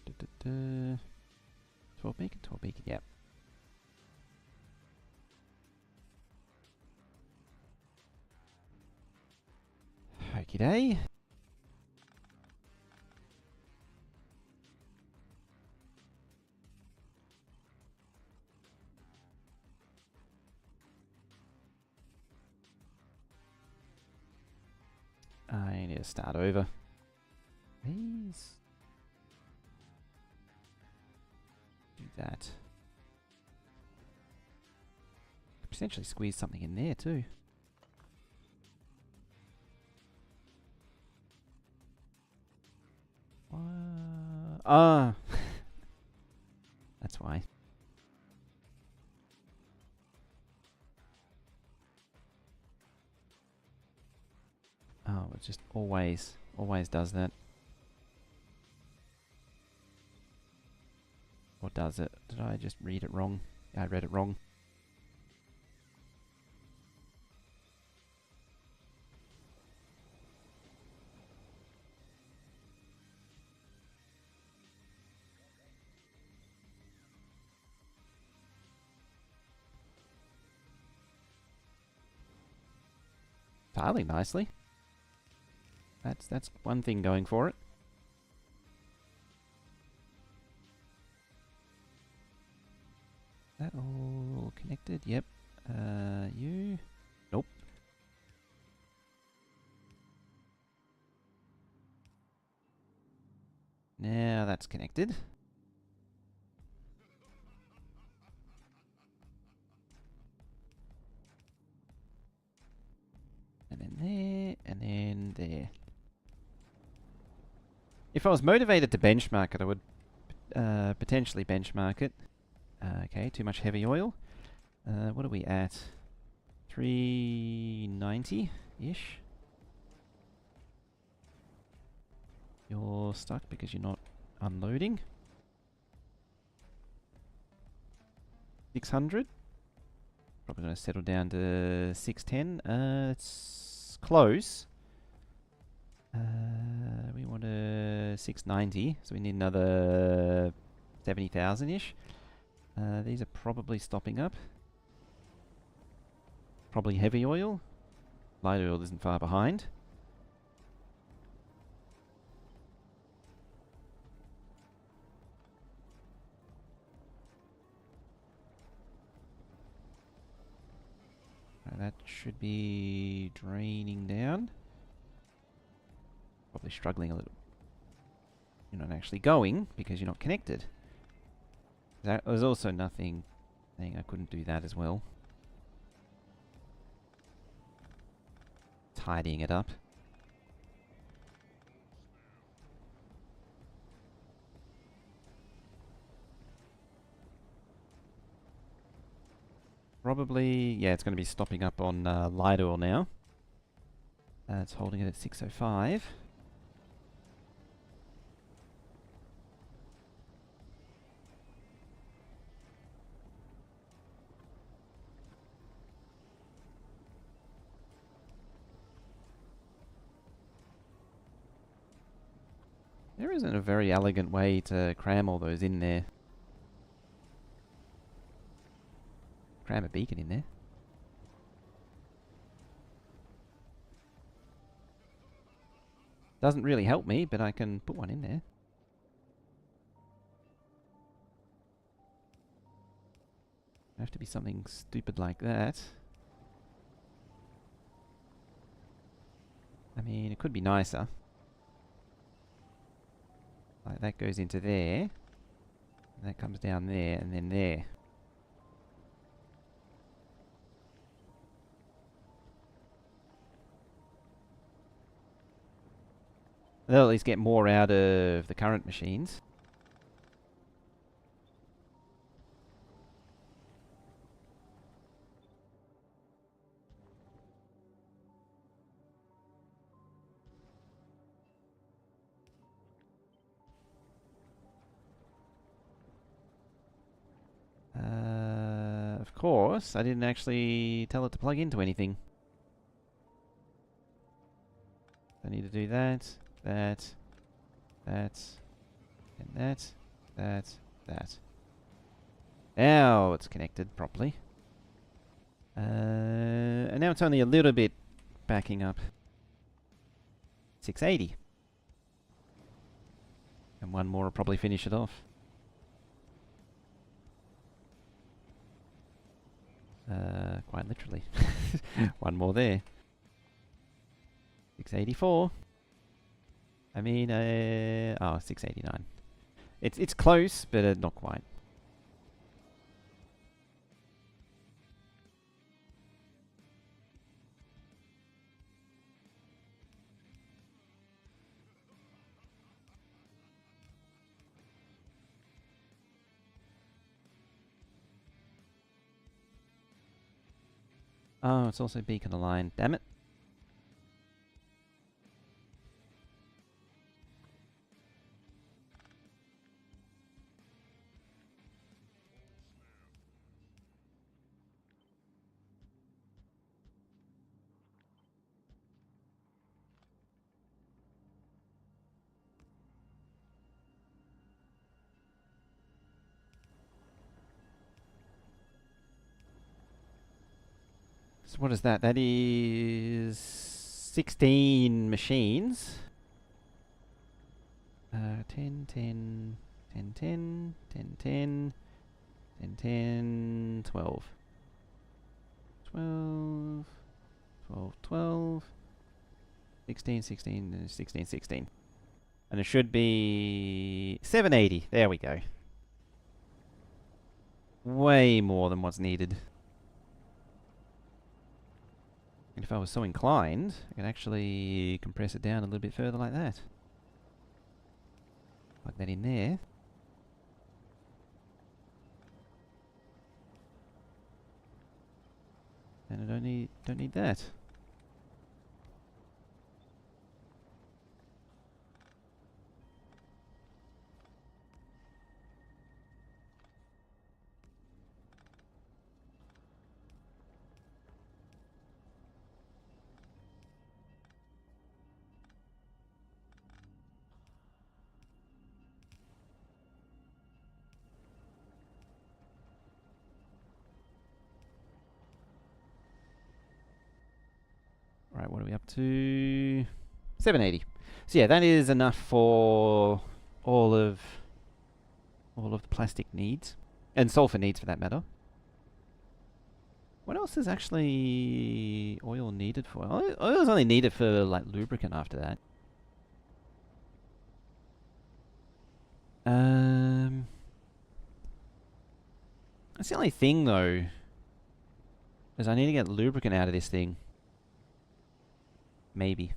Da, da, da. 12 beacon, 12 beacon, yep. Okie day. I need to start over. Please. Do that. Could potentially squeeze something in there too. Ah. That's why. Oh, it just always does that. Or does it? Did I just read it wrong? Yeah, I read it wrong. Tiling nicely. That's one thing going for it. That all connected? Yep. You? Nope. Now that's connected. And then there, and then there. If I was motivated to benchmark it, I would potentially benchmark it. Okay, too much heavy oil. What are we at? 390-ish. You're stuck because you're not unloading. 600. Probably going to settle down to 610. It's close. We want a 690, so we need another 70,000-ish. These are probably stopping up. Probably heavy oil. Light oil isn't far behind. That should be draining down. Probably struggling a little. You're not actually going because you're not connected. There's also nothing saying I couldn't do that as well. Tidying it up. Probably, yeah, it's going to be stopping up on light oil now. It's holding it at 605. There isn't a very elegant way to cram all those in there. Cram a beacon in there. Doesn't really help me, but I can put one in there. have to be something stupid like that. I mean, it could be nicer. Like that goes into there, and that comes down there, and then there. They'll at least get more out of the current machines. Of course, I didn't actually tell it to plug into anything. I need to do that, that, and that. Now it's connected properly. And now it's only a little bit backing up. 680. And one more will probably finish it off. Quite literally. One more there. 684. I mean, 689. It's close, but not quite. Oh, it's also beacon aligned. Damn it. So what is that? That is 16 machines. 10, 10, 10, 10, 10, 10, 10, 10, 12. 12, 12, 12, 16, 16, 16, 16. And it should be 780. There we go. Way more than what's needed. And if I was so inclined, I could actually compress it down a little bit further like that. Plug that in there. And I don't need that. Right, what are we up to? 780. So yeah, that is enough for all of the plastic needs. And sulfur needs for that matter. What else is actually oil needed for? Oil is only needed for like lubricant after that. That's the only thing though, is I need to get lubricant out of this thing. Maybe.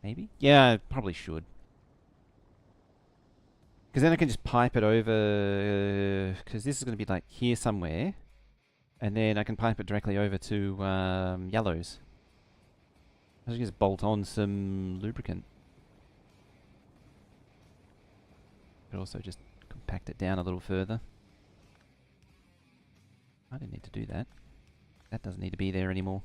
Maybe? Yeah, I probably should. Because then I can just pipe it over, because this is going to be like here somewhere. And then I can pipe it directly over to Yellows. I should just bolt on some lubricant. But also just compact it down a little further. I didn't need to do that. That doesn't need to be there anymore.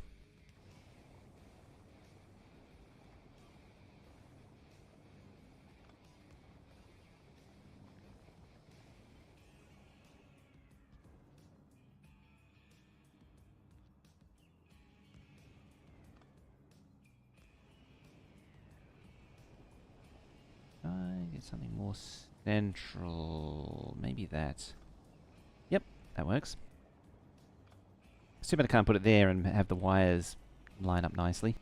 Something more central. Maybe that. Yep, that works. Too bad I can't put it there and have the wires line up nicely.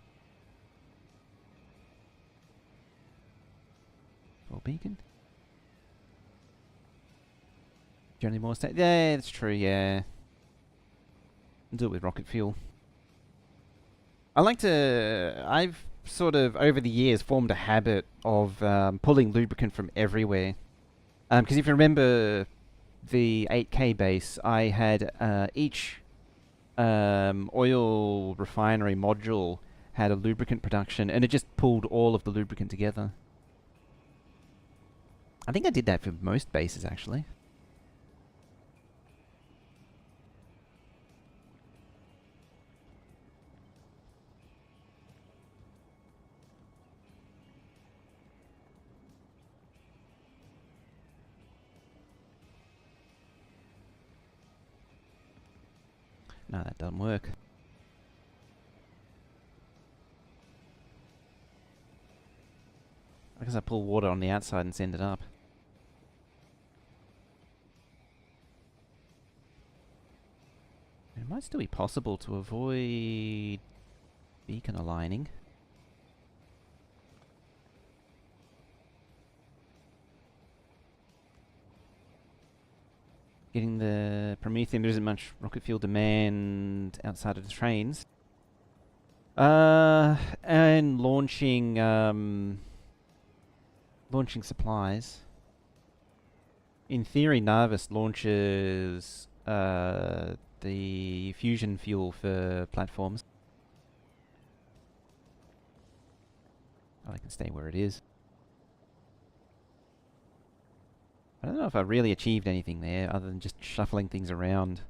Or beacon. Do you need more state? Yeah, that's true, yeah. I'll do it with rocket fuel. I've sort of, over the years, formed a habit of pulling lubricant from everywhere. Because if you remember the 8K base, I had each oil refinery module had a lubricant production, and it just pulled all of the lubricant together. I think I did that for most bases, actually. No, that doesn't work. I guess I pull water on the outside and send it up. It might still be possible to avoid beacon aligning. Getting the Prometheum, there isn't much rocket fuel demand outside of the trains. And launching supplies. In theory, Nauvis launches the fusion fuel for platforms. Oh, I can stay where it is. I don't know if I really achieved anything there, other than just shuffling things around.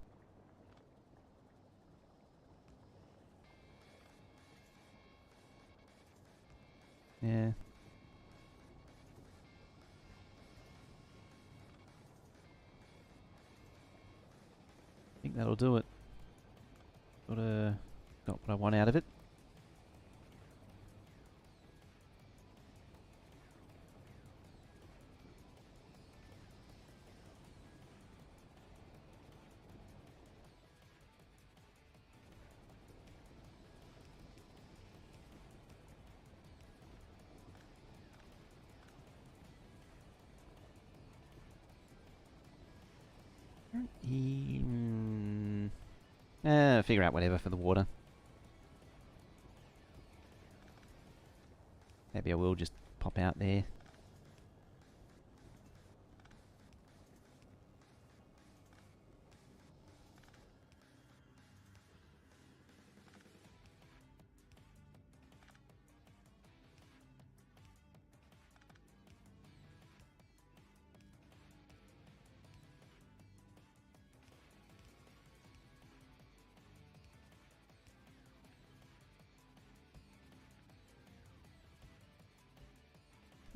Yeah. I think that'll do it. Got what I want out of it. Figure out whatever for the water. Maybe I will just pop out there.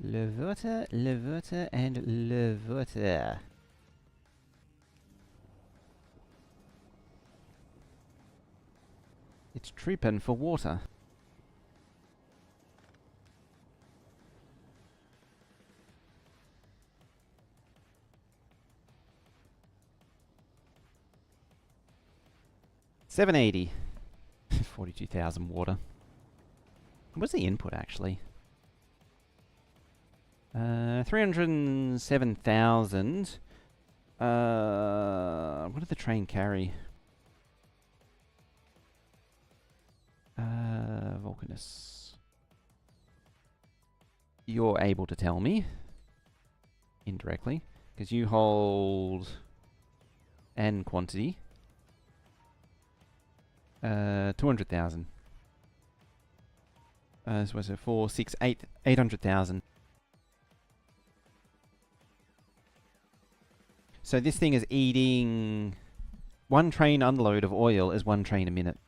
Le water, and le water. It's tripping for water. $780. 42,000 water. What's the input actually? 307,000. What did the train carry? Vulcanus. You're able to tell me. Indirectly. Because you hold... N quantity. 200,000. So what's it? 4, 6, 8... 800,000. So this thing is eating... One train unload of oil is one train a minute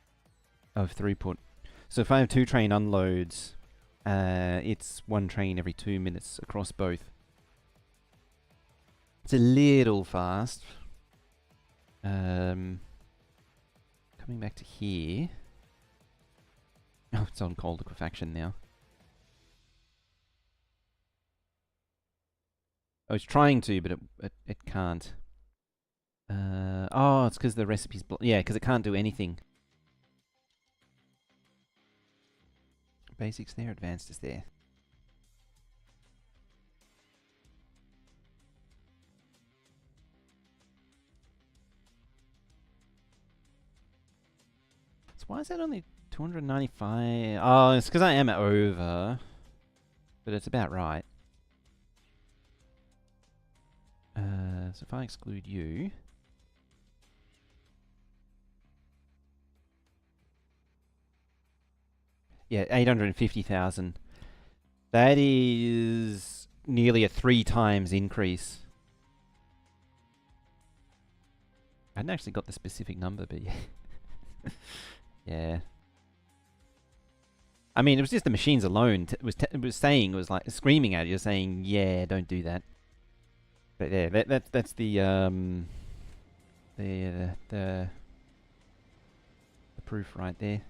of throughput. So if I have 2 train unloads, it's 1 train every 2 minutes across both. It's a little fast. Coming back to here. Oh, it's on cold liquefaction now. I was trying to, but it can't. Oh, it's because the recipe's... yeah, because it can't do anything. Basics there, advanced is there. So why is that only 295? Oh, it's because I am over. But it's about right. So if I exclude you... yeah, 850,000. That is nearly a 3 times increase. I hadn't actually got the specific number, but yeah. Yeah. I mean, it was just the machines alone. It was saying, it was like screaming at you, saying, "Yeah, don't do that." But yeah, that's the proof right there.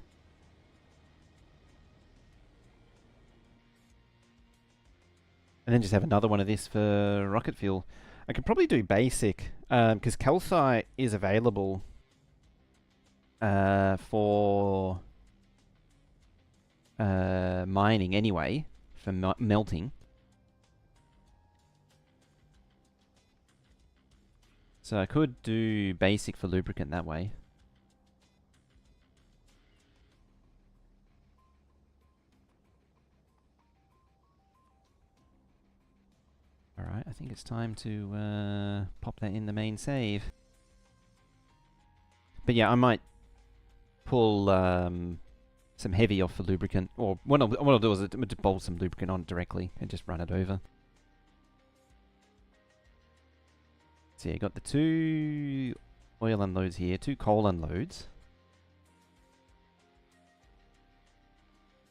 And then just have another one of this for rocket fuel. I could probably do basic, because calcite is available for mining anyway, for melting. So I could do basic for lubricant that way. Alright, I think it's time to pop that in the main save. But yeah, I might pull some heavy off for lubricant, or what I'll do is just bolt some lubricant on directly and just run it over. So yeah, you got the 2 oil unloads here, 2 coal unloads.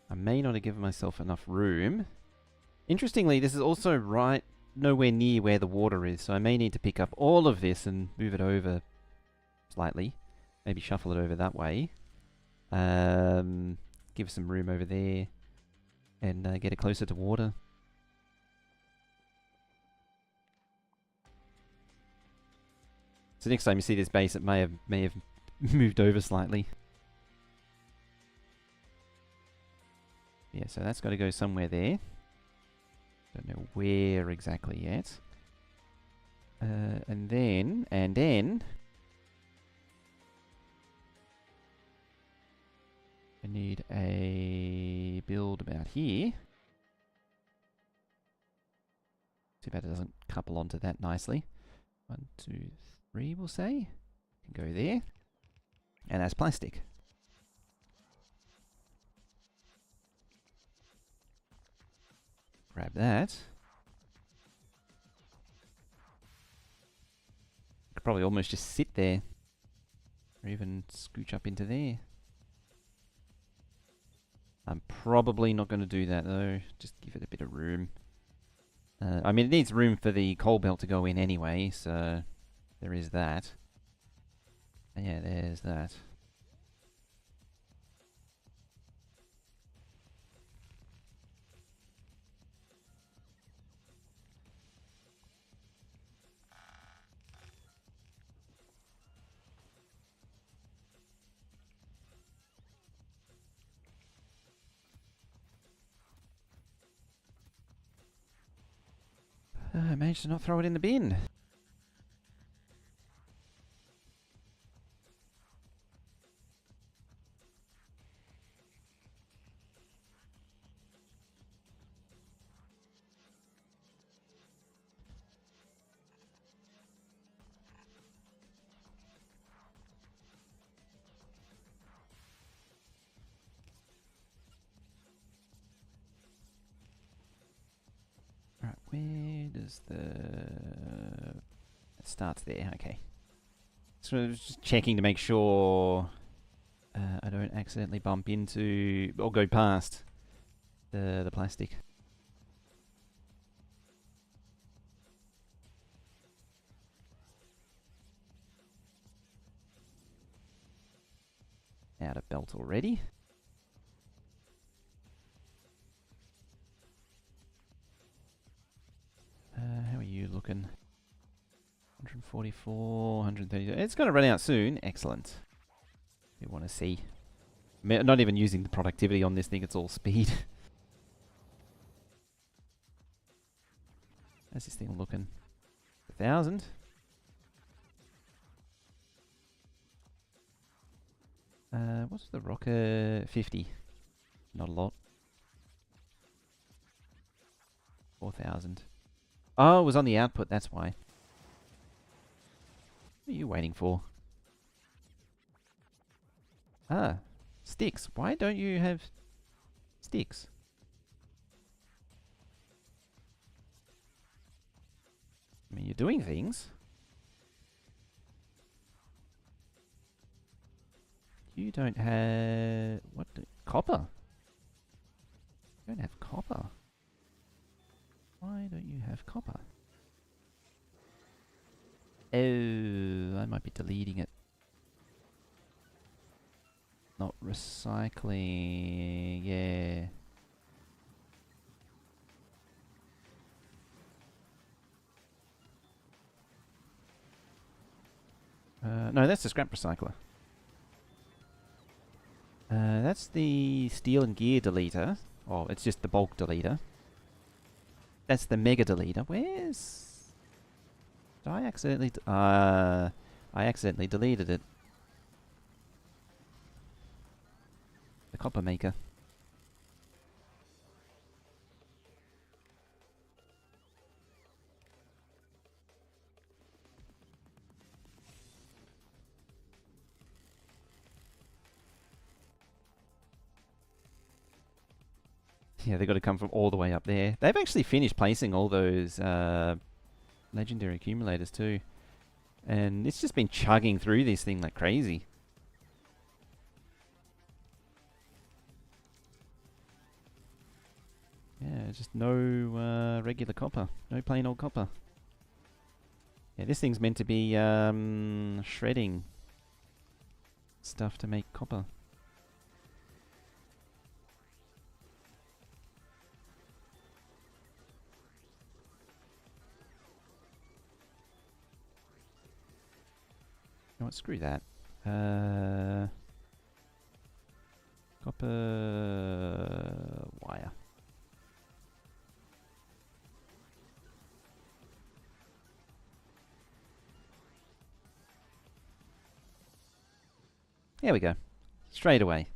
I may not have given myself enough room. Interestingly, this is also right nowhere near where the water is, so I may need to pick up all of this and move it over slightly. Maybe shuffle it over that way. Give some room over there and get it closer to water. So next time you see this base, it may have moved over slightly. Yeah, so that's got to go somewhere there. Don't know where exactly yet. And then I need a build about here. Too bad it doesn't couple onto that nicely. 1, 2, 3, we'll say. Can go there. And that's plastic. Grab that. Could probably almost just sit there. Or even scooch up into there. I'm probably not going to do that though. Just give it a bit of room. I mean, it needs room for the coal belt to go in anyway, so there is that. And yeah, there's that. I managed to not throw it in the bin. Right, where does the... It starts there, okay. So I was just checking to make sure I don't accidentally bump into or go past the plastic. Out of belt already. How are you looking? 144, 130. It's going to run out soon. Excellent. We want to see. Not even using the productivity on this thing, it's all speed. How's this thing looking? 1,000. What's the rocket? 50. Not a lot. 4,000. Oh, it was on the output, that's why. What are you waiting for? Ah, sticks. Why don't you have sticks? I mean, you're doing things. You don't have... What? Copper? You don't have copper. Why don't you have copper? Oh, I might be deleting it. Not recycling. Yeah. No, that's the scrap recycler. That's the steel and gear deleter. Oh, it's just the bulk deleter. That's the mega deleter. Where's... Did I accidentally... I accidentally deleted it. The copper maker. Yeah, they've got to come from all the way up there. They've actually finished placing all those legendary accumulators too. And it's just been chugging through this thing like crazy. Yeah, just no regular copper. No plain old copper. Yeah, this thing's meant to be shredding stuff to make copper. You know what, screw that. Copper wire. There we go. Straight away.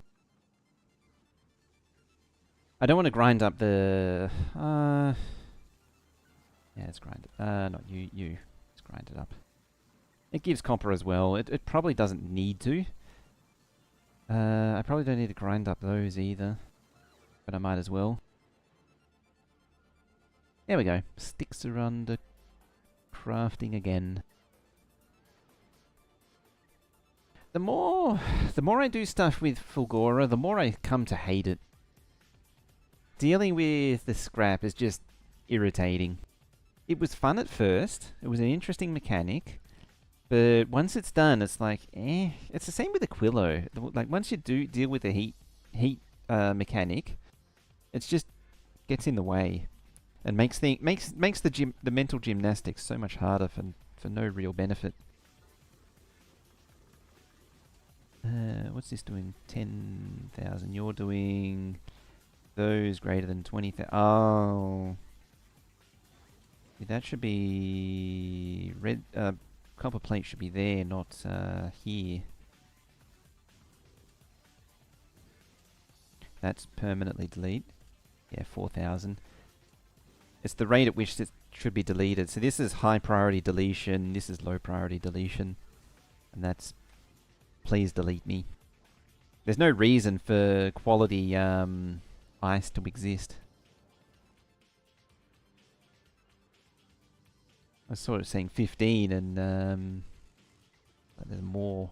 I don't want to grind up the... yeah, let's grind it. Not you. Let's grind it up. It gives copper as well. It probably doesn't need to. I probably don't need to grind up those either. But I might as well. There we go. Sticks are under crafting again. The more I do stuff with Fulgora, the more I come to hate it. Dealing with the scrap is just irritating. It was fun at first. It was an interesting mechanic. But once it's done, it's like, eh. It's the same with the Quillo. Like, once you do deal with the heat mechanic, it just gets in the way. And makes the mental gymnastics so much harder for no real benefit. What's this doing? 10,000. You're doing those greater than 20,000. Oh. That should be red. Copper plate should be there, not here. That's permanently delete. Yeah, 4,000. It's the rate at which it should be deleted. So this is high priority deletion. This is low priority deletion. And that's please delete me. There's no reason for quality ice to exist. I was sort of saying 15 and but there's more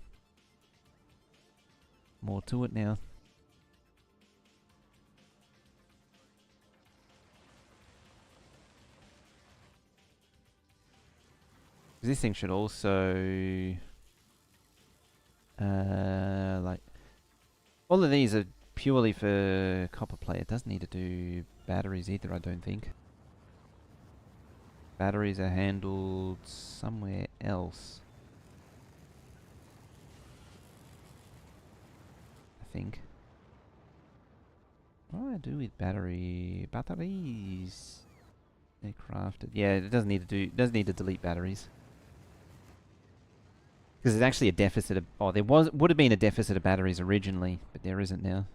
to it now. This thing should also like all of these are purely for copper plate. It doesn't need to do batteries either, I don't think. Batteries are handled somewhere else, I think. What do I do with batteries? They're crafted. Yeah, it doesn't need to do. Doesn't need to delete batteries because there's actually a deficit of. Oh, there would have been a deficit of batteries originally, but there isn't now.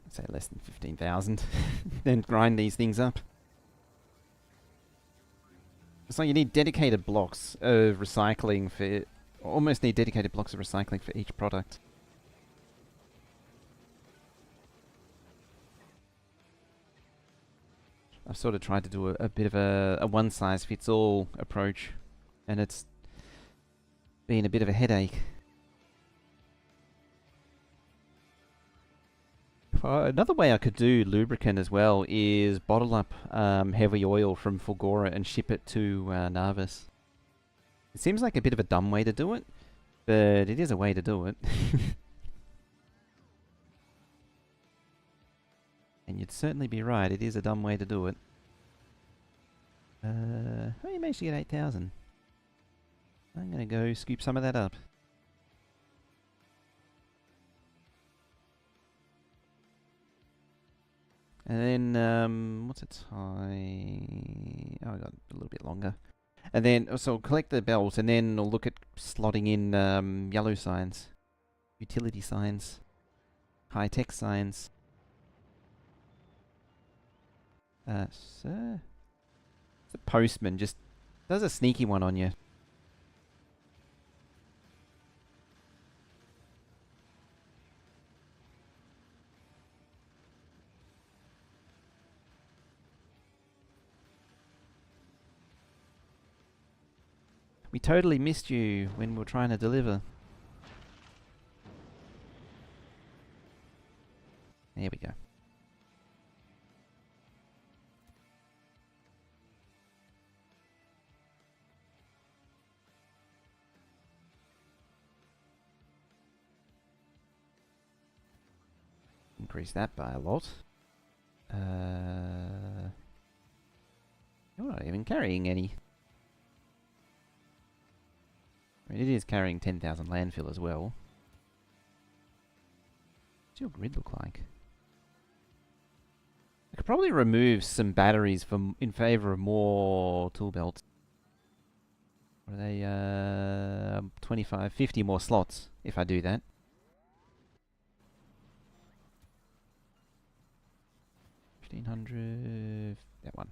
I'd say less than 15,000. Then grind these things up. So you need dedicated blocks of recycling for. Almost need dedicated blocks of recycling for each product. I've sort of tried to do a bit of a one-size-fits-all approach, and it's been a bit of a headache. Another way I could do lubricant as well is bottle up heavy oil from Fulgora and ship it to Nauvis. It seems like a bit of a dumb way to do it, but it is a way to do it. And you'd certainly be right, it is a dumb way to do it. Oh, you managed to get 8,000. I'm gonna go scoop some of that up. And then, what's the time? Oh, I got a little bit longer. And then, so collect the bells, and then I'll look at slotting in yellow signs, utility signs, high-tech signs. Sir? The postman just does a sneaky one on you. We totally missed you when we were trying to deliver. There we go. Increase that by a lot. You're not even carrying any. I mean, it is carrying 10,000 landfill as well. What's your grid look like? I could probably remove some batteries in favor of more tool belts. What are they? 25, 50 more slots if I do that. $1,500. That one.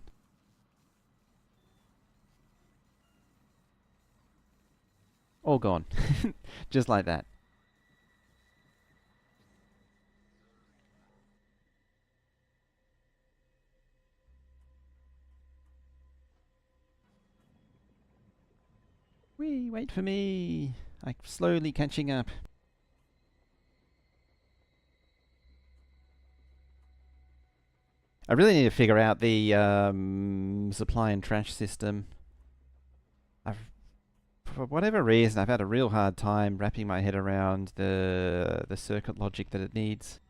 All gone. Just like that. Wee, wait for me. I'm slowly catching up. I really need to figure out the supply and trash system. For whatever reason, I've had a real hard time wrapping my head around the circuit logic that it needs.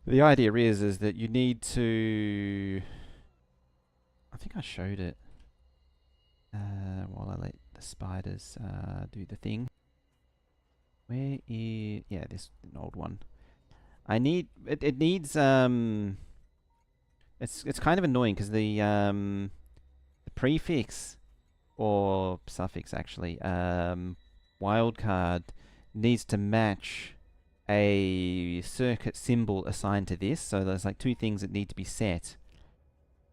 The idea is that you need to. I think I showed it while I let the spiders do the thing. Where is... Yeah, this is an old one. I need... It needs... It's kind of annoying because the prefix, or suffix actually, wildcard needs to match a circuit symbol assigned to this. So there's like two things that need to be set.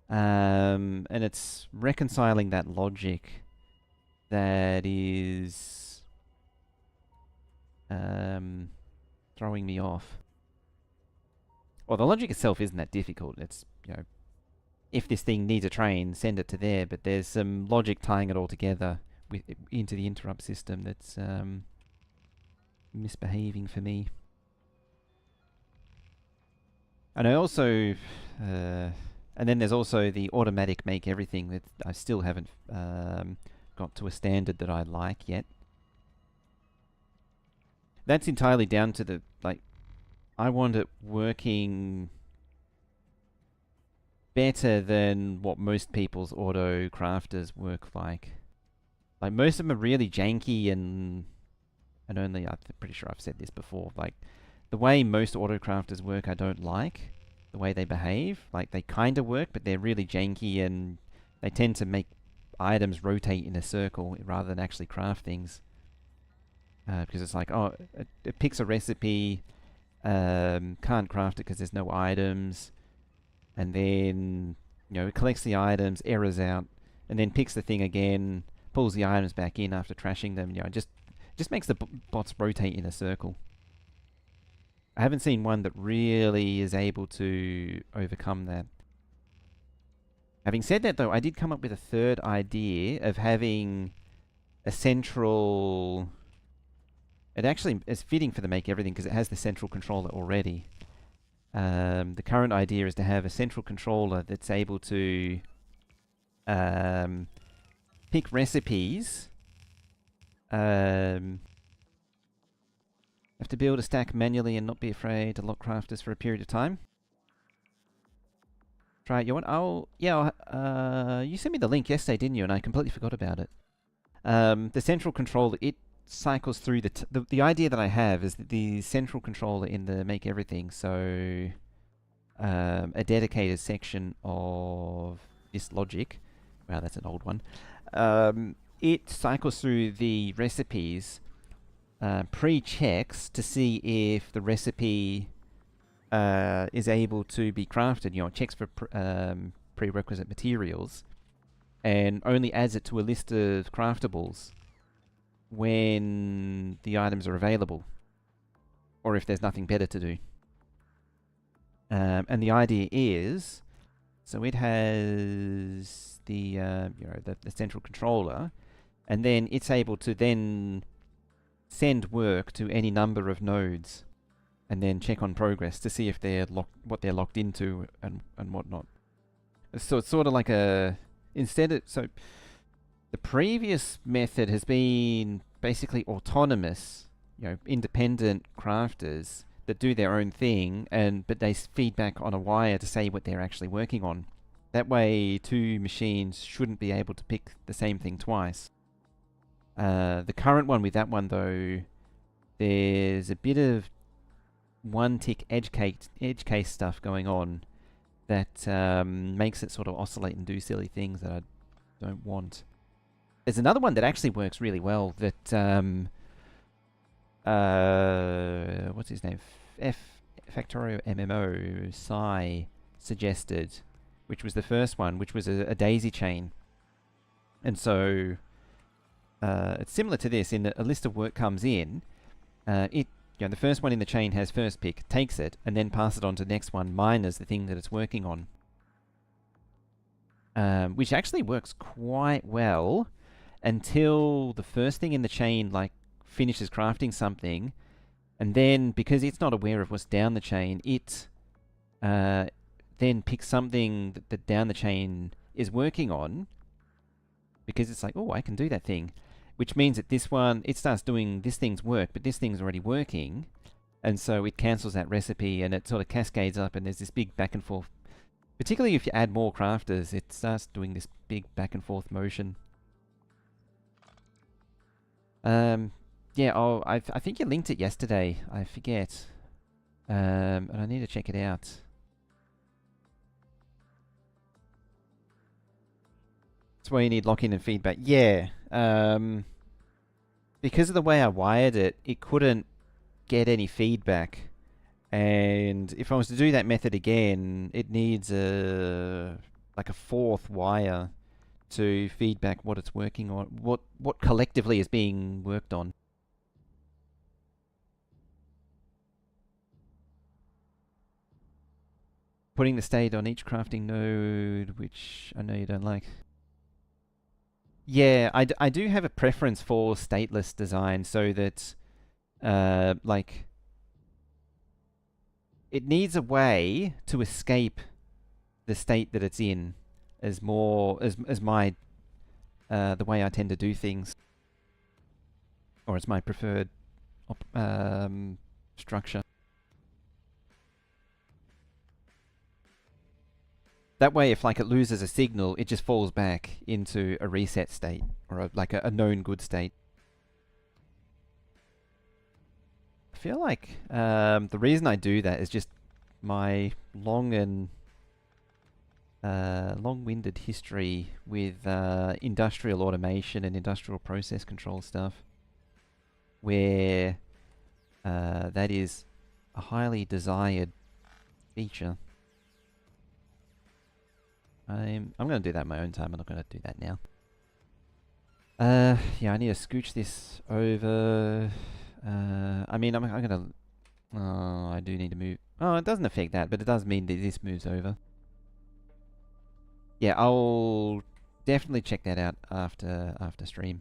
And it's reconciling that logic that is... throwing me off. Well, the logic itself isn't that difficult. It's, you know, if this thing needs a train, send it to there. But there's some logic tying it all together into the interrupt system that's misbehaving for me. And I also, and then there's also the automatic make everything that I still haven't got to a standard that I like yet. That's entirely down to the, like, I want it working better than what most people's auto crafters work like. Like, most of them are really janky and only, I'm pretty sure I've said this before, like, the way most auto crafters work I don't like. The way they behave. Like, they kind of work, but they're really janky and they tend to make items rotate in a circle rather than actually craft things. Because it's like, oh, it picks a recipe, can't craft it because there's no items, and then, you know, it collects the items, errors out, and then picks the thing again, pulls the items back in after trashing them. You know, just makes the bots rotate in a circle. I haven't seen one that really is able to overcome that. Having said that, though, I did come up with a third idea of having a central... It actually is fitting for the make everything because it has the central controller already. The current idea is to have a central controller that's able to pick recipes. Have to build a stack manually and not be afraid to lock crafters for a period of time. Try it. You want? Oh, yeah. You sent me the link yesterday, didn't you? And I completely forgot about it. The central controller, it cycles through the idea that I have is that the central controller in the make everything. So a dedicated section of this logic. Wow, that's an old one. It cycles through the recipes. Pre-checks to see if the recipe is able to be crafted. You know, it checks for prerequisite materials, and only adds it to a list of craftables when the items are available, or if there's nothing better to do. And the idea is, so it has the you know, the central controller, and then it's able to then send work to any number of nodes and then check on progress to see if they're what they're locked into and whatnot. So it's sort of like a... So the previous method has been basically autonomous, you know, independent crafters that do their own thing, but they feed back on a wire to say what they're actually working on. That way, two machines shouldn't be able to pick the same thing twice. The current one with that one, though, there's a bit of one-tick edge case stuff going on that makes it sort of oscillate and do silly things that I don't want. There's another one that actually works really well that, what's his name? Factorio MMO, Psy, suggested, which was the first one, which was a daisy chain. And so... it's similar to this in that a list of work comes in. You know, the first one in the chain has first pick, takes it, and then passes it on to the next one, minus the thing that it's working on. Which actually works quite well until the first thing in the chain, like, finishes crafting something, and then, because it's not aware of what's down the chain, it then picks something that down the chain is working on, because it's like, oh, I can do that thing. Which means that this one, it starts doing this thing's work, but this thing's already working. And so it cancels that recipe and it sort of cascades up and there's this big back and forth. Particularly if you add more crafters, it starts doing this big back and forth motion. Yeah, I think you linked it yesterday. I forget. And I need to check it out. That's why you need lock-in and feedback. Yeah. Because of the way I wired it, it couldn't get any feedback. And if I was to do that method again, it needs like a fourth wire to feedback what it's working on, what collectively is being worked on. Putting the state on each crafting node, which I know you don't like. Yeah, I do have a preference for stateless design so that, like, it needs a way to escape the state that it's in as more, as my, the way I tend to do things. Or as my preferred structure. That way, if like it loses a signal, it just falls back into a reset state or like a known good state. I feel like the reason I do that is just my long and long-winded history with industrial automation and industrial process control stuff, where that is a highly desired feature. I'm going to do that in my own time. I'm not going to do that now. Yeah, I need to scooch this over. I mean, I'm going to... Oh, I do need to move... Oh, it doesn't affect that, but it does mean that this moves over. Yeah, I'll definitely check that out after stream.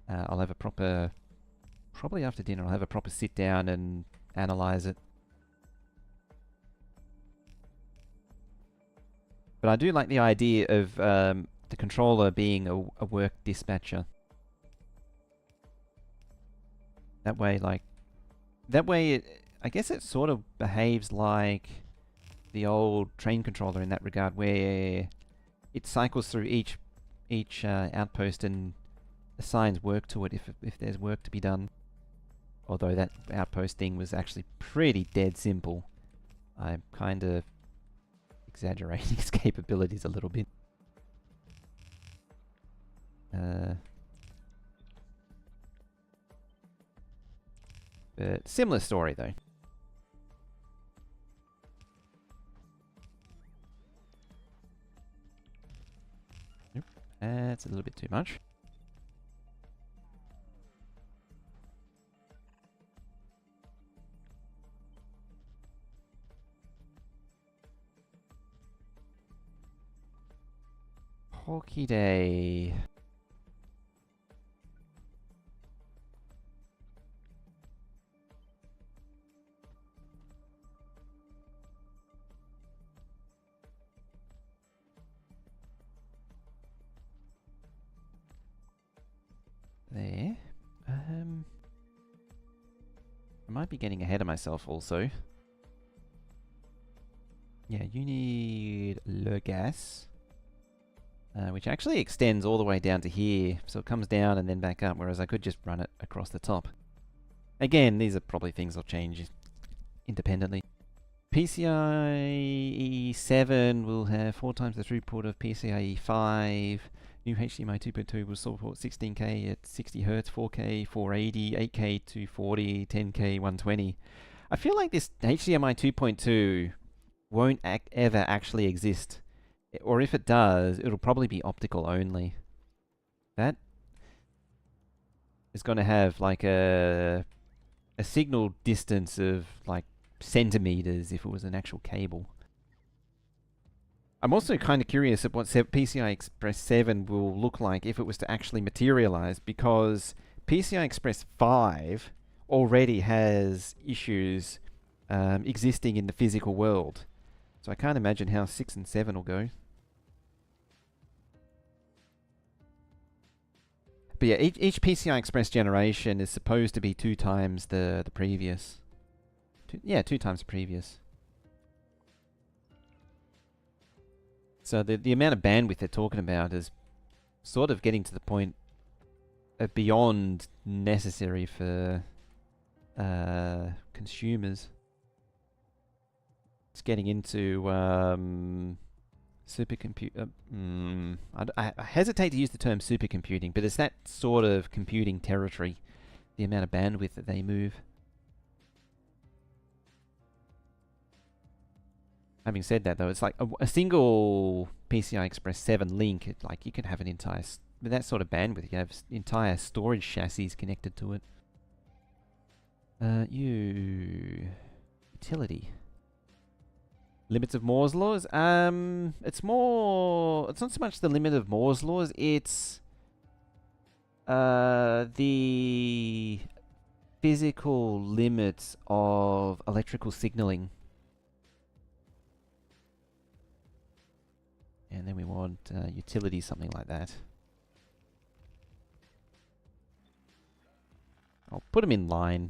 I'll have a proper... Probably after dinner, I'll have a proper sit down and analyze it. But I do like the idea of the controller being a work dispatcher. That way, I guess it sort of behaves like the old train controller in that regard, where it cycles through each outpost and assigns work to it if there's work to be done. Although that outpost thing was actually pretty dead simple. I'm kind of exaggerating its capabilities a little bit. But similar story though. Nope, that's a little bit too much. Porky Day. There. I might be getting ahead of myself also. Yeah, you need le gas. Which actually extends all the way down to here, so it comes down and then back up, whereas I could just run it across the top. Again, these are probably things I'll change independently. PCIe 7 will have 4 times the throughput of PCIe 5. New HDMI 2.2 will support 16K at 60 Hz, 4K, 480, 8K, 240, 10K, 120. I feel like this HDMI 2.2 won't ever actually exist. Or if it does, it'll probably be optical only. That is going to have like a signal distance of like centimeters if it was an actual cable. I'm also kind of curious at what PCI Express 7 will look like if it was to actually materialize, because PCI Express 5 already has issues existing in the physical world. So I can't imagine how 6 and 7 will go. But yeah, each PCI Express generation is supposed to be 2 times the previous. 2 times the previous. So the amount of bandwidth they're talking about is sort of getting to the point of beyond necessary for consumers. It's getting into supercomputer. I hesitate to use the term supercomputing, but it's that sort of computing territory. The amount of bandwidth that they move. Having said that, though, it's like a single PCI Express 7 link. Like you can have an entire, with that sort of bandwidth, you have entire storage chassis connected to it. Utility. Limits of Moore's laws? It's more... It's not so much the limit of Moore's laws, it's... the physical limits of electrical signaling. And then we want utility, something like that. I'll put them in line.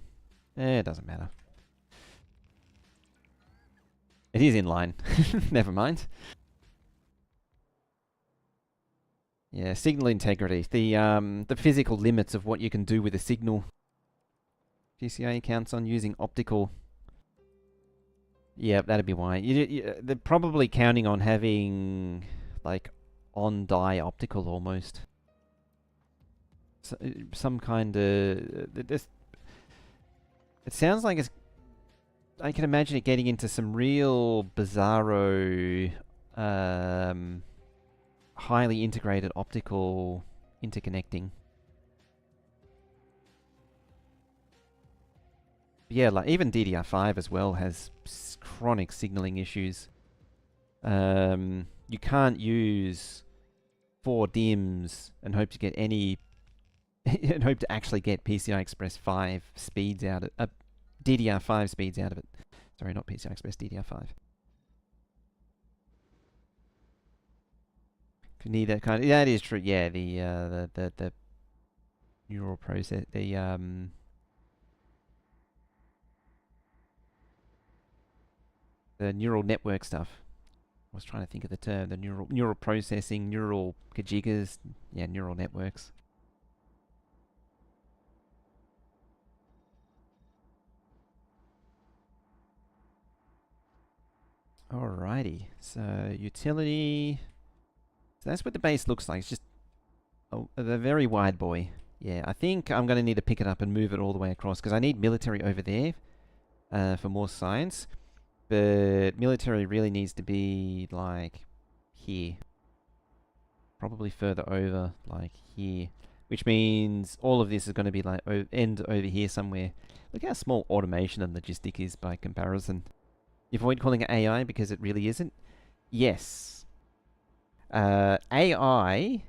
It doesn't matter. It is in line. Never mind. Yeah, signal integrity. The physical limits of what you can do with a signal. PCIe counts on using optical. Yeah, that'd be why. They're probably counting on having, like, on-die optical almost. So, some kind of... It sounds like it's... I can imagine it getting into some real bizarro, highly integrated optical interconnecting. Yeah, like even DDR5 as well has chronic signaling issues. You can't use 4 DIMMs and hope to get any and hope to actually get PCI Express 5 speeds out of DDR5 speeds out of it. Sorry, not PCI Express, DDR5. You need that kind of... Yeah, that is true. Yeah, the neural process... The neural network stuff. I was trying to think of the term. The neural processing, neural kajigas. Yeah, neural networks. Alrighty. So, utility. So that's what the base looks like. It's just a very wide boy. Yeah, I think I'm going to need to pick it up and move it all the way across because I need military over there for more science. But military really needs to be, like, here. Probably further over, like here. Which means all of this is going to be, like, end over here somewhere. Look how small automation and logistic is by comparison. You avoid calling it AI because it really isn't? Yes. AI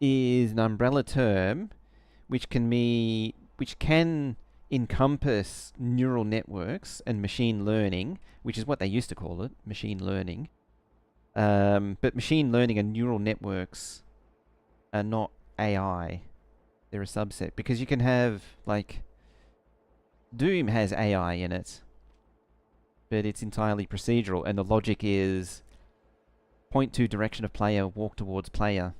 is an umbrella term which can encompass neural networks and machine learning, which is what they used to call it, machine learning. But machine learning and neural networks are not AI. They're a subset. Because you can have, like... Doom has AI in it. But it's entirely procedural, and the logic is... point to direction of player, walk towards player.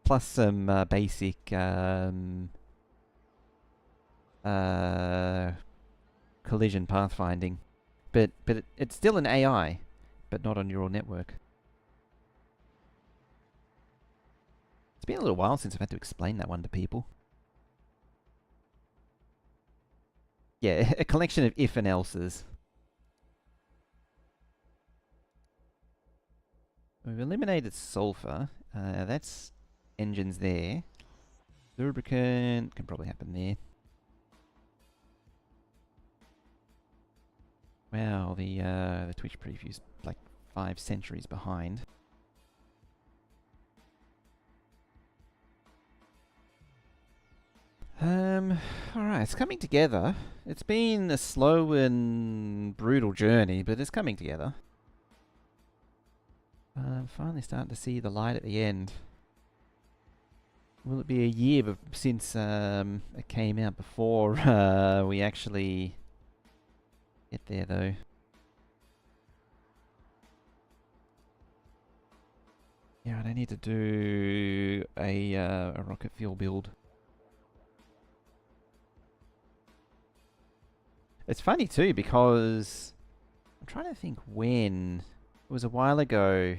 Plus some basic... collision pathfinding. But it's still an AI, but not a neural network. It's been a little while since I've had to explain that one to people. Yeah, a collection of if and else's. We've eliminated sulfur. That's engines there. Lubricant can probably happen there. Wow, the Twitch preview's like 5 centuries behind. Alright, it's coming together. It's been a slow and brutal journey, but it's coming together. I'm finally starting to see the light at the end. Will it be a year since it came out before we actually get there, though? Yeah, I need to do a rocket fuel build. It's funny too because I'm trying to think when. It was a while ago,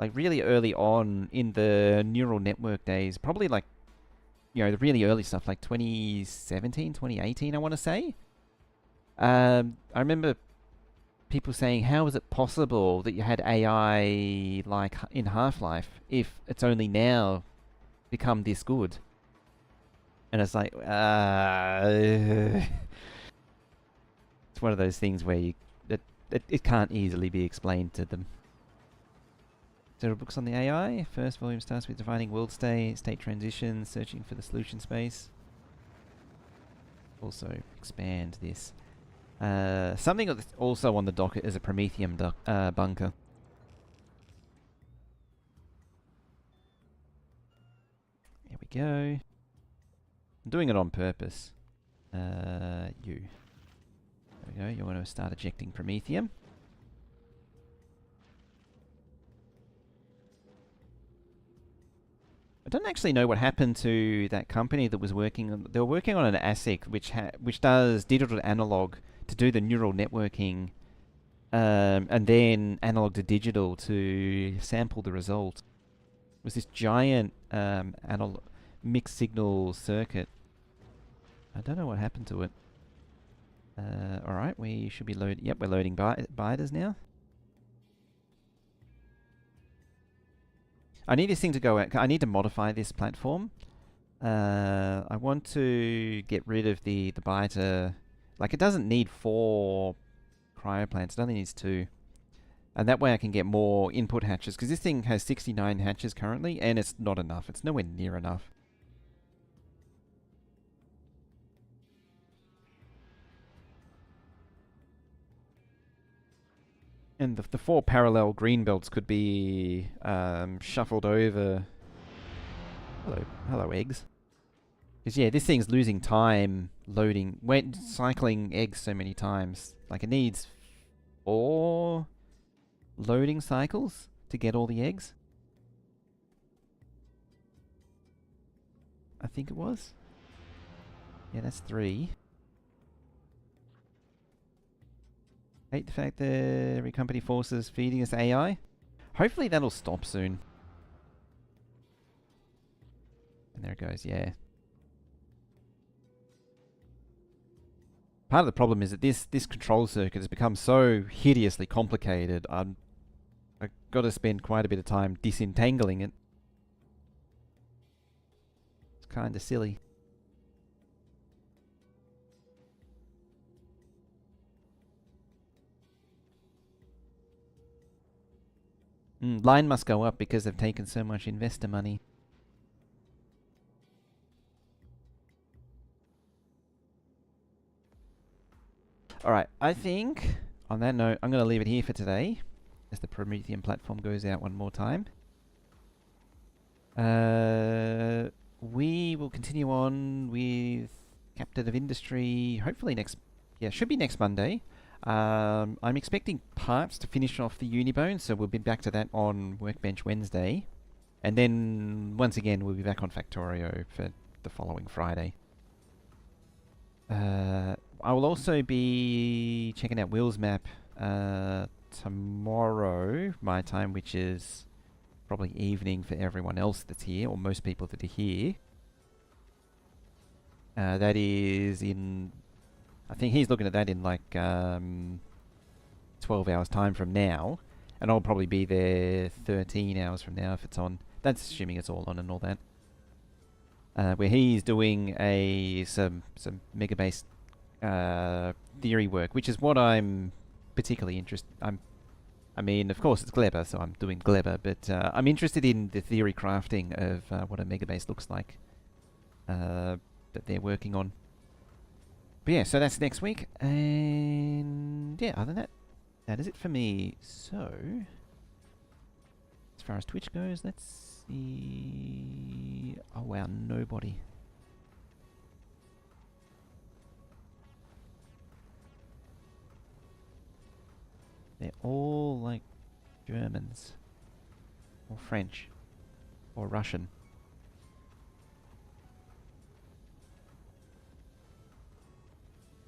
like really early on in the neural network days, probably like, you know, the really early stuff, like 2017, 2018, I want to say. I remember people saying, how is it possible that you had AI like in Half-Life if it's only now become this good? And it's like, it's one of those things where it can't easily be explained to them. Several books on the AI. First volume starts with defining world state, state transitions, searching for the solution space. Also expand this. Something that's also on the docket is a Prometheum bunker. There we go. I'm doing it on purpose. There we go. You want to start ejecting Prometheum. I don't actually know what happened to that company that was working on. They were working on an ASIC which does digital to analog to do the neural networking, and then analog to digital to sample the result. It was this giant analog mixed signal circuit. I don't know what happened to it. All right, we should be loading. Yep, we're loading BIDAs now. I need this thing to go out. I need to modify this platform. I want to get rid of the BIDA. Like, it doesn't need 4 cryo plants. It only needs 2. And that way I can get more input hatches. Because this thing has 69 hatches currently, and it's not enough. It's nowhere near enough. And the 4 parallel green belts could be shuffled over. Hello, eggs. Because yeah, this thing's losing time loading, cycling eggs so many times. Like, it needs 4 loading cycles to get all the eggs. I think it was. Yeah, that's 3. Hate the fact that every company forces feeding us AI. Hopefully that'll stop soon. And there it goes, yeah. Part of the problem is that this control circuit has become so hideously complicated. I've got to spend quite a bit of time disentangling it. It's kind of silly. Line must go up because they've taken so much investor money. Alright, I think, on that note, I'm going to leave it here for today, as the Prometheum platform goes out one more time. We will continue on with Captain of Industry, hopefully should be next Monday. I'm expecting parts to finish off the Unibone, so we'll be back to that on Workbench Wednesday. And then, once again, we'll be back on Factorio for the following Friday. I will also be checking out Will's map tomorrow, my time, which is probably evening for everyone else that's here, or most people that are here. That is in... I think he's looking at that in like 12 hours time from now, and I'll probably be there 13 hours from now if it's on. That's assuming it's all on and all that. Where he's doing some Megabase theory work, which is what I'm particularly interested. I mean, of course it's Glebber, so I'm doing Glebber, but I'm interested in the theory crafting of what a Megabase looks like that they're working on. But yeah, so that's next week, and yeah, other than that, that is it for me. So, as far as Twitch goes, let's see. Oh wow, nobody. They're all like Germans, or French, or Russian.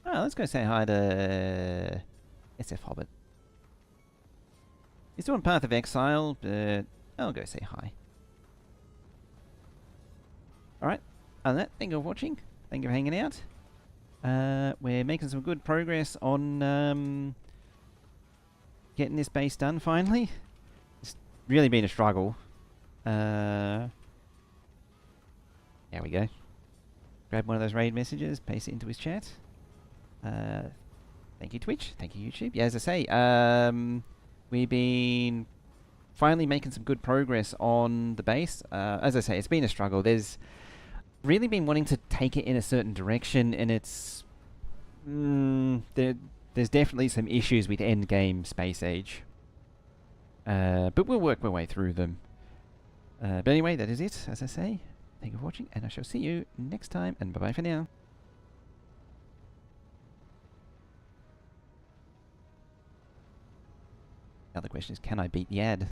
Oh, let's go say hi to SF Hobbit. He's doing Path of Exile, but I'll go say hi. Alright, other than that, thank you for watching. Thank you for hanging out. We're making some good progress on getting this base done finally. It's really been a struggle. There we go. Grab one of those raid messages, paste it into his chat. Thank you, Twitch. Thank you, YouTube. Yeah, as I say, we've been finally making some good progress on the base. As I say, it's been a struggle. There's really been wanting to take it in a certain direction, and it's... there's definitely some issues with endgame Space Age. But we'll work our way through them. But anyway, that is it, as I say. Thank you for watching, and I shall see you next time, and bye-bye for now. Now the question is, can I beat the ad?